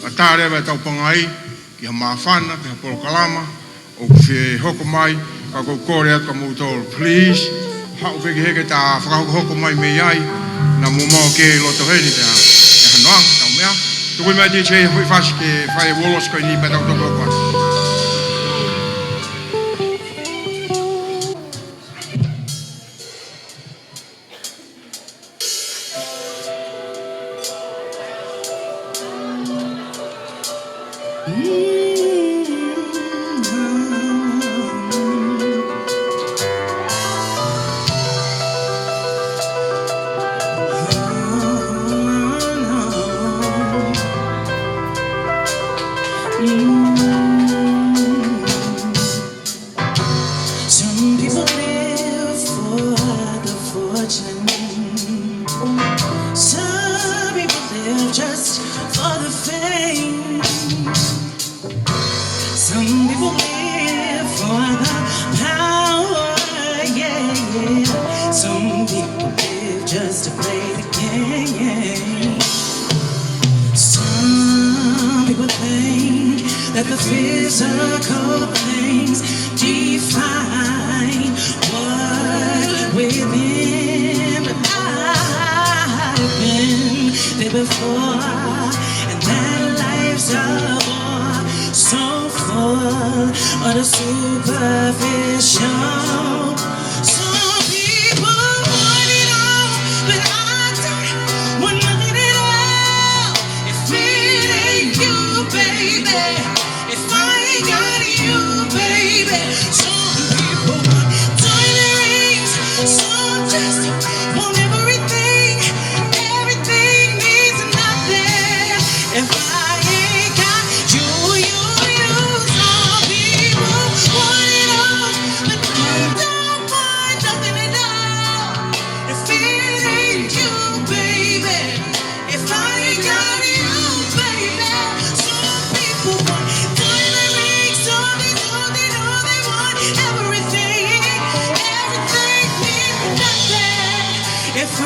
a tāre wa tau pangai, ki ha mawhana, ki ha polo kalama, o whie hoko mai, ka kou kore atu ka mūtoro. Please, hau peki heke tā whakahoko hoko mai me iai, na mumau ke loto heni te hanoang, tau mea. Te hui mai DJ hui fasi ke whae wolos ko ini pe tau toko kwa. Some people live for the fortune. Some people live just for the fame. Some people live for the power, yeah, yeah. Some people live just to play the game. Some people think that the physical things define what within. But I've been there before, and that life's a bore so full of the superficial. Some people want it all, but I don't want nothing at all. baby. If I ain't got you, baby. Some people want diamond rings, some just want everything. Everything means nothing if I ain't got you. Some people want it all, but don't want nothing at all. If it ain't you, baby. If I ain't got you, baby. Some people want diamond rings, all they want everything. Everything means nothing if I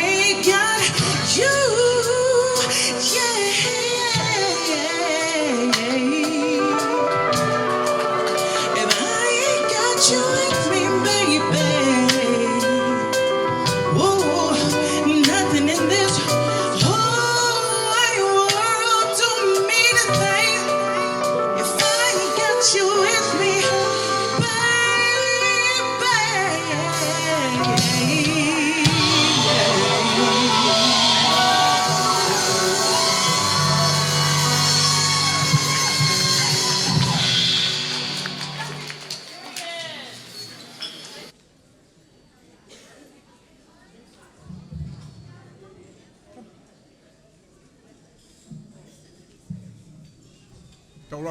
ain't got you. If I ain't got you with me, baby. Whoa, nothing in this whole wide world don't mean a thing if I ain't got you with me,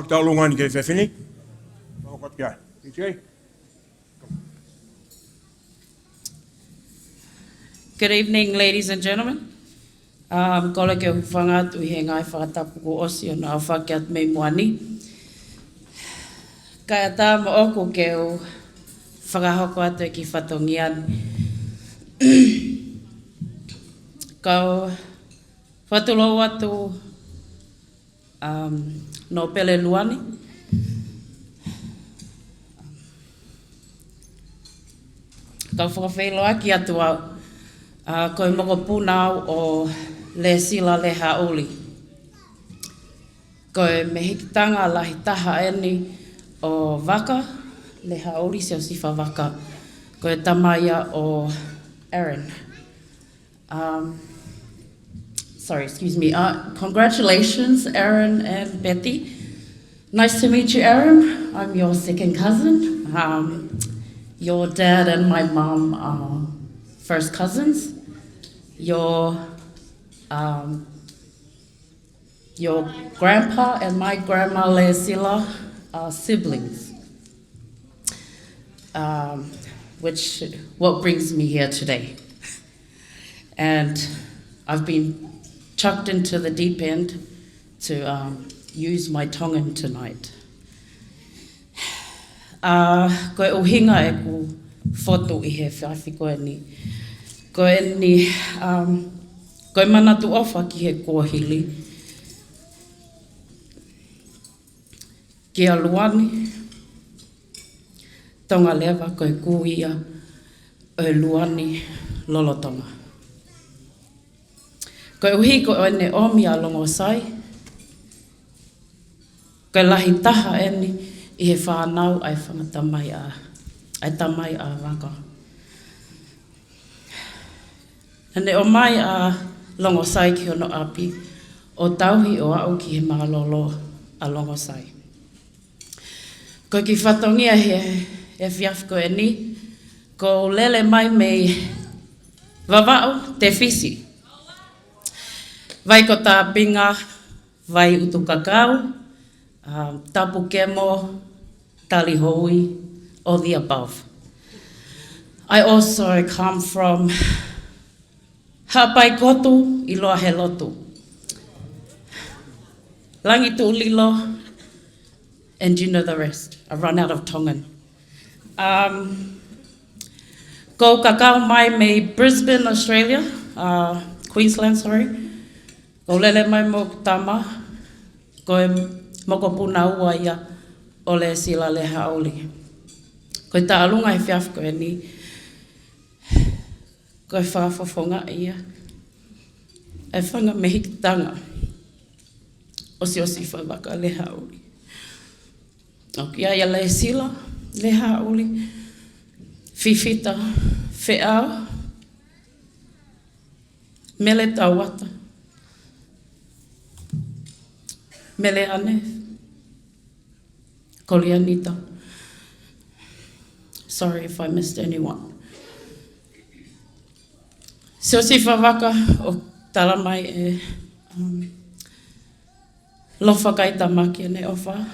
Tau Luani ke whewhini. Mau kot kia. DJ. Good evening, ladies and gentlemen. Kola ke huwhanga tu he ngai whakatapu ko osi o nā whakiat me Moani. Kaya tā mo oku ke o whakahoko atu e ki whatongian. Kau whatulo atu no pele Luani. Kau whakawhelo aki atu au koe moko punau o Leha'uli. Koe me hikitanga lahi taha eni o waka, Leha'uli seo sifa waka. Koe tamaia o Aaron. Excuse me. Congratulations, Aaron and Betty. Nice to meet you, Aaron. I'm your second cousin. Your dad and my mom are first cousins. Your grandpa and my grandma Leasila are siblings. What brings me here today. And I've been chucked into the deep end to use my Tongan tonight. Koe uhinga e ku whotu I he whiawhi koe ni. Koe mana tu ofa ki he kōhili. Ki a Luani. Tonga lewa koe kuia o Luani lolotonga. Koe uhi ko ene omi a longo sai. Koe lahi taha eni I he whanau ai whangatamai a waka. Ane o mai a longo sai ki ono api, o tauhi o au ki he malolo a longo sai. Ko ki whatongia he whiawko e ni, ko lele mai mei wawao te fisi. Vai ko tā pinga, vai utu kakao, tapu kemo, tali hui, all the above. I also come from Hapai kotu, I loa he lotu. Langi tu lilo, and you know the rest. I run out of Tongan. Ko kakao mai me Brisbane, Australia, Queensland, sorry. Ko lele mai mo tama, ko moko puna ua ia o le sila Leha'uli. Ko ta alunga he whiawko e ni, ko e whaafofonga ia, e whanga me hikitanga o si whawaka Leha'uli. O ki aia le sila Leha'uli, whiwhita, whiau, mele tauata. Mele ane. Kolianita. Sorry if I missed anyone. So si whawaka o tala mai e lofa kai tamaki ane ofa.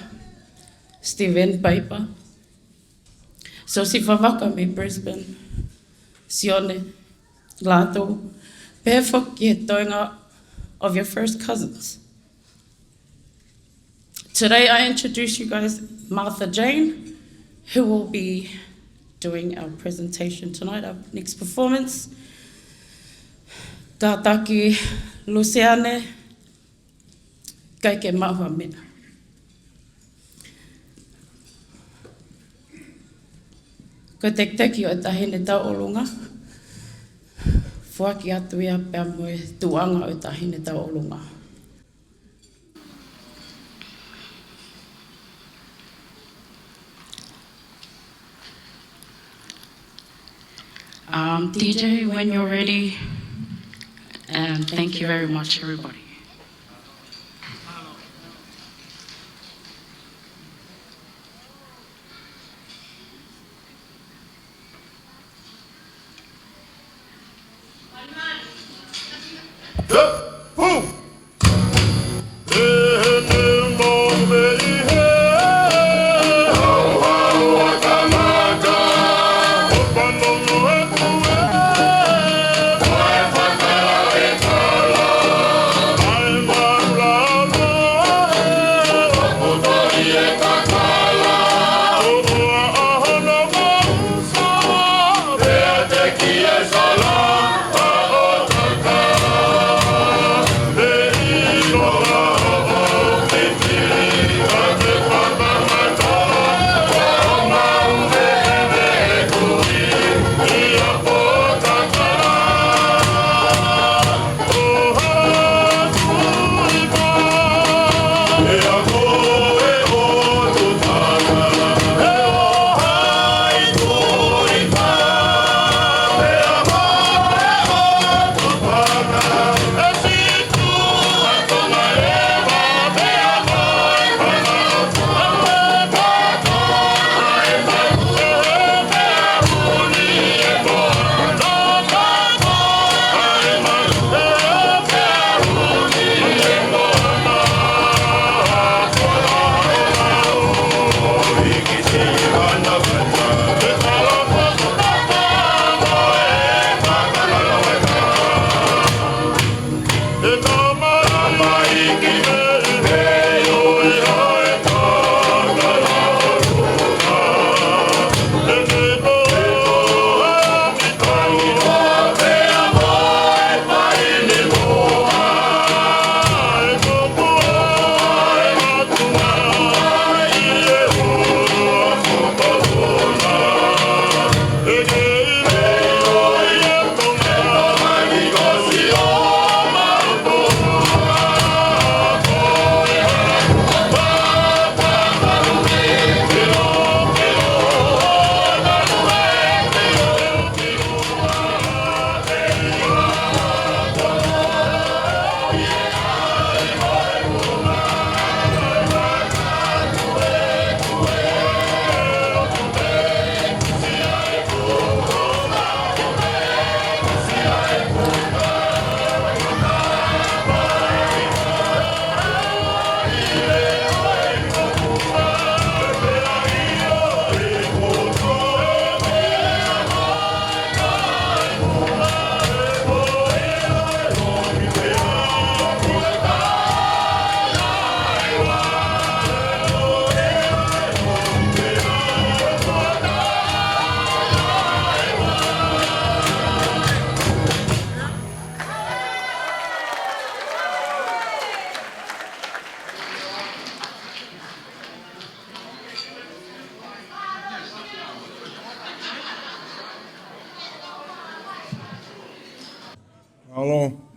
Steven Piper. So si whawaka me Brisbane. Sione. Latu. Pēwhok ye toinga of your first cousins. Today I introduce you guys Martha Jane, who will be doing our presentation tonight, our next performance. Ka taki Luseane, kai ke mahua mena. Ko te teki o tahine tau olunga, fuaki atu ia pia moe tuanga o tahine tau olunga. DJ, when you're ready, and thank you very much, everybody.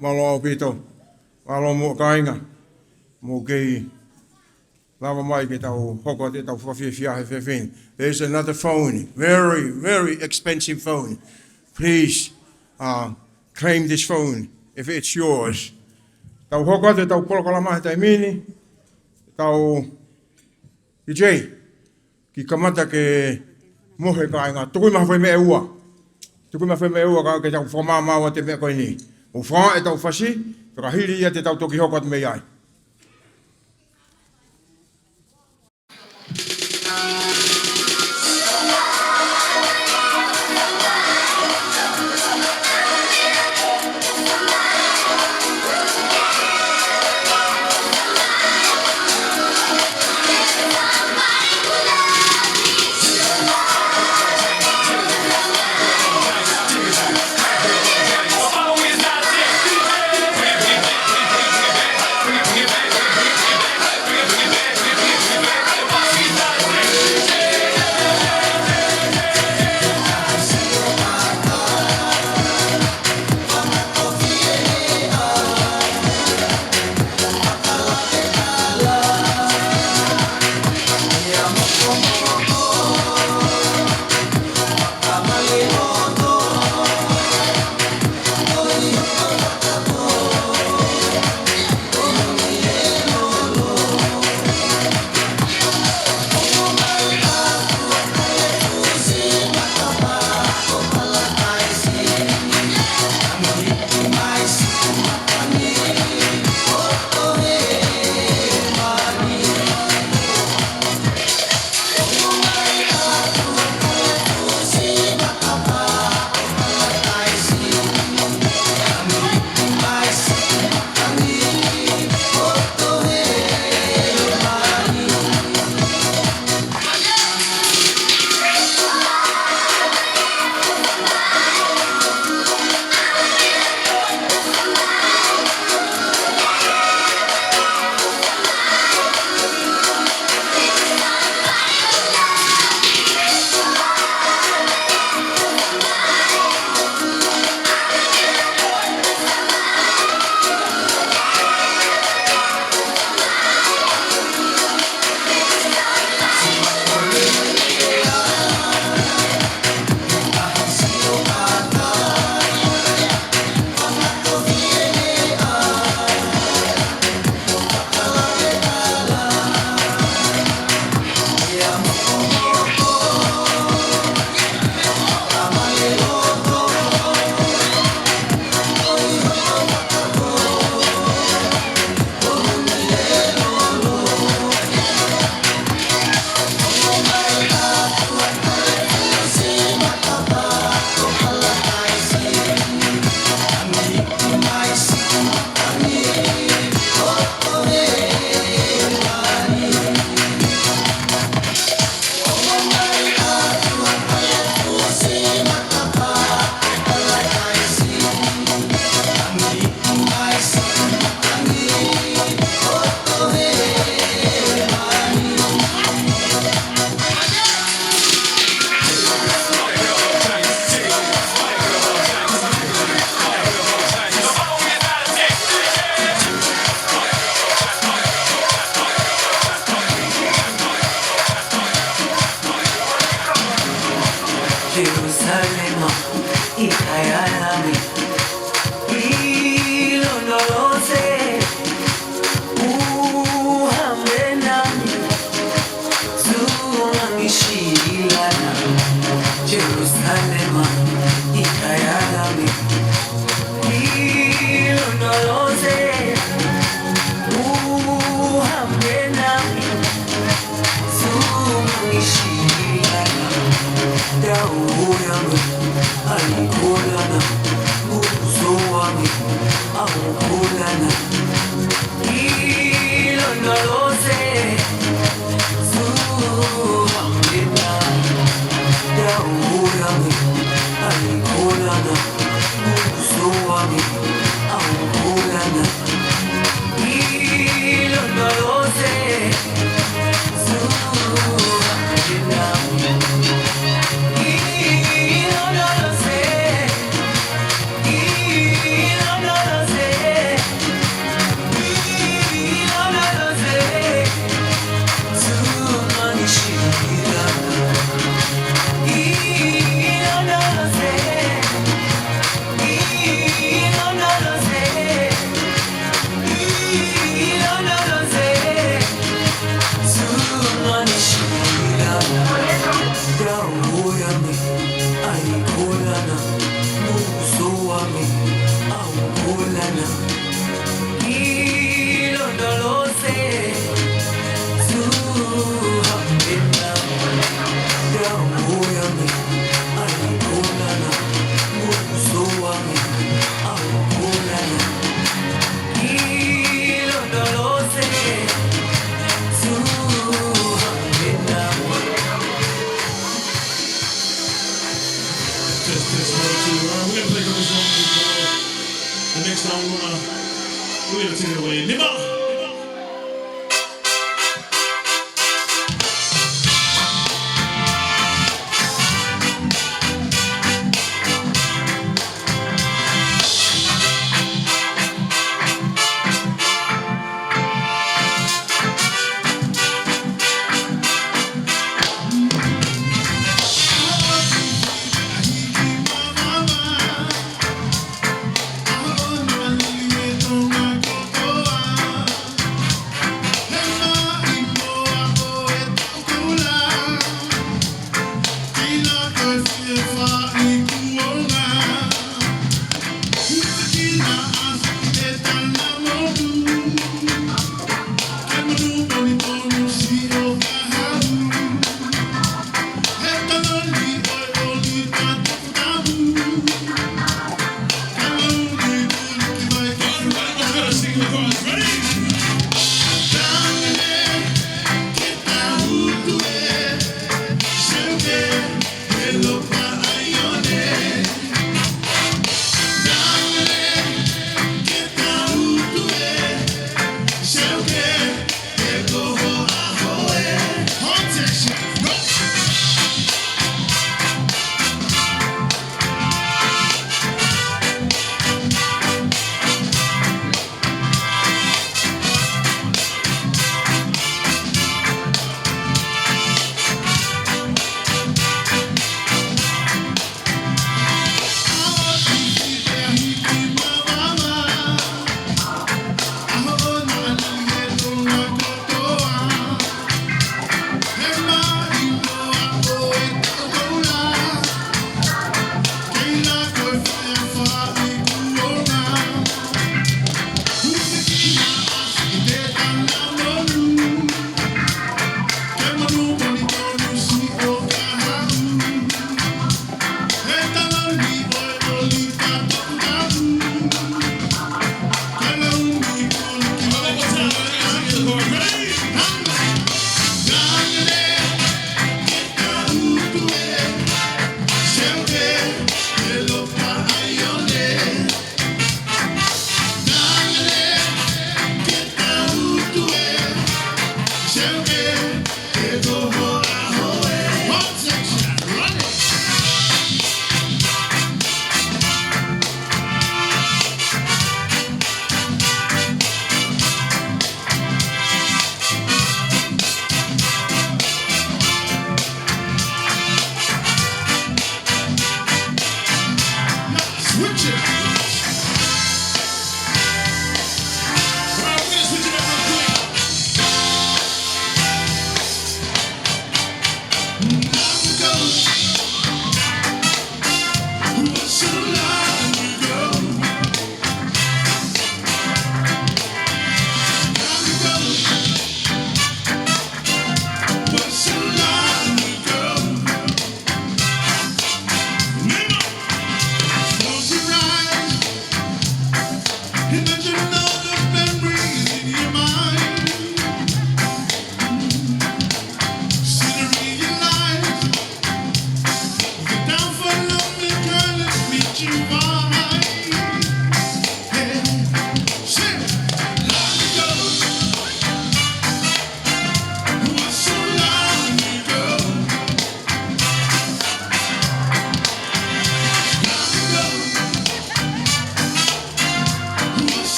Malo pito. Malo mo kainga. Mo kei. Lava mai ke tau hoko te tau whawhiawhia he whewhen. There's another phone. Very, very expensive phone. Please claim this phone if it's yours. Tau hoko te tau polokala mahi tai mini. Kau EJ ki kamata ke mohe ka inga tukui ma foi me ua. Tukui ma foi me ua ka ke tau forma ma wa te me ko ni. O fra e tau fasi, ka hiri ia te tau toki hoko me ai. Oh,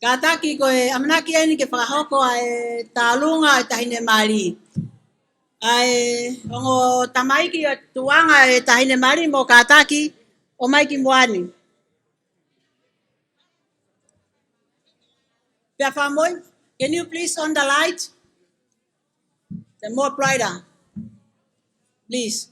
Kataki ko e amanaki ani ke whakahoko ai tālunga e tahine mari. Ai ongo tamaiki o tuanga e tahine mari mo kataki o maiki moani. Pia whamoi, can you please on the light? The more brighter, please.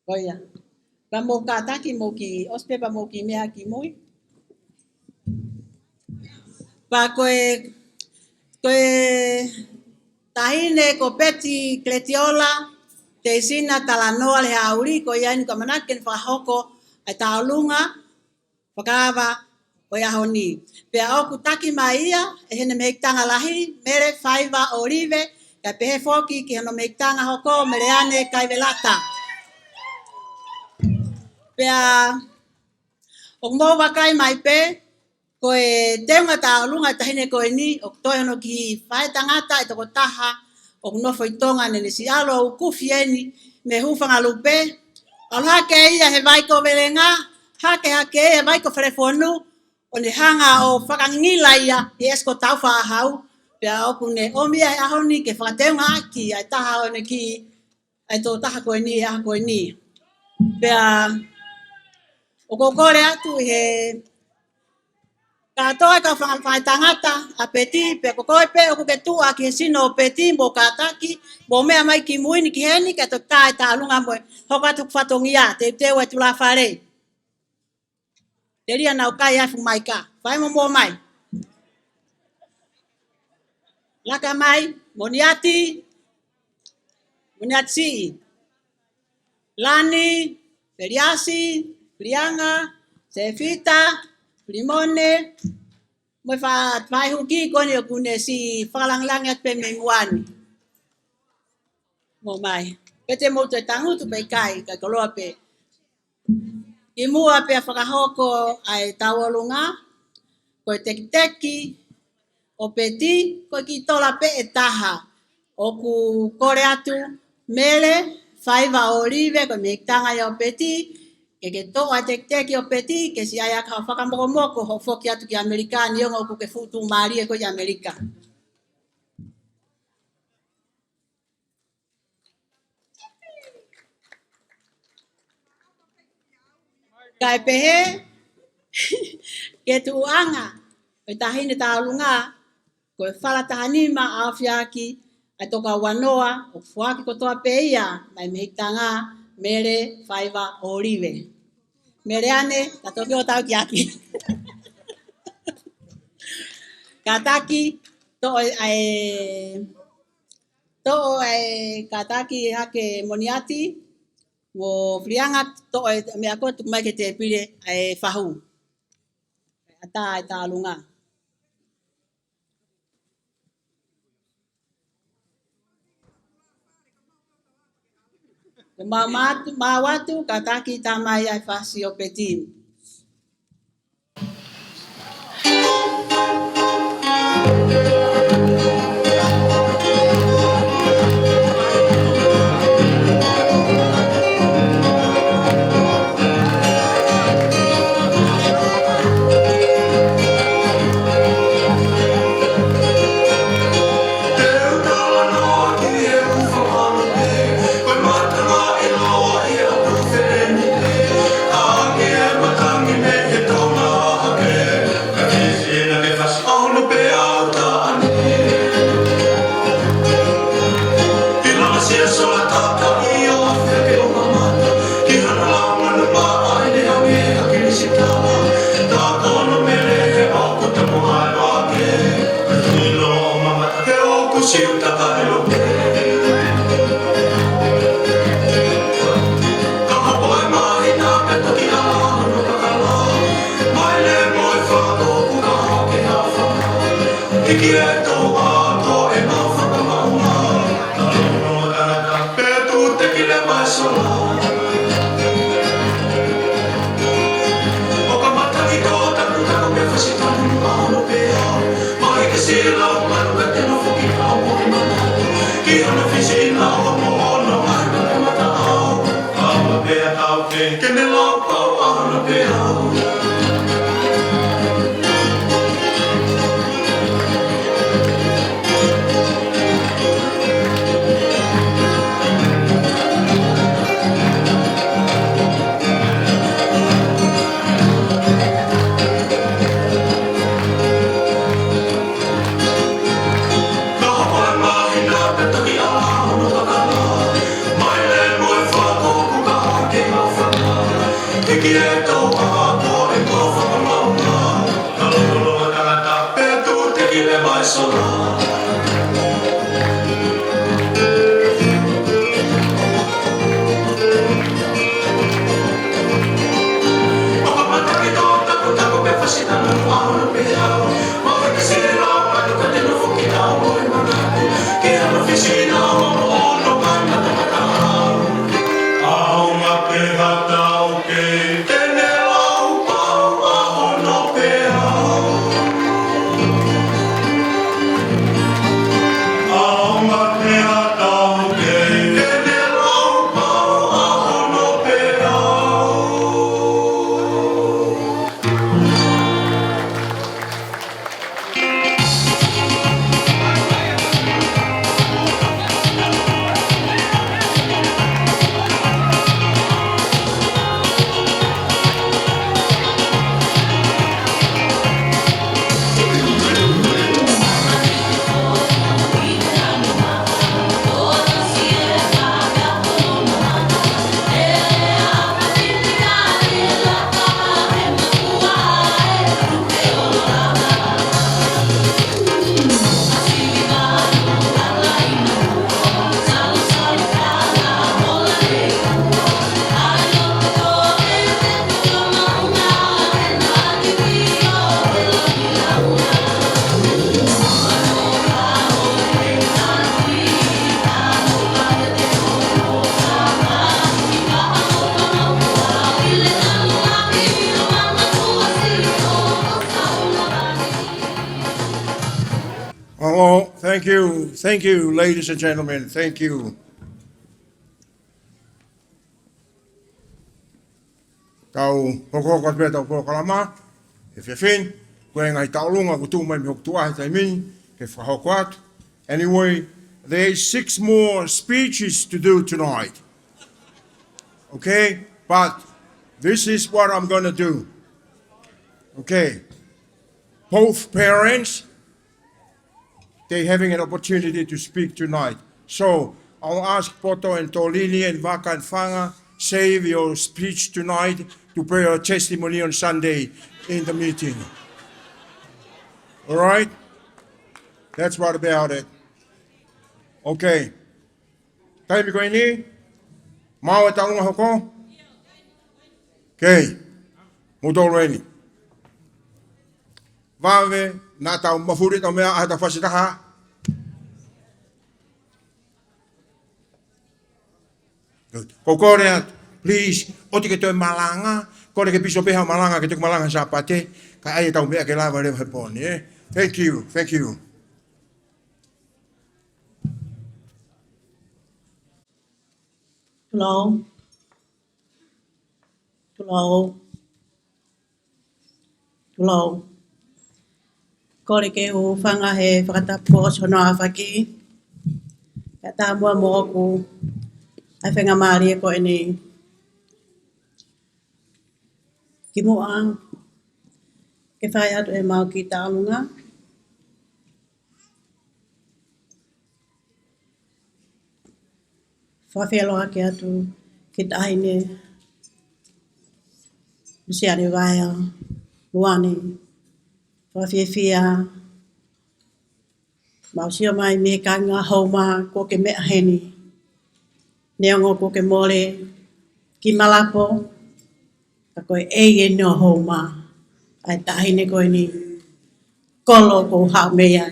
Oia. Pa mo kataki mo ki ospe pa mo ki mea ki mui. Pa koe tahine ko Peti Talanoa te sina Talanoa Leha'uli ko iani ka manaken whakahoko ai tālunga whakawa o iahoni. Pea oku taki mai ia e hene meitanga lahi mere whaiva olive ka pehe foki ki hano meitanga hoko mereane kai velata. Pea o mo wakai mai pe ko e tenga tālunga tahine ko e ni o toi no ki whae tangata e toko taha o no foi tonga nene si alo o kufieni me hufanga lupe. Al hake ia he vai ko velenga, hake ia vai ko frefonu o ne hanga o whakangila ia i esko tau whaahau. Pea oku ne omia e ahoni ke whakatenga ki ai taha o ne ki ai tō taha ko e ni e aha ko e ni. Pea o kokore atu he katoa ka whai tangata a Peti, pe kokoe pe o ke tua ki he sino o Peti mo kataki, mo mea mai ki muini ki heni ka to tae tālunga moe, hoka tuk whatongia, te teo e tula whare. Te ria nau kai afu mai ka, whai mo mai. Laka mai, moniati sii. Lani, Feriasi, Prianga, Sefita, Primone, mo fa huki ko ni ku ne si whakalang at pe me muani. Mo mai. Pete mo te tangu tu pe kai ka koloa pe. I mua pe whakahoko ai tawalunga, ko teki o Peti, ko ki tola pe e taha. O ku kore atu mele, whaiva olive, ko me tanga i o Peti, ke toa te teki o Peti ke si ai ka whakamoko ho foki atu ki Amerika ni o ku ke futu mari e ko i Amerika. Kai pehe ke tuanga e tahine taulunga ko e whala tahanima awhiaki ai toka wanoa o fuaki ko toa peia mai mehitanga mere whaiva orive. Mere ane, ta toki o tau ki aki. Kataki to ai kataki hake moniati wo frianga to me ako tu mai ke te pire ai fahu. Ata ai talunga. Ma watu kataki tamai ai fasi o Peti. Oh, thank you, ladies and gentlemen, thank you. Tau hoko pe tau ko kalama. E fin ko ngai tau lunga ko tu mai hok tua tai min ke fa hoko. Anyway, there is 6 more speeches to do tonight. Okay? But this is what I'm going to do. Okay. Both parents, they're having an opportunity to speak tonight. So I'll ask Poto and Tolini and Vaka and Fanga, save your speech tonight to pray your testimony on Sunday in the meeting. All right? That's what about it. Okay. Tayo ko ini, mau talong ako? Okay. Mudolo ini. Vave, na tau mafurit o mea ahata fasitaha. Good. Kokorea, please, oti ke toi malanga, kore ke piso peha malanga, ke toi malanga sa pate, ka aia tau mea ke lava reo heponi, eh? Thank you, thank you. Hello. Hello. Hello. Kore ke o whanga he whakatapo o sono a whaki. Ka tā mua mo oku. Ai whenga maari e ko e ni. Ki mua. Ke whai atu e mau ki tā alunga. Whawhialoa ke atu ki tā haine. Luseane waia. Luani. Whawhiawhia. Mausio mai me kanga hauma ko ke mea heni. Neongo ko ke mole. Ki malapo. Ka koe e no hauma. Ai tahine koe ni. Kolo ko hao mea.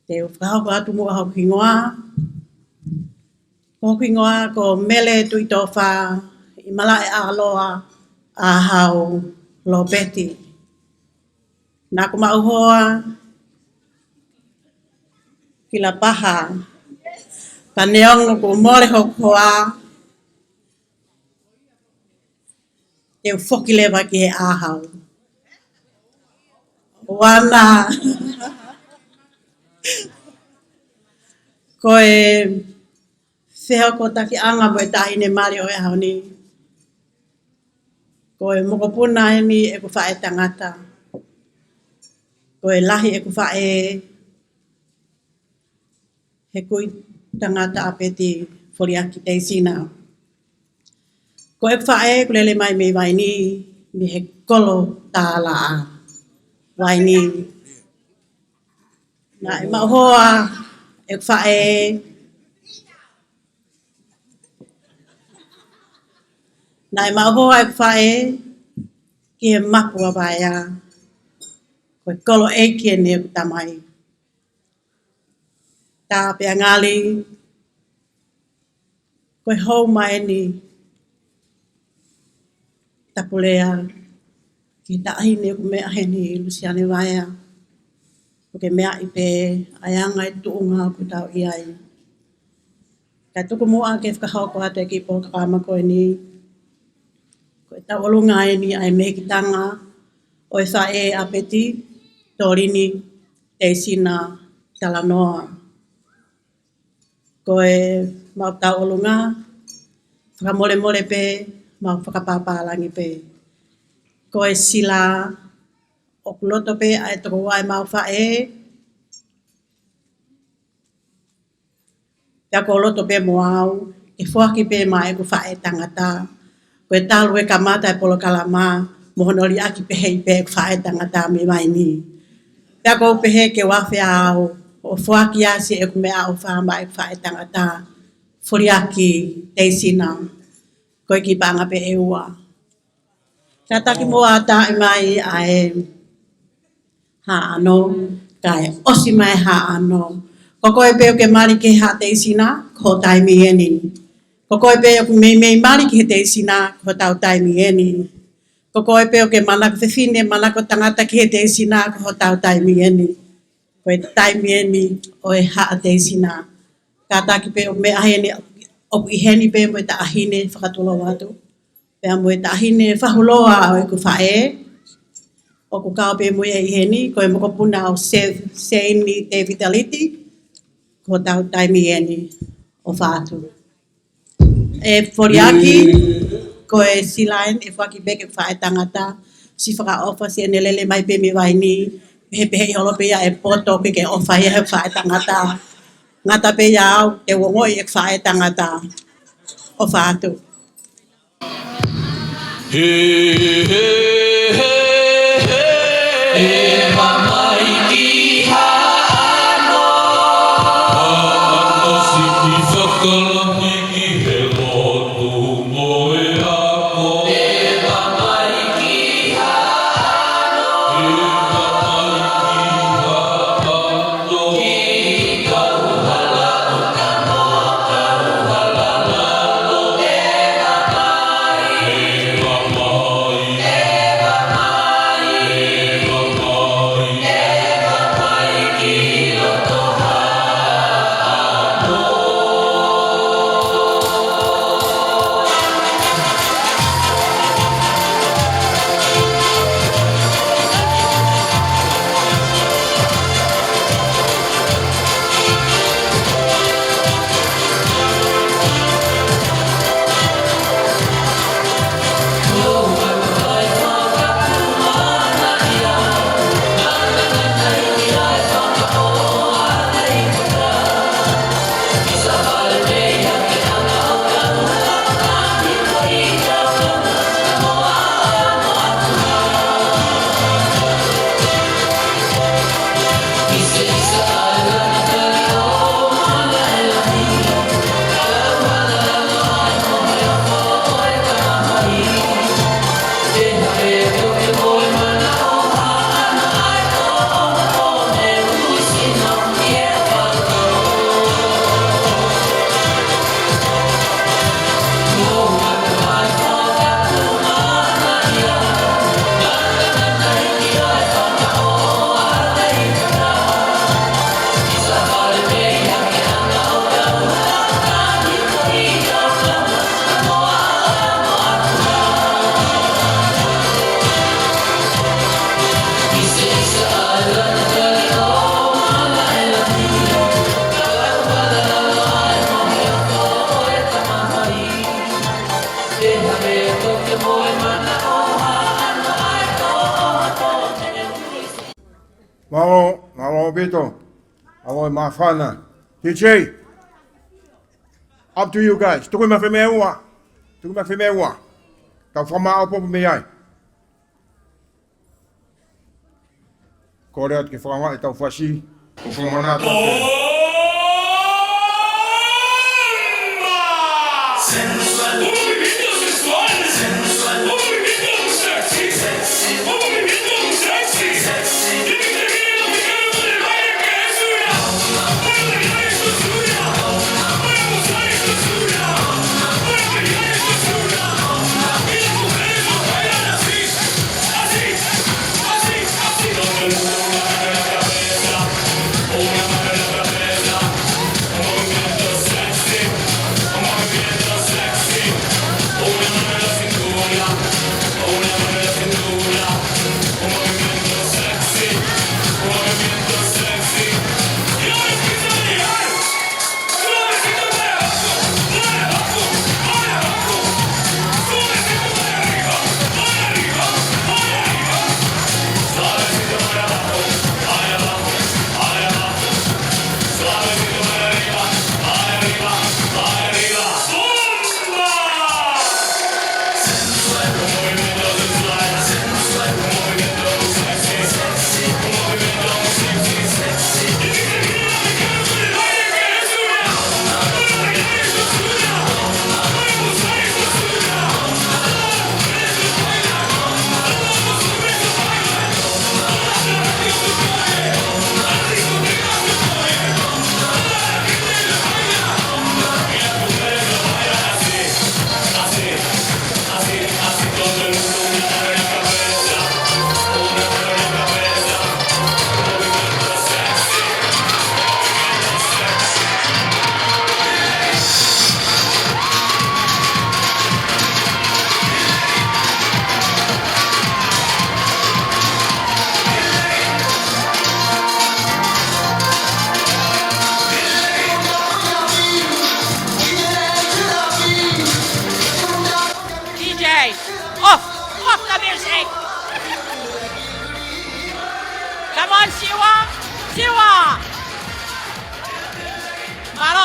Te whahau ko atu mua hau kingoa. Ko kingoa ko mele tui tō wha. I mala e aloa. A hau lo Peti. Nā ko mauhoa. Ki la paha. Ka neongo ko mole hokoa. Te whoki lewa ki he ahau. Wana. Koe whea ko taki anga mo e tahine mari o e hauni. Koe mokopuna e mi e ku whae tangata. Koe lahi e ku whae he kui tangata a Peti foliaki te sina. Koe e ku whae ku lele mai me waini mi he kolo tāla a waini. Nā e mauhoa e ku whae Nā e mauhoa e ku whae ki he mapua waia. Koe kolo eiki e ne ku tamai. Tā pia ngali. Koe hou mai ni. Tapulea. Ki tahine ku mea heni Luseane waia. Ko ke mea i pe ayanga i tuunga ku tau iai. Ka tuku mua ke whakahau ko hatu e ki po kakama koe ni. Ko e tau olunga e ni ai me ki tanga. O e whae a Peti. Torini. Te sina. Talanoa. Ko e mau tau olunga. Whakamole mole pe. Mau whakapāpālangi pe. Ko e sila. O kuloto pe ai toko wai mau whae. Pea ko loto pe moau. E whaki pe mai ku whae tangata. Ko e talu e kamata e polo kalama. Mohonori aki pe hei pe ku whae tangata me mai ni. Pea ko pehe ke wawhi au. O whaki asi e ku mea au whamai ku whae tangata. Furiaki te sina. Ko e ki panga pe e ua. Kataki mua ta i mai ai haano. Kai osi mai haano. Ko koe peo ke mari ke ha te sina. Ko taimi eni. Ko koe peo ke mei mari ke te sina. Ko tau taimi eni. Ko koe peo ke manako whiwhine, manako tangata ki he te sina, ko ho tau taimi eni. Ko e taimi eni o e haa te sina. Ka taki peo me ahene, o i heni peo mo e ta ahine whakatulo watu. Pea mo tahine whahuloa o ku whae. O ku kao pe mo e heni, ko e moko puna o se ni te vitality, ko tau taimi eni o whaatu. E Foriaki, ko e silain, e whaki beke whae tangata, si whaka ofa si enelele mai pe mi waini, he pehe i holo pe ia e poto pe ke ofa ia he whae tangata. Ngata pe ia au, te wongoi e whae tangata o whaatu. Hey, hey, hey, hey, e mamai ki hano. Hano siki whakalahi ki he lotu mo e ako. E mamai ki hano. E mamai ki hano. Ki kauhala o kamo, kauhala lalo. E mamai. Malo Beto, alo Mafana, DJ. Up to you guys. Tuku ma femeua. Tuku ma femeua. Tau whama opo me ai. Kore at ke whanga e tau whasi. Ko whamana tau. Sensual, un movimiento sexual, sensual, un movimiento sexy, sexy, un movimiento sexy, sexy. Tiene que terminar lo mexicano con el baile que es suya. Para bailar esto es suya. Para gozar esto es suya. Para bailar esto es suya. Y las mujeres lo bailan así, así, así, así. Una mano en la cabeza, una mano en la cabeza.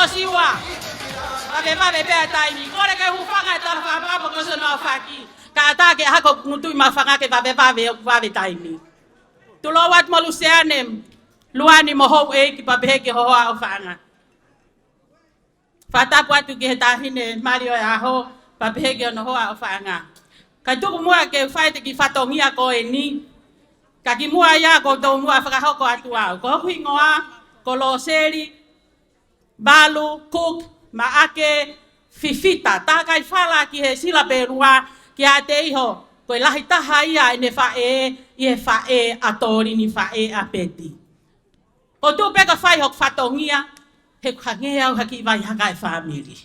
siwa. Ave pe taimi. Kore ke hufanga tala fa pa ko so no faki. Ka ta ke hako mutu mafanga ke va taimi. Tulo wat mo Luseane. Luani mo ho e ki pa be ke ho a fanga. Fata patu ke tahine Mario ya ho pa be ke no ho a fanga. Ka tu mua ke fight ki fatongia ko eni. Ka ki mua ya ko do mua fa ho ko atua. Ko huingoa ko lo seri balu cook maake fifita ta kai fala ki he sila perua ki ate iho ko lahi taha ia ene fa e atori ni fa e apeti. O tu peka fai hok fatongia he khangea o haki vai haka e family.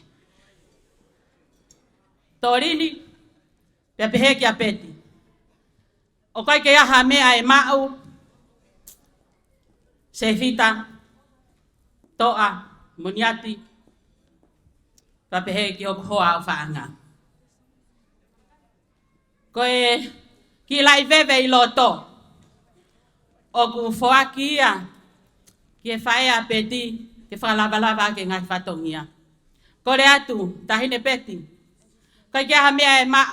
Torini pepe ki apeti. O kai ke aha mea e mau sefita toa muniati pepe ki hok hoa o faanga. Koe ki lai veve i loto o ku foakia ki e whae a peti ke whalabalava ke ngai whatongia. Kore atu, tahine peti. Koe kia ha mea e ma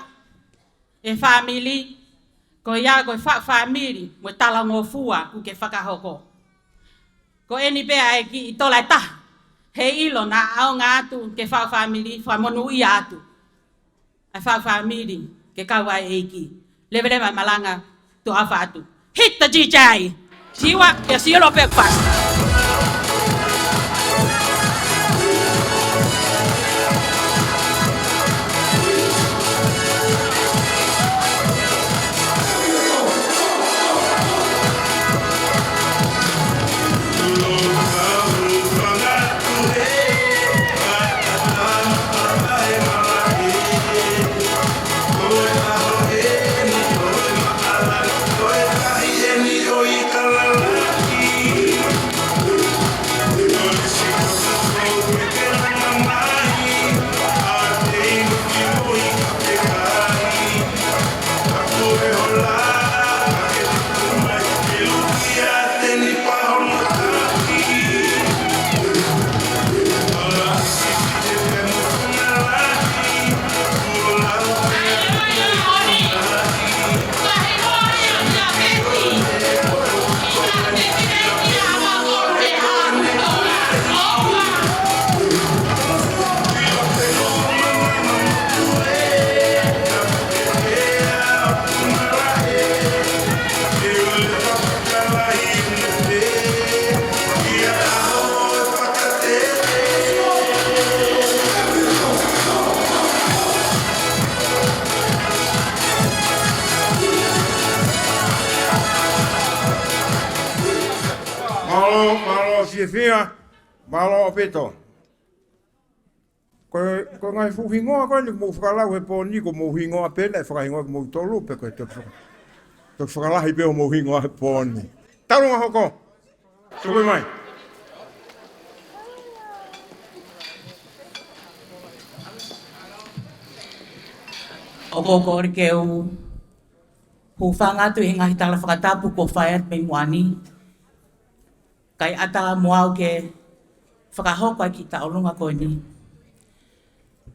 e family ko ia ko family mo talango fua ku ke whakahoko. Ko eni pea e ki tola ta he ilo na au ngatu ke family monu i atu. A family ke kawa eiki. Levele malanga tu afatu. Hit the DJ. Siwa ya siyo breakfast. Fia malo pito ko ngai fu hingo ko ni mo fala we po ni ko mo hingo apena fa hingo mo tolu pe ko to fala hi pe mo hingo po ni talu nga hoko to mai o ko ke u hu fanga tu hinga hitala fakatapu ko fire pe Moimoi kai ata moau ke whakahoko ki taulunga koe ni.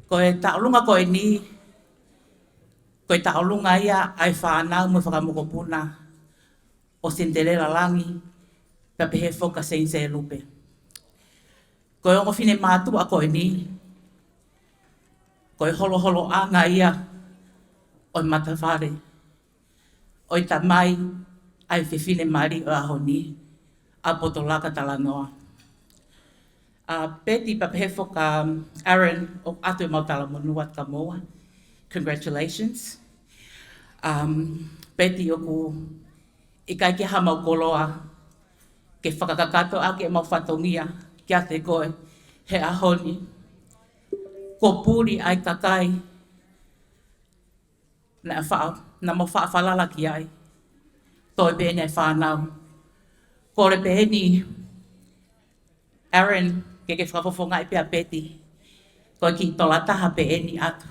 Koe taulunga koe ni, koe taulunga ia ai whanau mo whakamokopuna o Cinderella langi, pepehe whoka seinse lupe. Koe ongo fine mātua koe ni, koe holo holo anga ia o matawhare. Oi tamai ai whiwhine mari o aho ni. A Peti Talanoa. Peti papehe ka Aaron o atu mau talamonuat ka moa. Congratulations. Peti o ku ikai ke hamau koloa ke whakakakato a ke mau whatongia ki a te koe he ahoni. Ko puri ai kakai na mo whaafalala ki ai. Toi bene whanau. Kore peheni Aaron ke whakafofonga i pia Peti. Koe ki tola taha peheni atu.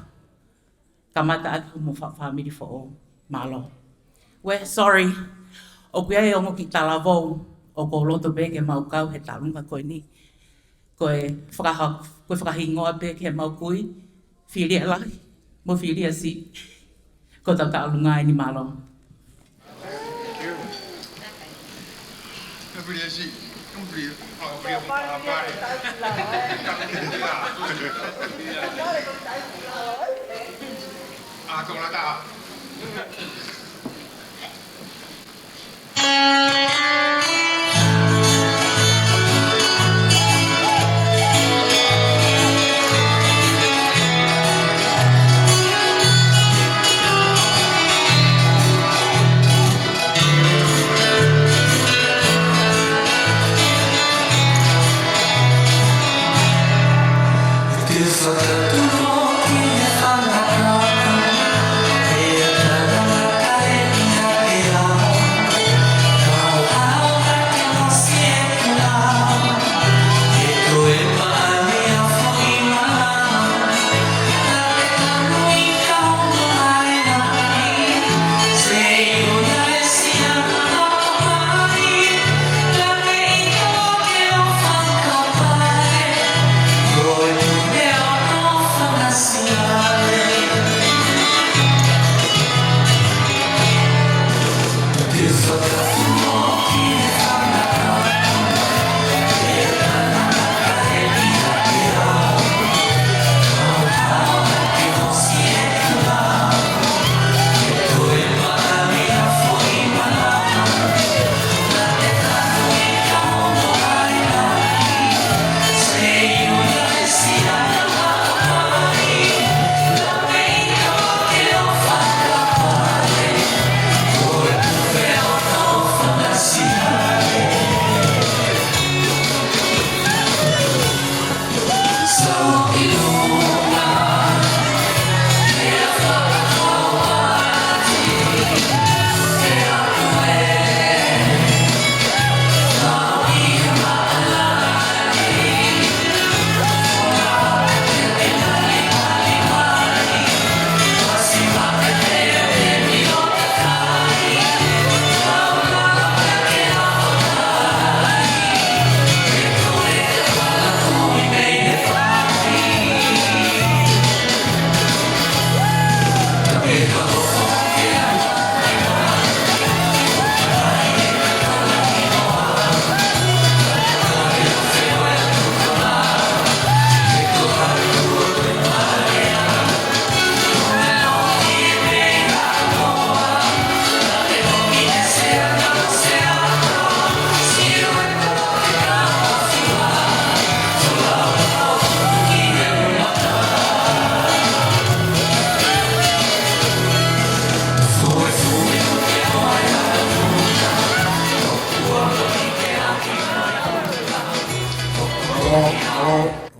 Kamata atu mo family fo o malo. We sorry. O kuia e ongo ki talavou o ko loto bege mau kau he talunga koe ni. koe whakahingoa pe ke mau kui, whiria lai, mo whiria si, ko tau ka alunga ni malo.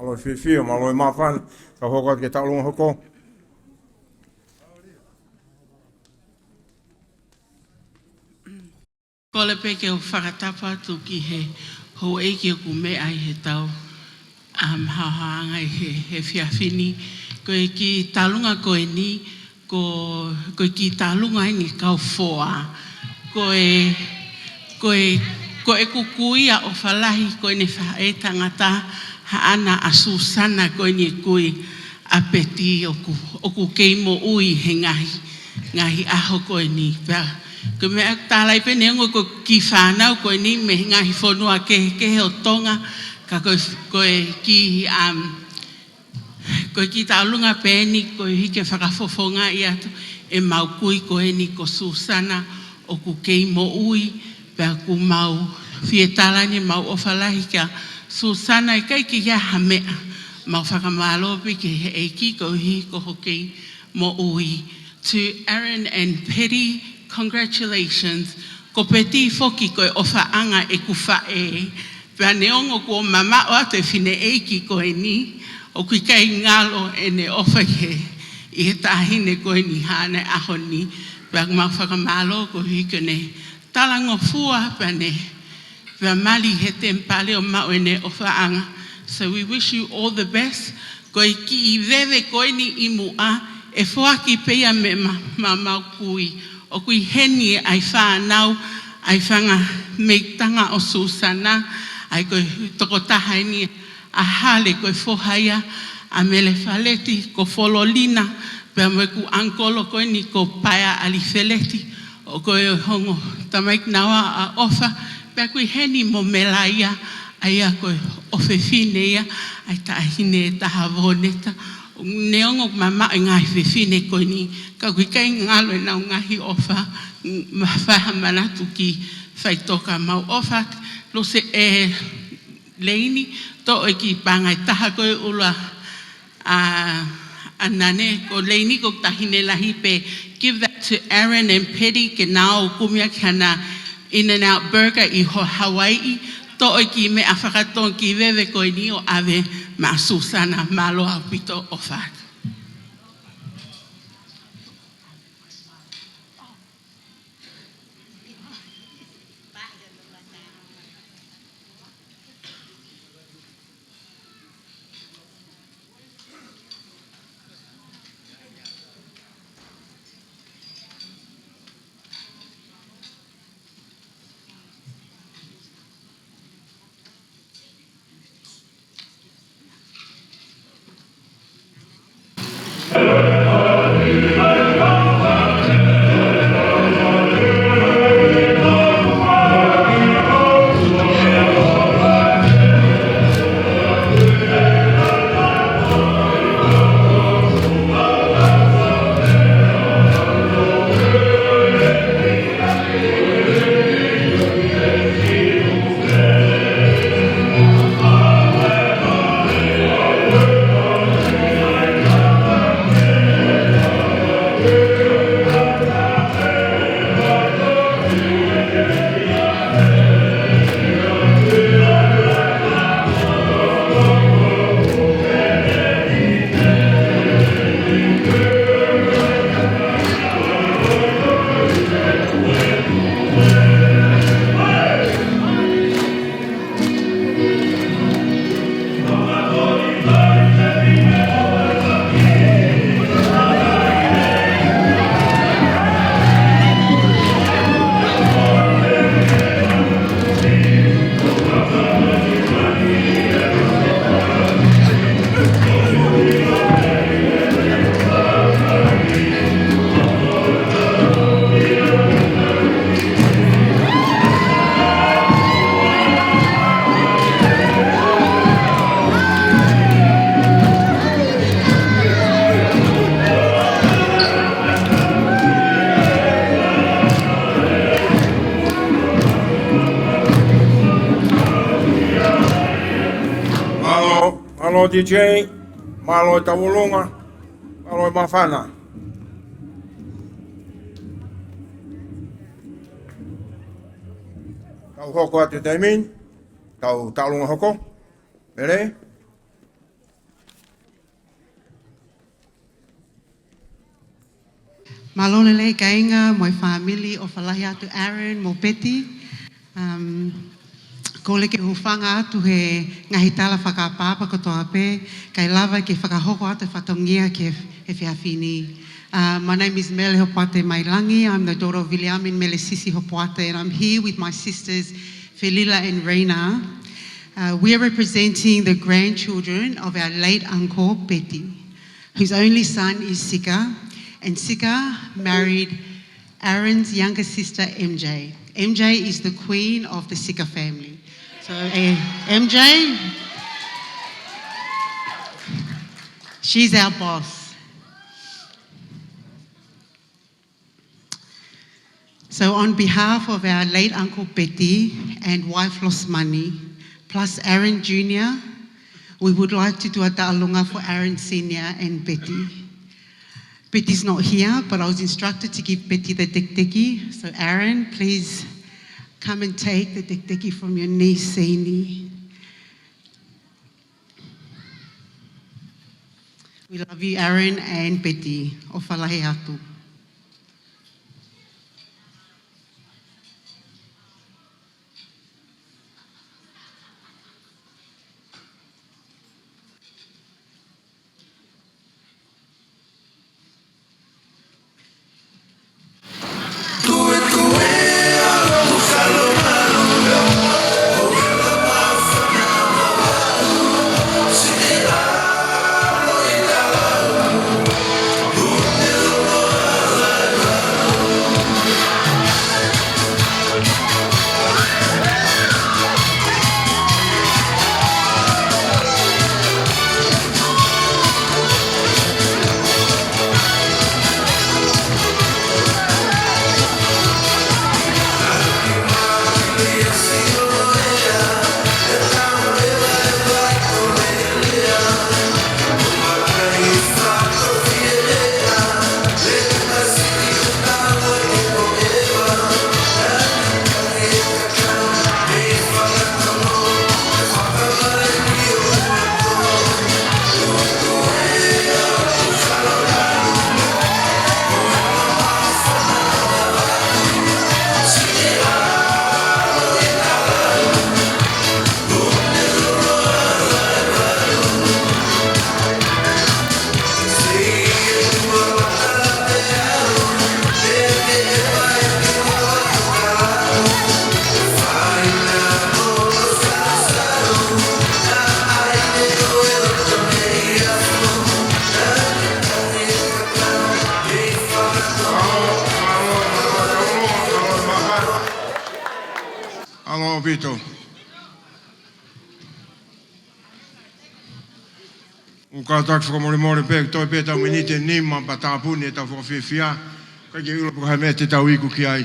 Alo fio malo mafan ka hoko ke talung hoko. Ko le pe ke o whakatapa atu ki he ho e ki o ku me ai he tau hauhaanga he whiawhini. Ko e ki talunga ko e ni, ko ki talunga e ni kau whoa. Ko e kukuia o whalahi ko e ne whae tangata ha ana a Susana ko e ni kui a Peti o ku keimo ui he ngahi aho ko e ni. Ko me tālai pene ngo ko ki whānau ko ni me ngahi whonua ke o tonga ka ko ki taulunga pēni ko hike whakawhowhonga i atu e mau kui ko ni ko Susana o ku keimo ui pēr ku mau whietalani mau ofalahi ka Susana i kai ki ia hamea mau whakamalopi ki he eiki ko hi ko hokei mo ui. To Aaron and Peti, congratulations. Ko Peti foki ko e ofaanga e kufa e. Pea neongo ko mama o ate fine eiki ko e ni. O kui kai ngalo e ne ofa ke. I he tahine ko e ni hane aho ni. Pea mau whakamalo ko hiko ne talango fua pea ne. Pea mali he tempale o mau e ne ofaanga. So we wish you all the best. Ko i ki I vewe ko e ni imu a. E whoaki peia me mau kui. O kui heni ai whānau, ai whanga me tanga o Susana, ai koe toko taha ni a hale koe fohaia, a mele faleti ko fololina, pea moe ku ankolo koe ni ko paia ali feleti, o koe hongo tamaik nawa a ofa, pea koe heni mo melaia, aia koe ofefine ia, ai taahine e taha voneta, neongo mama e ngai fefine koe ni, ka koe kai ngalo e nau ngahi ofa, mawhaha manatu ki whaitoka mau ofa, lo se e leini, to e ki pangai taha koe ula anane, ko leini ko tahine lahi pe, give that to Aaron and Peti, ke nao kumia kana In-N-Out Burger i Hawaii, to e ki me a whakaton ki wewe koe ni o ave ma Susana malo au pito o whak. Malo DJ, malo e tawolonga, malo e mawhana. Tau hoko ate taimin, tau taulunga hoko, ere? Malolele kainga, moi family o whalahi atu Aaron, mo Peti. Ko leke hufanga atu he ngahi tala whakapapa ko toa pe, kai lava ke whakahoko atu whatongia ke he whiawhini. My name is Mele Hopoate Mailangi. I'm the daughter of Viliamin Mele Sisi Hopoate, and I'm here with my sisters Felila and Reina. We are representing the grandchildren of our late uncle Peti, whose only son is Sika, and Sika married Aaron's younger sister MJ. MJ is the queen of the Sika family. So MJ, she's our boss. So on behalf of our late Uncle Peti and wife Luseane, plus Aaron Jr., we would like to do a ta'alunga for Aaron Sr. and Peti. Peti's not here, but I was instructed to give Peti the tek-teki. So Aaron, please come and take the tek-teki from your niece, Saini. We love you, Aaron and Peti. O whalahe atu. pito. O ka tak whakamore pe toi pe tau minite nima pa tāpuni e tau whakawhiwhia. Kai ke ula puka me te tau iku ki ai.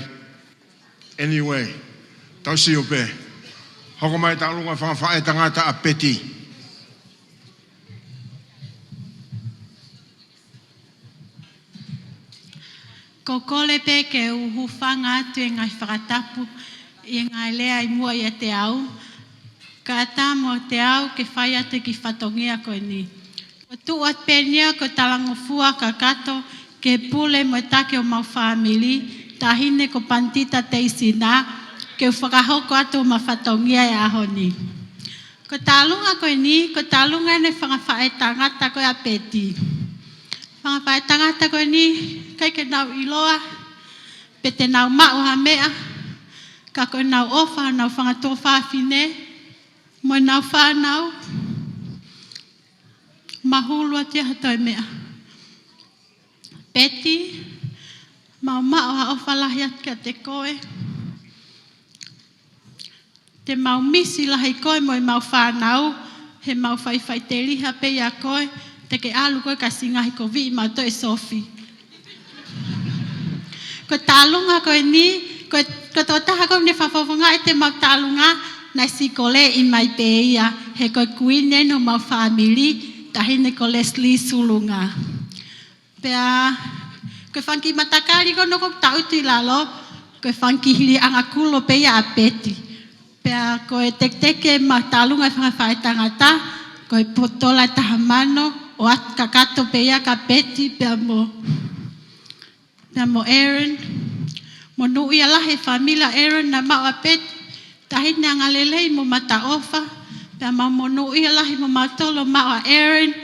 Anyway, tau si o pe. Hoko mai ta lunga whakawha e tangata a Peti. Ko kole pe ke uhu whanga atu e ngai whakatapu i ngai lea i mua i te au. Ka ata mo te au ke whai atu ki whatongia koe ni. Ko tuat penia ko talangofua ka kato ke pule mo take o mau whamili. Tahine ko pantita te isina ke whakahoko atu o ma whatongia e aho ni. Ko talunga koe ni, ko talunga ne whangawhae tangata koe a Peti. Whangawhae tangata koe ni, kai ke nau iloa, pe te nau mau ha mea, ka koe nau ofa, nau whangato whawhine, mo nau whanau, mahulua te hatoi mea. Peti, mau ha ofa lahi atka te koe, te mau misi lahi koe mo i mau whanau, he mau whai te liha pe ia koe, te ke alu koe ka singahi ko vi mau toi Sofi. Ko talunga koe ni, ko tō taha koe ne whawhawhunga e te mau talunga, nai si kole i mai pe ia, he koe kuine no mau whamili, tahine ko Leslie sulunga. Pea, koe whanki matakari kono ko tauti lalo, koe whanki hiri anga kulo pe ia a Peti. Pea koe teke mau talunga whangawhae tangata, koe potola taha mano, o at kakato pe ia ka Peti pea mo Aaron mo nui ala he familia Aaron na mau a Peti tahine anga lelei mo mata ofa pea mo nui ala he mo matolo mau a Aaron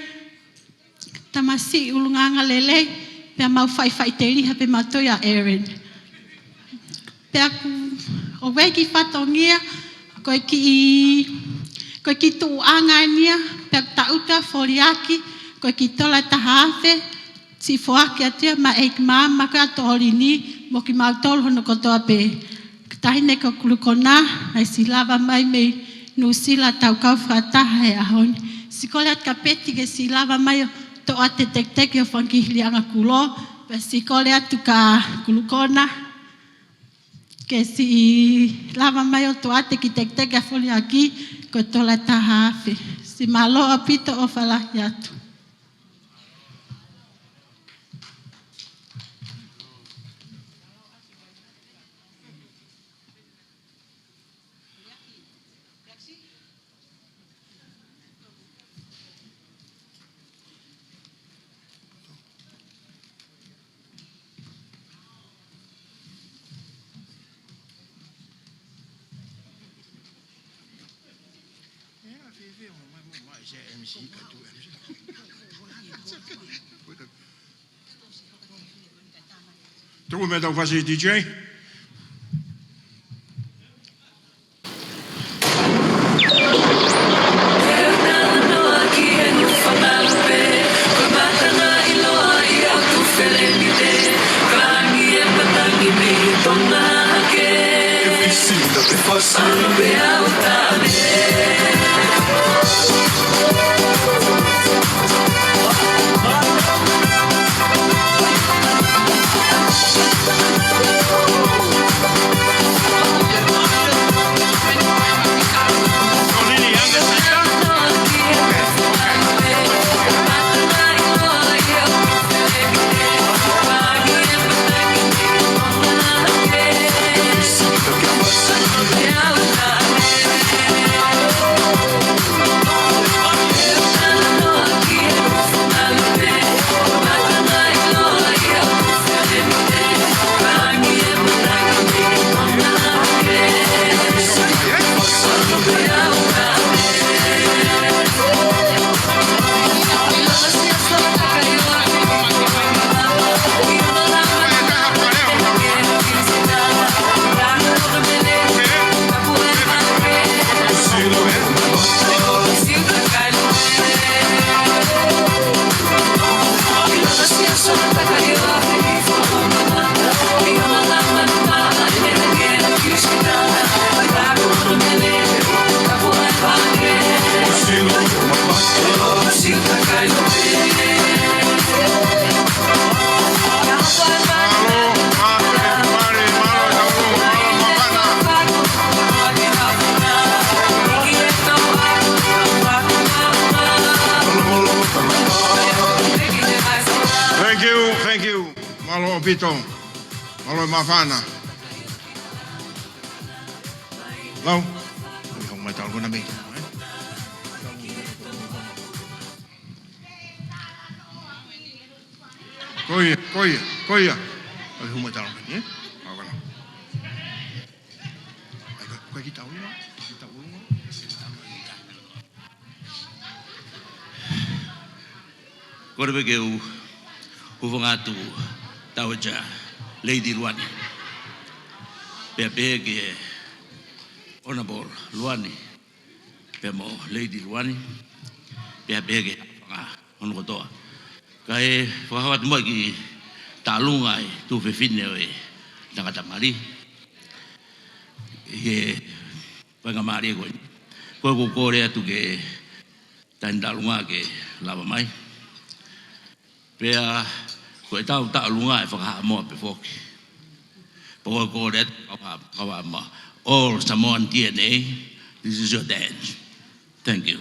tamasi ulunga anga lelei pea mau whai te riha pe matoi a Aaron pea o weki whatongia koe ki tuanga nia pea tauta foliaki koe ki tola tahawhe, si foake atia ma eik mama koe ato hori ni, mo ki mautolo hono kotoa pe. Tahine ko kulukona, nai si lava mai mei nusila tau kau whataha e ahoni. Si kole at ka Peti ke si lava mai to ate tek o whanki hilianga kulo, pe si kole atu ka kulukona, ke si lava mai o to ate ki tek a foli aki, ko tola tahawhe. Si malo apito o whalahi atu. Tuku me tau whasi DJ. Oh pito. Malo mafana. Lau. Không mai tao có nami. Koia. Không mai tao ni. Ako na. Kau kita tahu ni. Kita tahu ni. Korbe ke uvangatu Dowager Lady Luani. Pepe ke Honorable Luani. Pemo Lady Luani. Pepe ke ono kotoa. Kai wahawat mo ki talungai tu fefine we tangata mari. Ye pangamari ko kore tu ke tandalunga ke lava mai. Pea ko tau talunga e whakaha moa pe foki. Po ko ret kawa ma all Samoan DNA. This is your dance. Thank you.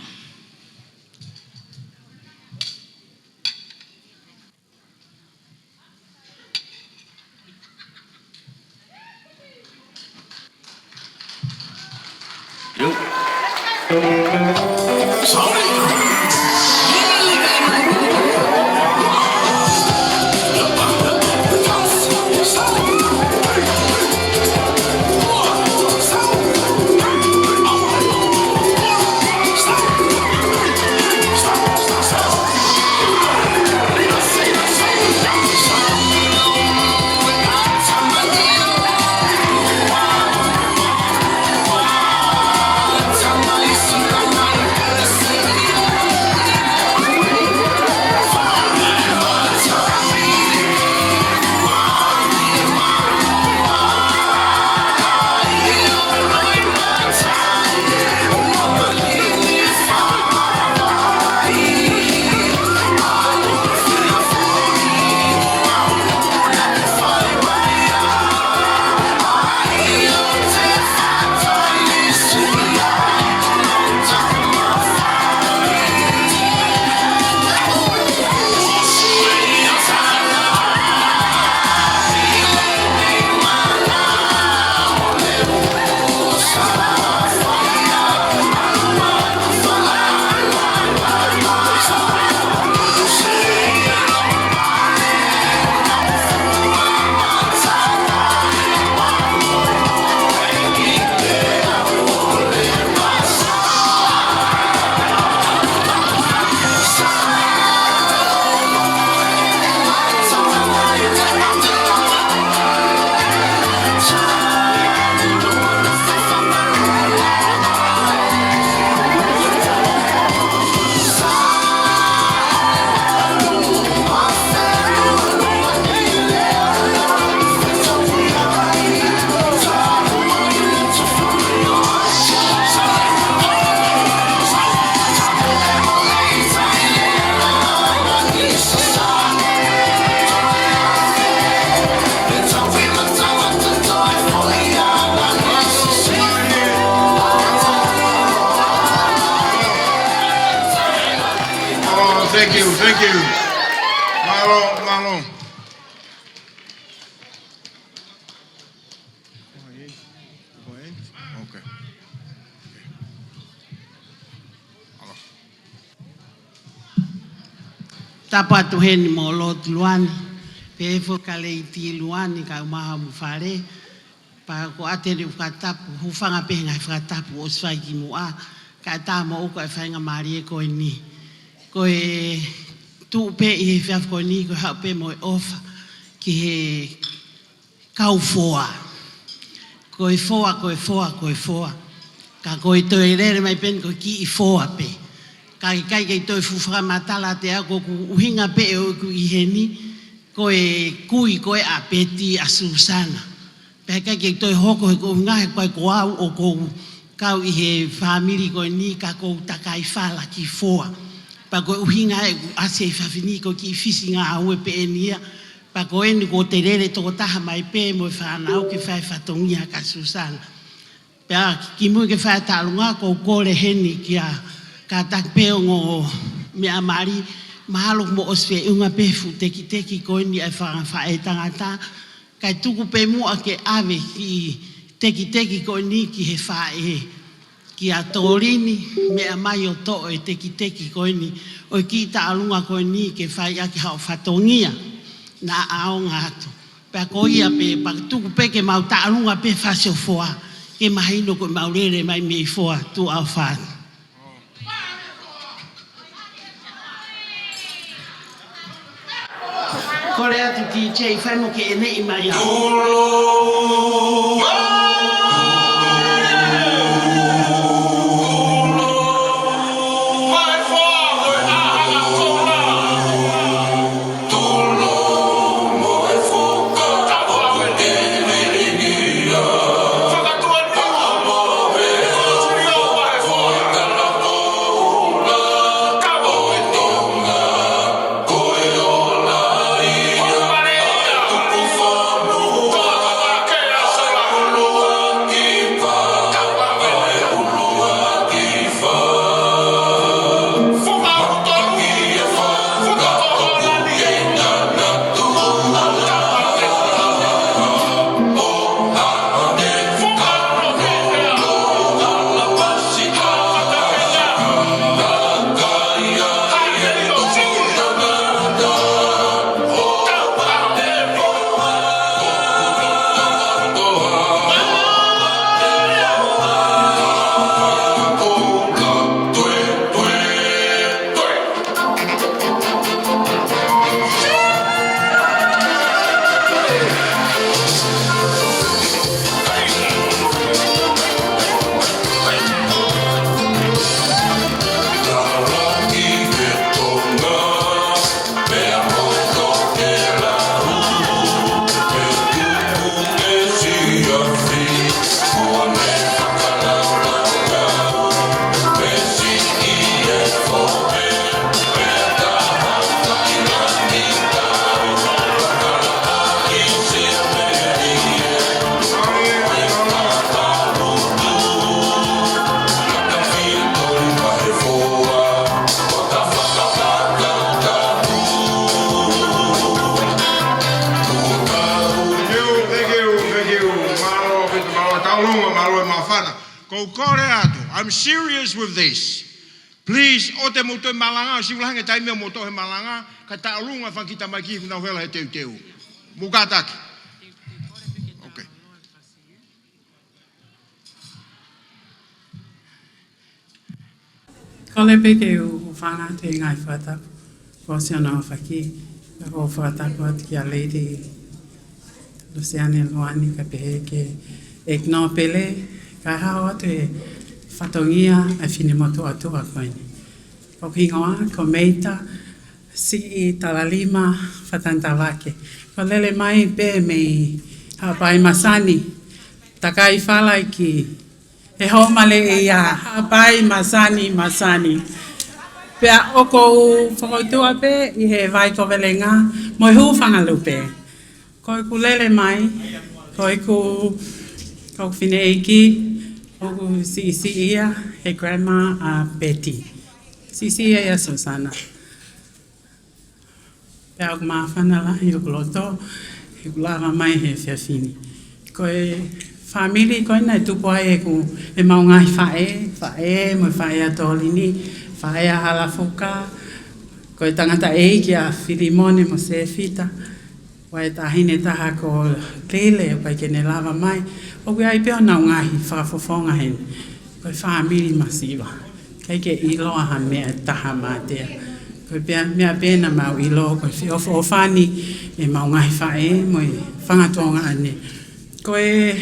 Thank you. Malo. Okay. Tapa tu hen mo lot Luani. Pe fo kale ti Luani ka maha mu fare. Pa ko ate ni ukatapu hufanga pe ngai ukatapu osfai ki mua. Ka ta mo ko fa nga mari ko ni. Ko e tu pe e fa ko ni ko ha pe mo ofa ki he kau foa. Ko e foa. Ka ko e to e re mai pen ko ki i foa pe. Kai ke toi fufa matala te ako ku uhinga pe o ku iheni ko e kui ko e a Peti a Luseane pe kai ke toi hoko ko ngai ko au o ko kau i he family ko ni ka ko takai fala ki foa pa ko uhinga e ase fa fini ko ki fisinga au pe enia pa ko en ko terere to taha mai pe mo fa na o ke fa tongia ka Luseane pe ki mo ke fa talunga ko le heni ki a ka tak peo ngo me amari mahalo mo osfe unga pefu teki ko ni e fa e tangata kai tuku pe mo ke ave ki teki ko ni ki he fa e ki a torini me a mai o to e teki ko ni o ki ta alunga ko ni ke fa ya ki ha fatongia na aonga atu pe ko ia pe pa tuku pe ke mau ta alunga pe fa se foa ke mahino ko maurere mai me foa tu au fa Korea tu DJ fai mo ke ene i mai I'm serious with this. Please, o te moto malanga, si ulanga tai me moto he malanga, ka taulunga fa kita mai ki na hela he teu. Mugataki. Okay. Kole peke u whanga te ngai whata, ko se ana whaki, ko whata ko ki a Lady Luseane Luani ka pehe ke ek no pele, ka hawa te whatongia a whine motu atua koini. Ko kingoa, ko meita, si I talalima whatanta wake. Ko lele mai pe me hapai masani, takai whalai ki he homale e ia, hapai masani. Pea oko whakotua pe, I he vai ko velenga, moi hu whangalupe. Ko lele mai, ko whine eiki, Ogu si ia, he grandma a Peti. Si ia Susana. Pea ogu mawhanala, I ogu loto, he gulava mai he whiawhini. Koe family koe nei tupu ai e maungai whae, mo whae a tolini, whae a halafuka, koe tangata ki a Filimone mo se fita, Wai tahine taha ko lele o kai kene lava mai. O kui ai peo nau ngahi whakafofonga hen. Koe whaamiri masiwa. Kai ke iloa ha mea taha mātea. Koe mea pēna mau ilo. Koe whiofo o whani e mau ngahi whae mo e whangatonga ane. Koe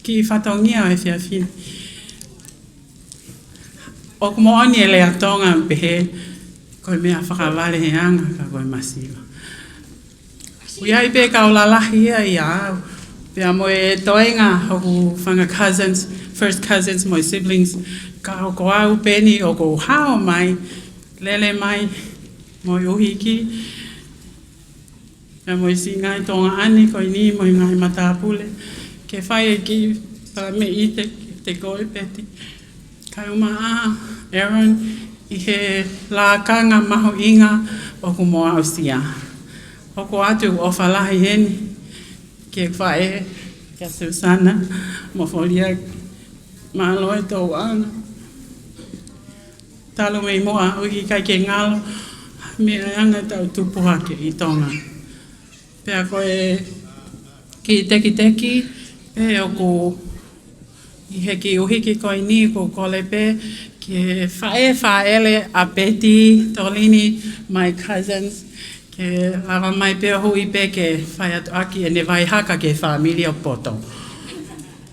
ki whatongia o e whiawhini. O kumooni e lea tonga pehe. Koe mea whakawale he anga ka koe masiwa. Uiai pe ka o lalahi I au. Pea mo e toenga hoku whanga cousins, first cousins, mo siblings, ka o ko au peni o ko hao mai, lele mai, mo uhiki. Pea mo si ngai tonga ani ko ni mo ngai matapule. Ke whai e ki pa me I te koe peti. Kai uma Aaron I he la kanga maho inga o ku moa o sia. O ko atu o whalahi heni ke whae kia Susana mo whoria malo e tau ana. Talo mei moa uki kai ke ngalo me anga tau tupuha ke i tonga. Pea koe ki teki e o ku i heki uhiki koe ni ko kole pe ke whaele a Peti, Tolini, my cousins, ke lava mai pea hui pe ke whai atu aki e ne vai haka ke whamili o poto.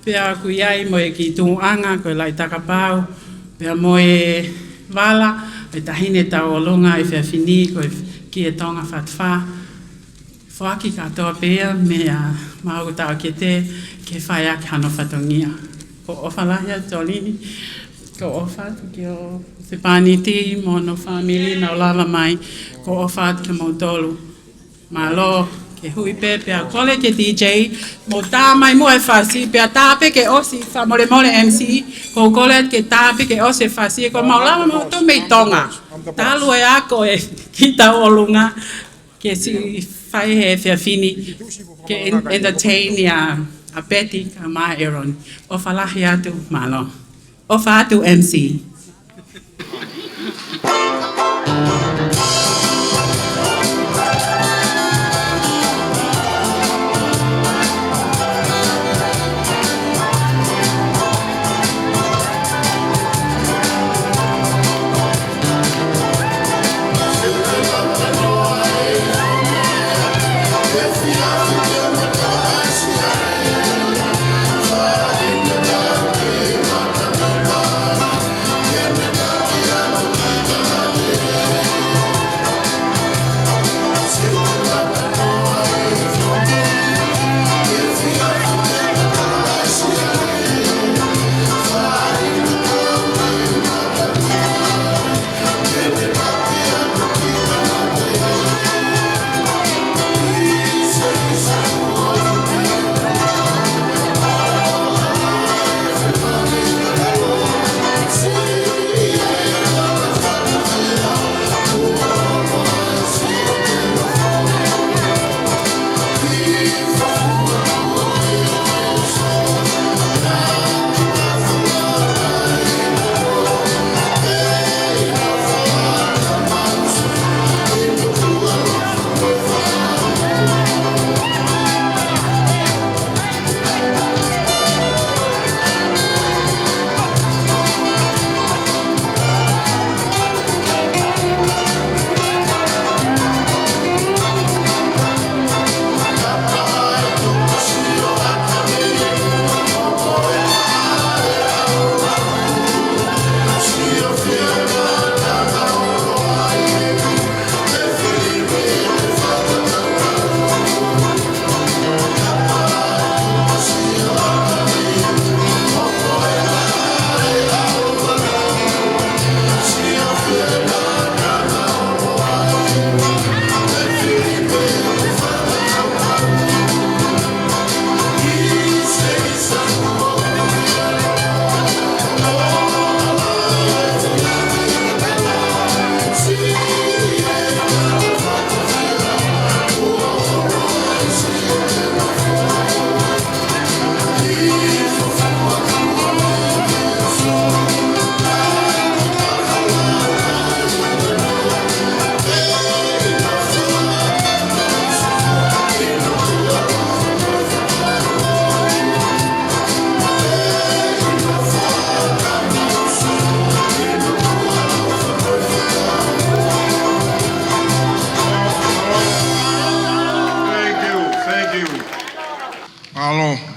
Pea ku iai mo e ki tūanga koe lai takapau, pea mo e wala, e tahine tau o lunga e whiawhini koe ki e tonga whatwha. Whaki katoa pea me a mau tau ke te ke whai aki hano whatongia. Ko ofalahia Tolini, ko ofat ki o se paniti mo no family na lava mai, ko ofat ke mo tolu. Malo ke hui pe pea kole ke DJ, mo tā mai mo e whasi, pea tāpe ke osi whamore mole MC, ko kole ke tāpe ke osi whasi, ko maulama mo to mei tonga. Tālu e ako e kita olunga, ke si whai he whiawhini, ke entertain a Peti ka mai eron. O whalahi atu malo. O whātu MC.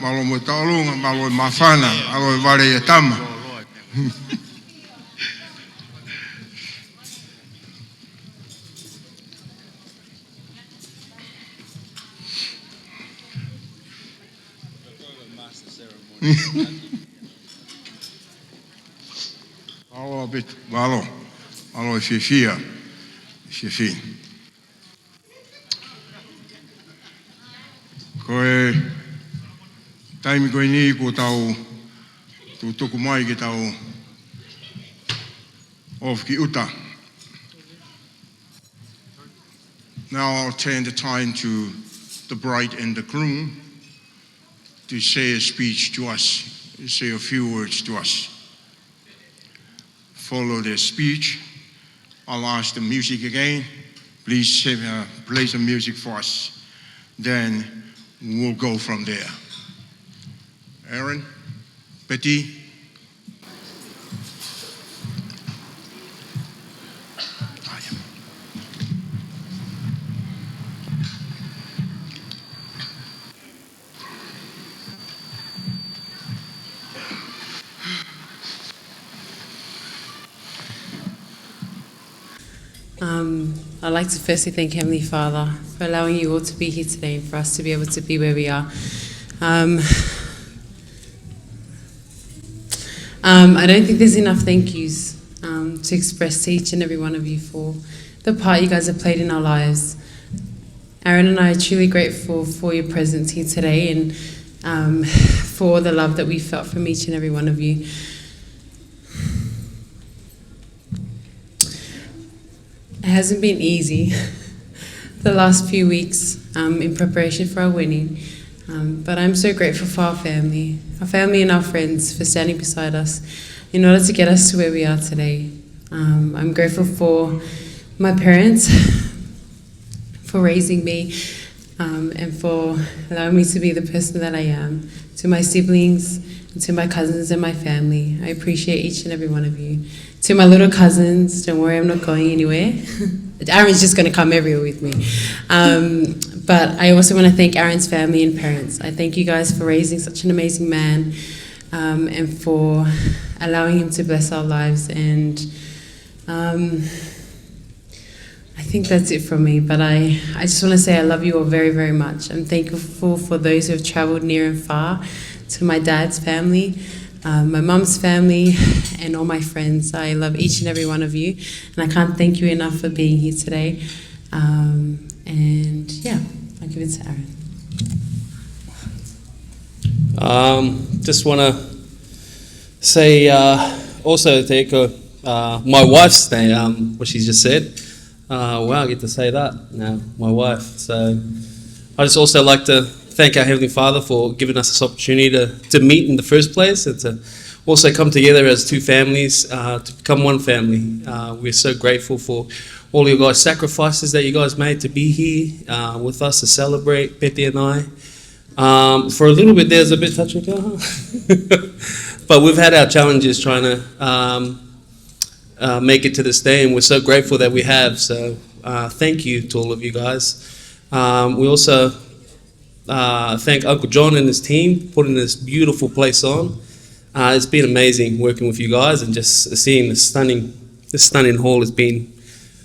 Malo mo taolunga, malo mafana, alo vale e tama. Malo bit, malo fifia, fifi. Koe taimi koe ni ko tau tu tuku mai ki tau of ki uta. Now I'll turn the time to the bride and the groom to say a speech to us, say a few words to us. Follow their speech. I'll ask the music again. Please play some music for us. Then we'll go from there. Aaron, Peti. I'd like to firstly thank Heavenly Father for allowing you all to be here today and for us to be able to be where we are. I don't think there's enough thank yous to express to each and every one of you for the part you guys have played in our lives. Aaron and I are truly grateful for your presence here today and for the love that we felt from each and every one of you. It hasn't been easy the last few weeks in preparation for our wedding, but I'm so grateful for our family and our friends for standing beside us in order to get us to where we are today. I'm grateful for my parents for raising me and for allowing me to be the person that I am, to my siblings, and to my cousins and my family. I appreciate each and every one of you. To my little cousins, don't worry, I'm not going anywhere. Aaron's just going to come everywhere with me. But I also want to thank Aaron's family and parents. I thank you guys for raising such an amazing man and for allowing him to bless our lives. And I think that's it from me. But I just want to say I love you all very, very much. I'm thankful for those who have traveled near and far, to my dad's family, my mum's family, and all my friends. I love each and every one of you, and I can't thank you enough for being here today. And yeah, I'll give it to Aaron. Just want to say also to echo my wife's thing, what she just said. Wow, I get to say that now, my wife. So I just also like to thank our Heavenly Father for giving us this opportunity to meet in the first place and to also come together as two families to become one family. We're so grateful for all your guys' sacrifices that you guys made to be here with us to celebrate, Peti and I. For a little bit there was a bit touch and go, but we've had our challenges trying to make it to this day, and we're so grateful that we have. So thank you to all of you guys. We also thank Uncle John and his team for putting this beautiful place on. It's been amazing working with you guys and just seeing this stunning hall has been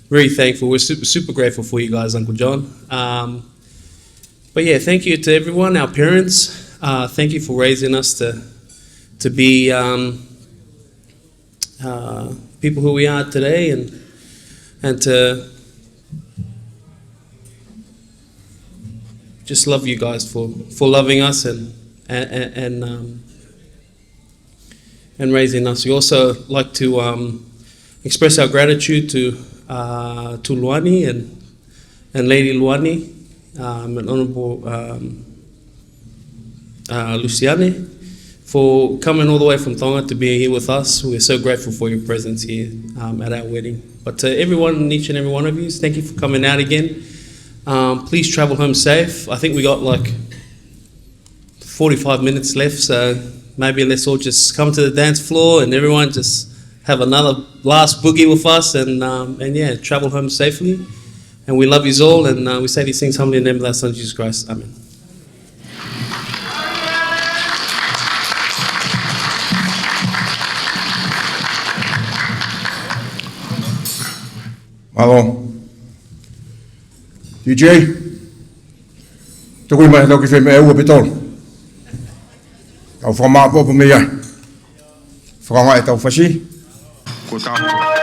very thankful. We're super grateful for you guys, Uncle John. But yeah, thank you to everyone, our parents. Thank you for raising us to be people who we are today, and to just love you guys for loving us and raising us. We also like to express our gratitude to Luani and Lady Luani, and Honourable Luseane, for coming all the way from Tonga to be here with us. We're so grateful for your presence here at our wedding. But to everyone, each and every one of you, thank you for coming out again. Please travel home safe. I think we got like 45 minutes left, so maybe let's all just come to the dance floor and everyone just have another last boogie with us, and yeah, travel home safely. And we love you all, and we say these things humbly in the name of our Son Jesus Christ. Amen. Malo. DJ. Tukui mai tau ki wheme e ua petol. Tau whamaa popo me ia. Whakanga e tau whasi. Ko tātou.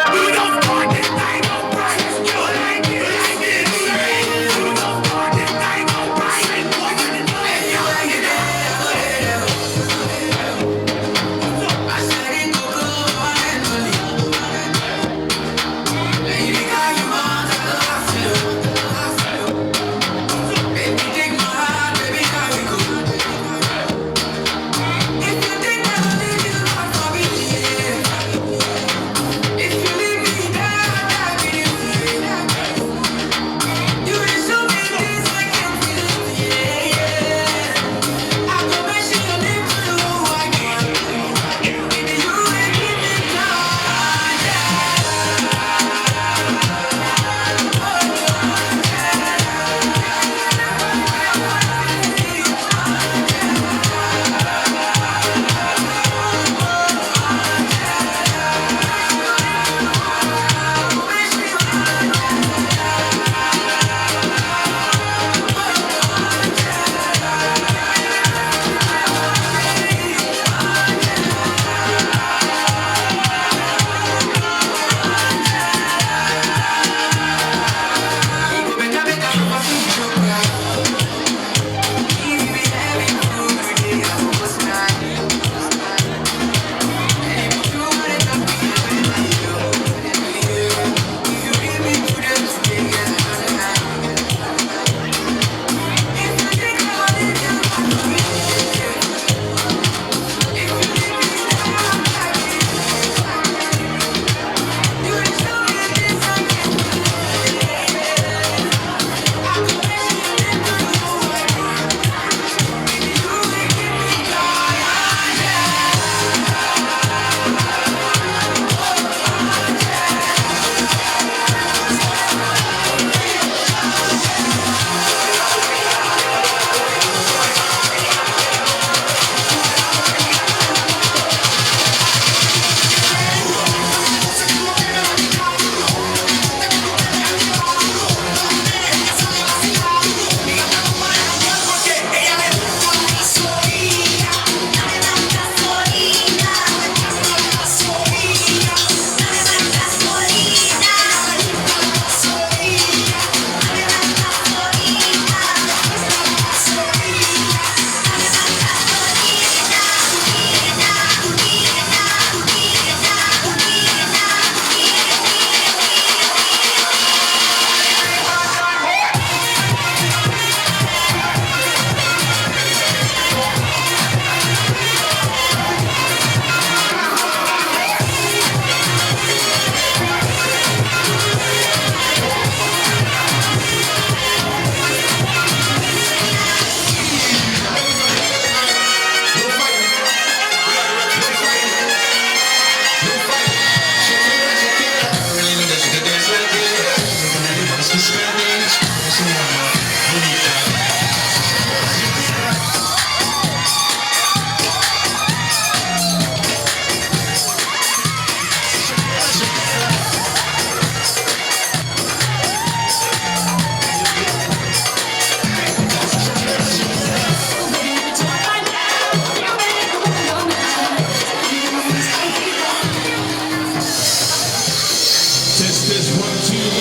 Let's go.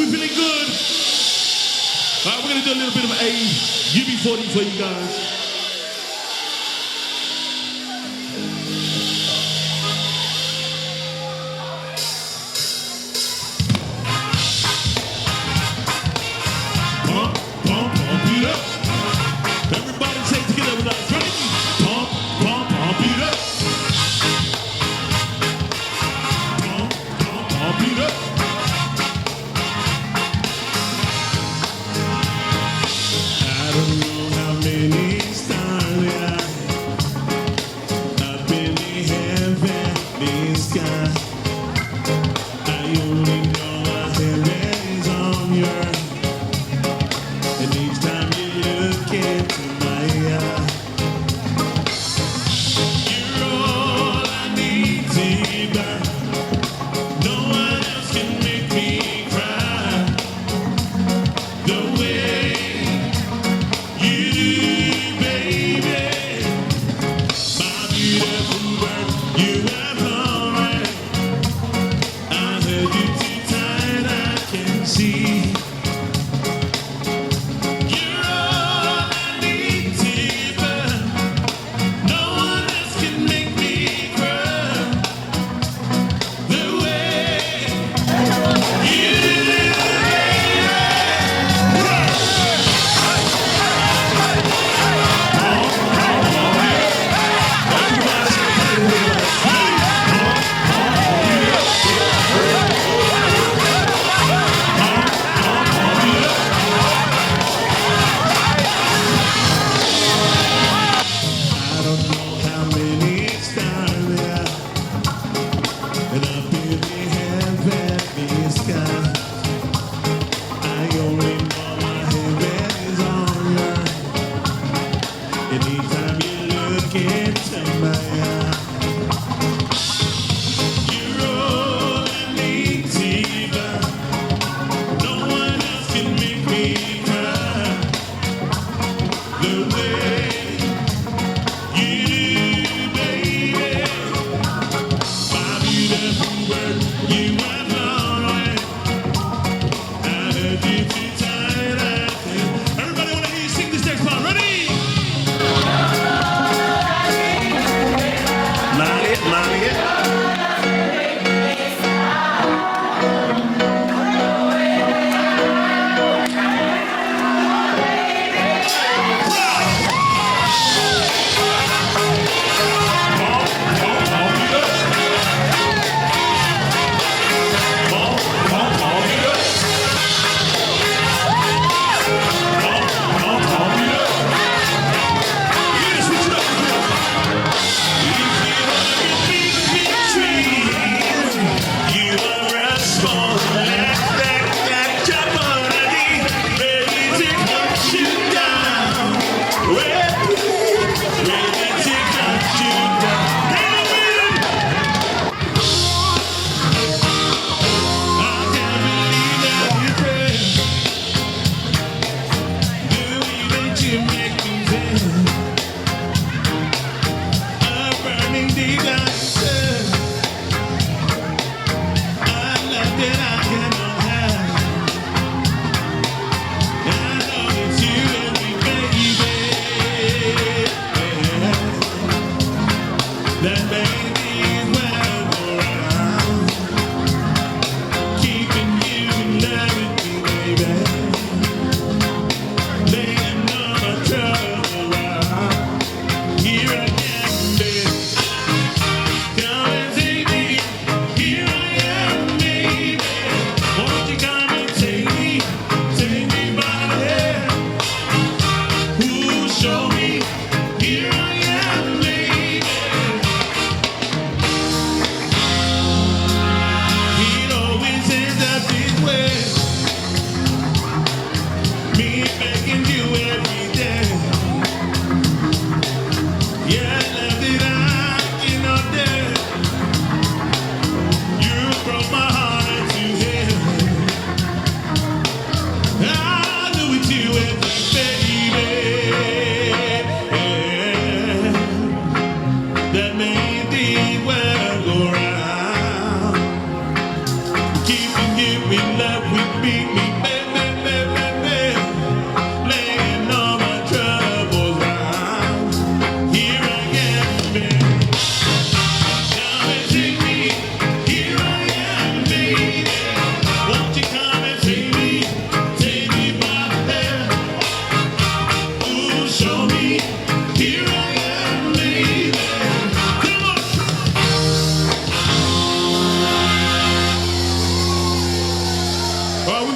we feeling good? All right, we're gonna do a little bit of a UB40 for you guys. Pump, pump, pump it up. Everybody say it together with us. Ready? Pump, pump, pump it up. Pump, pump, pump it up. I don't know how many stars there are up in the heavenly sky. I only know the heavens on your. And each time you look into my eye, you're all I need to buy. No one else can make me cry the way you do, baby. My beautiful bird, you have flown away. I heard you too tired, I can see. You're all I need to buy. No one else can make me cry the way you do, I don't know how many stars there are, and up in the heavenly sky. I only know my heaven is on earth. Anytime you look into my eye, you're all I need to buy. No one else can make me cry the way you do, baby. My beautiful bird, you have flown away. I heard you too tired, I can. Everybody wanna hear you sing this next part. Ready? Molly.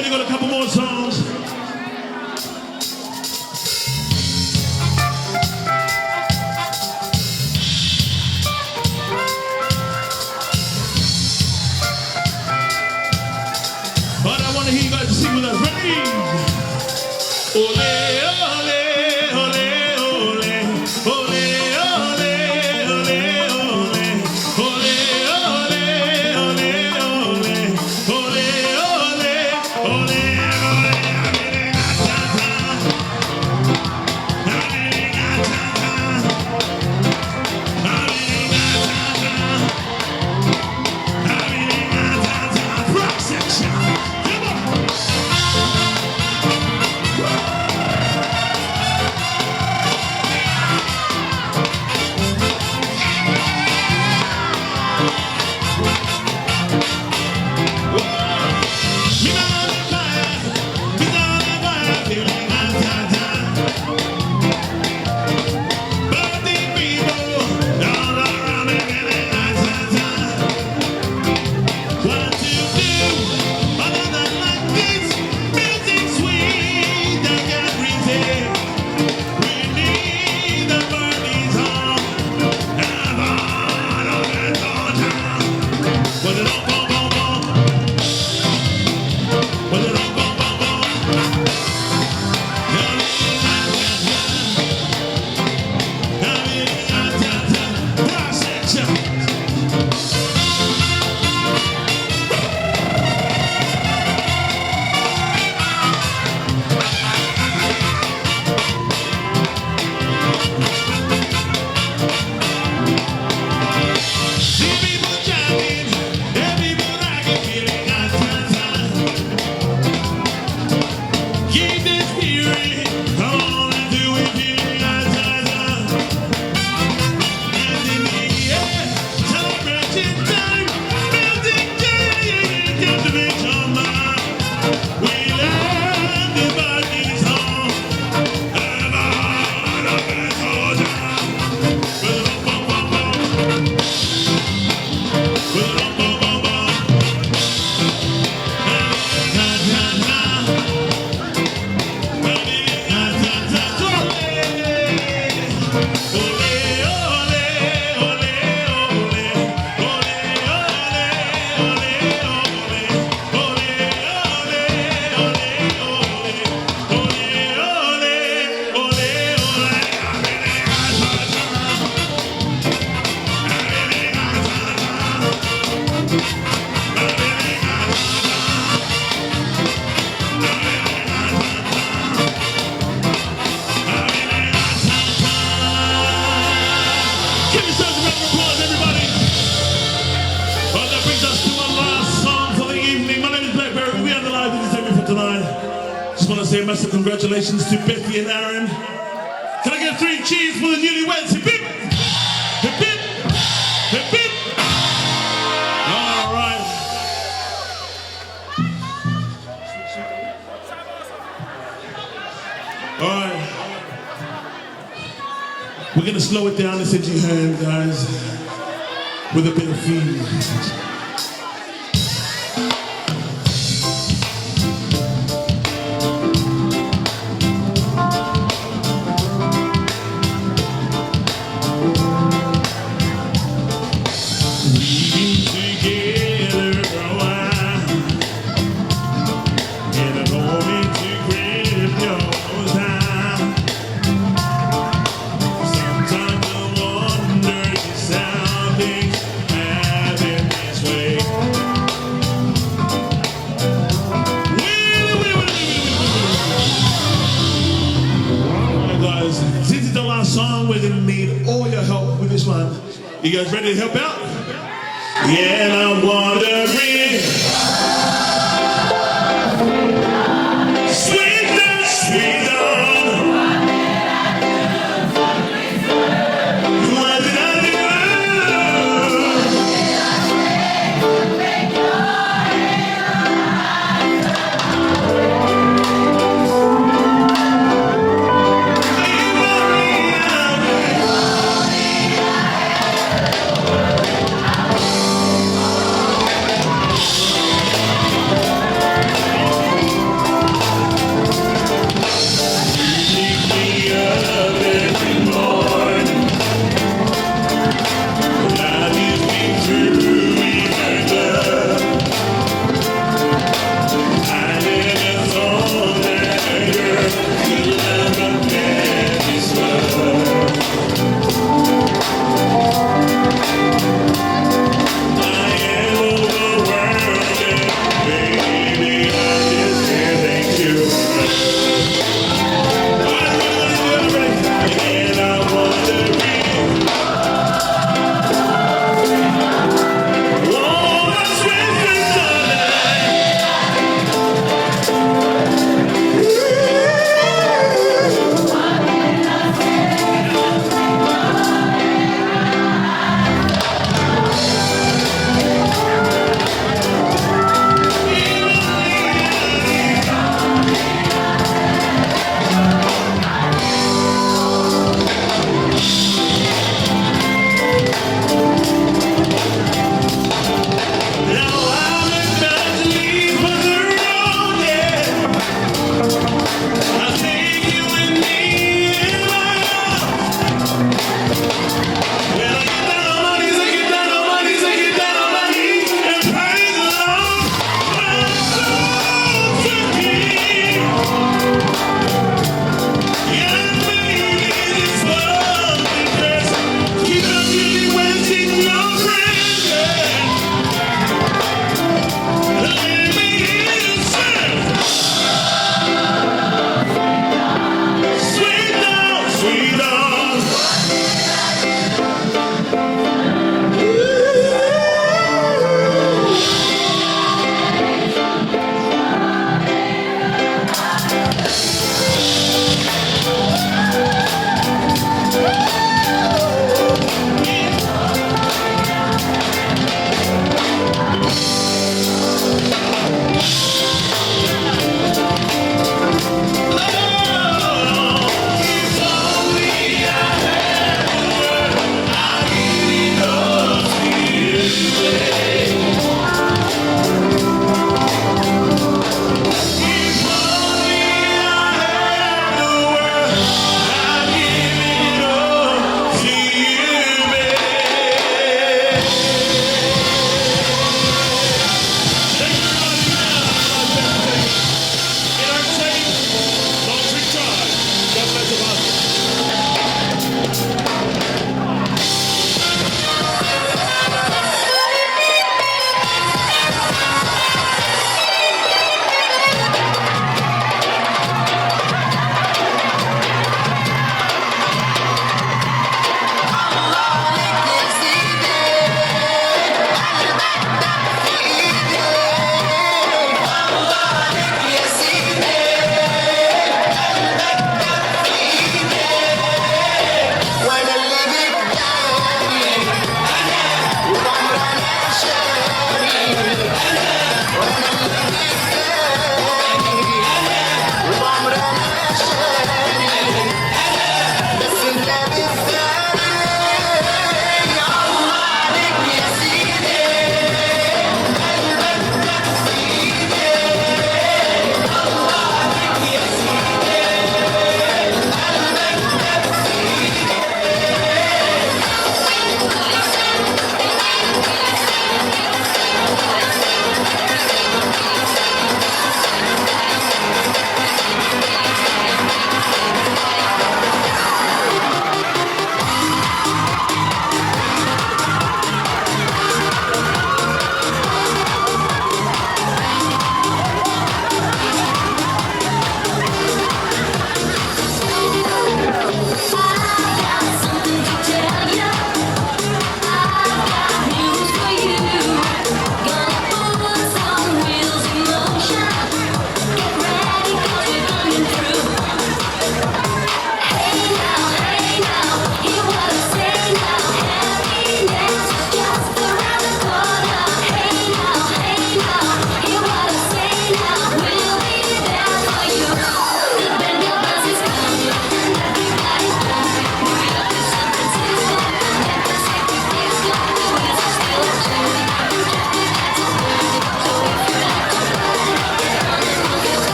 only got a couple more songs. But I want to hear you guys to sing with us. Ready? Ole, ole, ole, ole, ole, ole, ole, ole, ole, ole, ole, ole, ole, Say massive congratulations to Peti and Aaron. Can I get 3 cheers for the newlyweds? Hip hip! Hip hip! Hip hip! All right. All right. We're gonna slow it down and send you home, guys, with a bit of feeling. You guys ready to help out? Yeah, and I'm wondering, sweet down, sweet down, what did I do?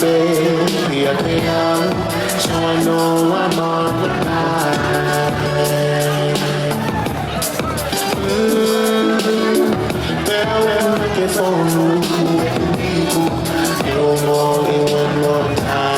baby, I can out, so I know I'm on the line. Better make it for you, you're more in one more time.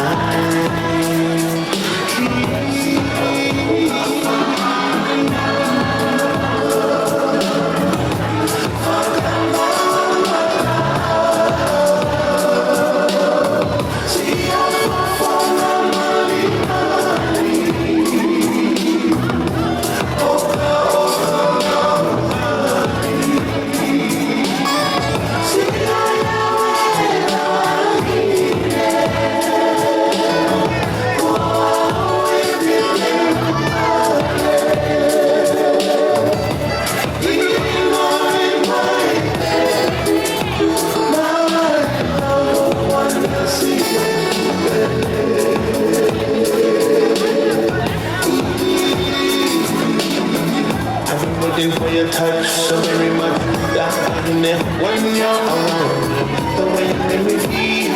Everybody for your touch so very much. Got in there when you're around. The way you make me feel,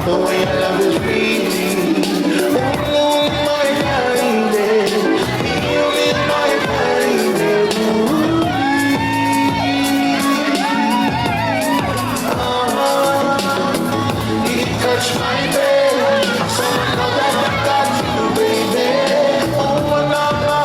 the way your love is real. Oh, my lady, you is my lady. You touch my bed, so I know that I got you, baby. Oh, no, no.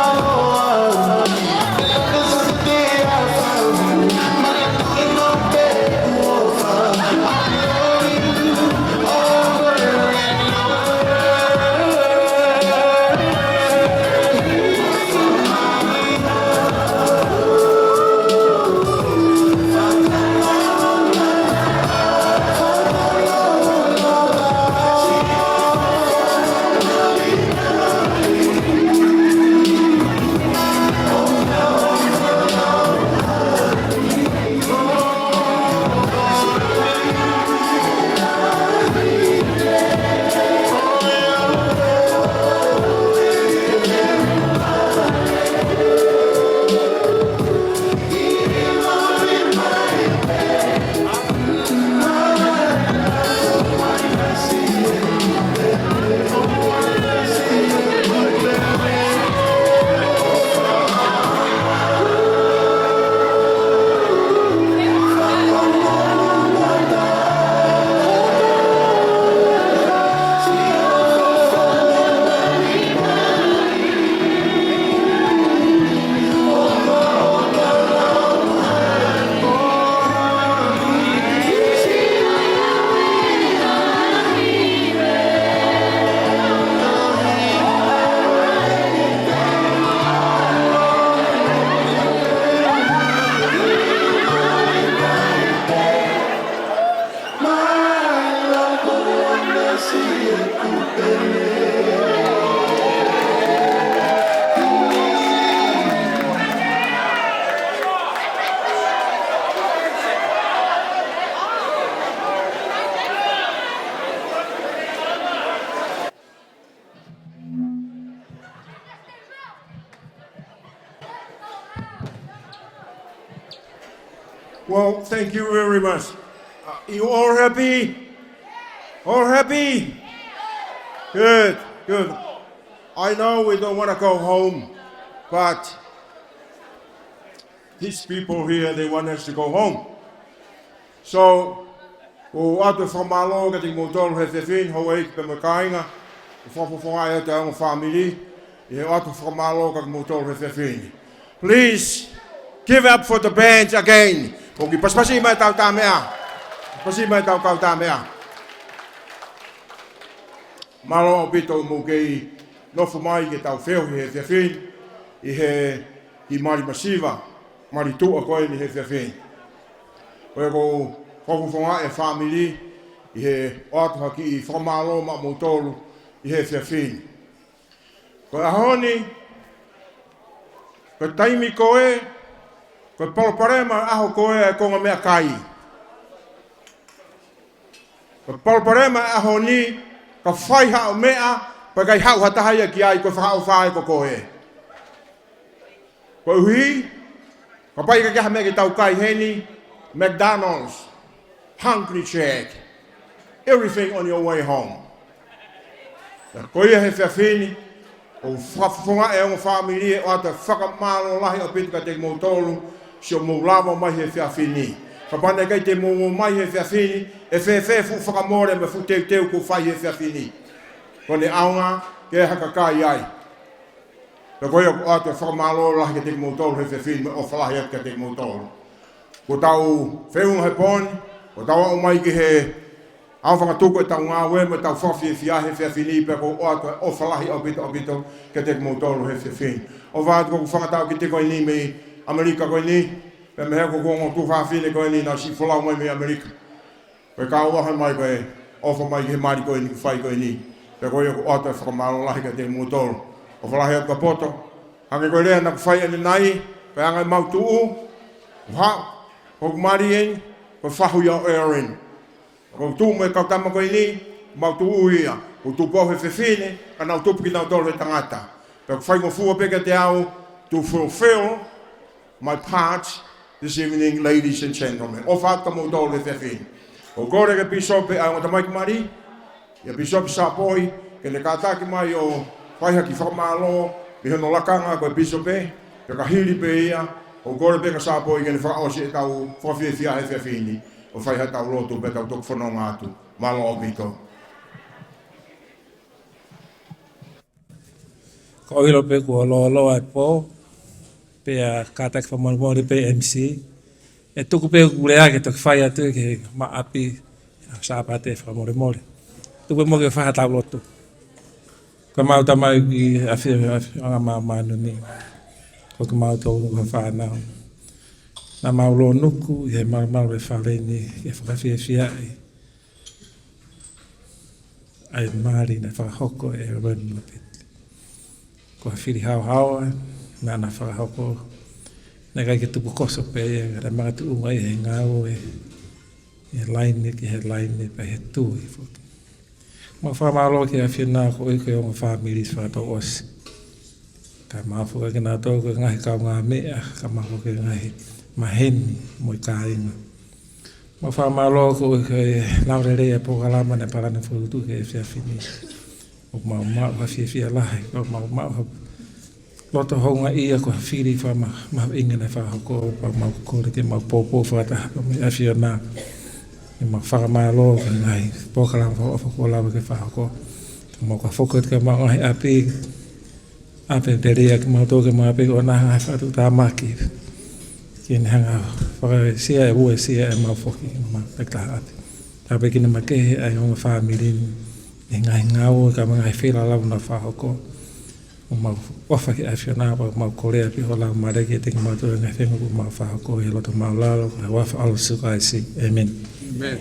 Well, thank you very much. You all happy? All happy? Good, good. I know we don't want to go home, but these people here, they want us to go home. So, o atu whamalo ka te motor he whiwhin, ho e pe makainga, whawhawhai e te ang family, e atu whamalo ka te motor he whiwhin. Please, give up for the band again. Hoki paspasi mai tau tā mea. Pasi mai tau kau tā mea. Malo o pito mo kei nofu mai ke tau wheo he whiwhin, i he i mari masiva, mari tua koe ni he whiwhin. Oe ko whawhawhanga e family, i he oatuha ki i whamalo ma motoru, i he whiwhin. Ko ahoni, ko taimi koe, ko palparema aho koe e konga mea kai. Ko palparema aho ni, ka whai hao mea, pa kai hao hatahaya ki ai ko whahao whae ko koe. Ko uhi, ka pai ka keha mea ki tau kai heni, McDonald's, Hungry Jack, everything on your way home. Ko ia he whiawhini, o whakafonga e o whamiri e o ata whakamalo lahi o pitu ka te motolu, si o moulama mai he whiawhini. Kapana kai te mo mai he whiawhini, e fu whakamore me fu teu ko whai he whiawhini. Ko ne aunga, ke haka kai ai. Ko ia o ata whakamalo lahi ka te motolu he whiawhini, o whalahi ka te motolu. Ko tau whiunga he poni, ko tau o mai ki he au whakatuko e tau ngā ue me tau whawhi e whiahe whiawhini pe ko o atua o whalahi o bito ke te motolu he whiawhini. O whātu ko whakatau ki te koe ni me Amerika koe ni, pe me heko kongo tu whawhine koe ni na si whalau mai me Amerika. Koe ka uaha mai koe ofa mai ki he mari koe ni ku whai koe ni, pe koe o atua whakamalo lahi ke te motolu. O whalahi atu ka poto, hange koe rea na ku whai ane nai, pe angai mau tuu, ko kumari eni, ko whahu ia o erin. Ko tu mo ka tama ko ni, mau tu uia, o tu po he whiawhine, ka nau tupu ki nau tolu he tangata. Pe ko whai mo fua peka te au, to fulfill my part this evening, ladies and gentlemen. O whaat ka mo tolu he whiawhine. O kore ke pisope a ngota mai ki mari, ia pisope sa poi, ke ne kātaki mai o whaiha ki whakamalo, mi hono lakanga koe pisope, pe ka hiri pe ia, o kore peka sa poi, ke ne whakaosi e tau whawhiawhia he whiawhine. O whai ha tau lotu pe tau tok whanonga atu. Malo o bito. Ko ilo pe kua loa e po. Pe a kātak whamonimori pe MC. E tuku pe kulea ke tok whai atu ke maapi sāpate whamonimori. Tuku mo ke whaha tau lotu. Ko mau tamau ki a whianga māmanu ni. Ko ke mau tau nuka whanau. Na maulo nuku, he mau e whare ni, e whakawhiawhia ai maari na whakahoko e ranu na pete. Ko ha whiri hao hawa, na whakahoko, na kai ke tupu koso pe e, ra mga tu unga he ngāo e laine ki he laine pa he tui. Ma whamalo ki a whina ko ike o ngā whamiris whakatau osi. Ka mafuka ki nā tōku ngahi kau ngā mea, ka mafuka ngahi maheni mo kāinga. Ma whamalo ko e laurere e pokalama ne parana whurutu ke e whiawhini. O mau hawhiawhia lahi, o mau loto honga ia ko whiri mau inga ne whahoko, o mau kore ke mau pōpō whakataha, o me awhia nā. E mau whamalo ke ngai pokalama whakolawa ke whahoko. Mau ka whokot ke mau ngahi ape te rea ke mau tō ke mau ape o nā ngai whatu tā maki. Kien hanga whaka sia e ua sia e mau whoki ma pektaha ate. Tāpe kina makehe ai o ngā whamirin e ngai ngau ka mga whira lau na whahoko. O mau wafa ki awhia nā pa mau korea pi ho lau mareke e teki mau tua ngai whengu ku mau whahoko he loto mau lalo ka wafa alu suka ai si. Amen. Amen.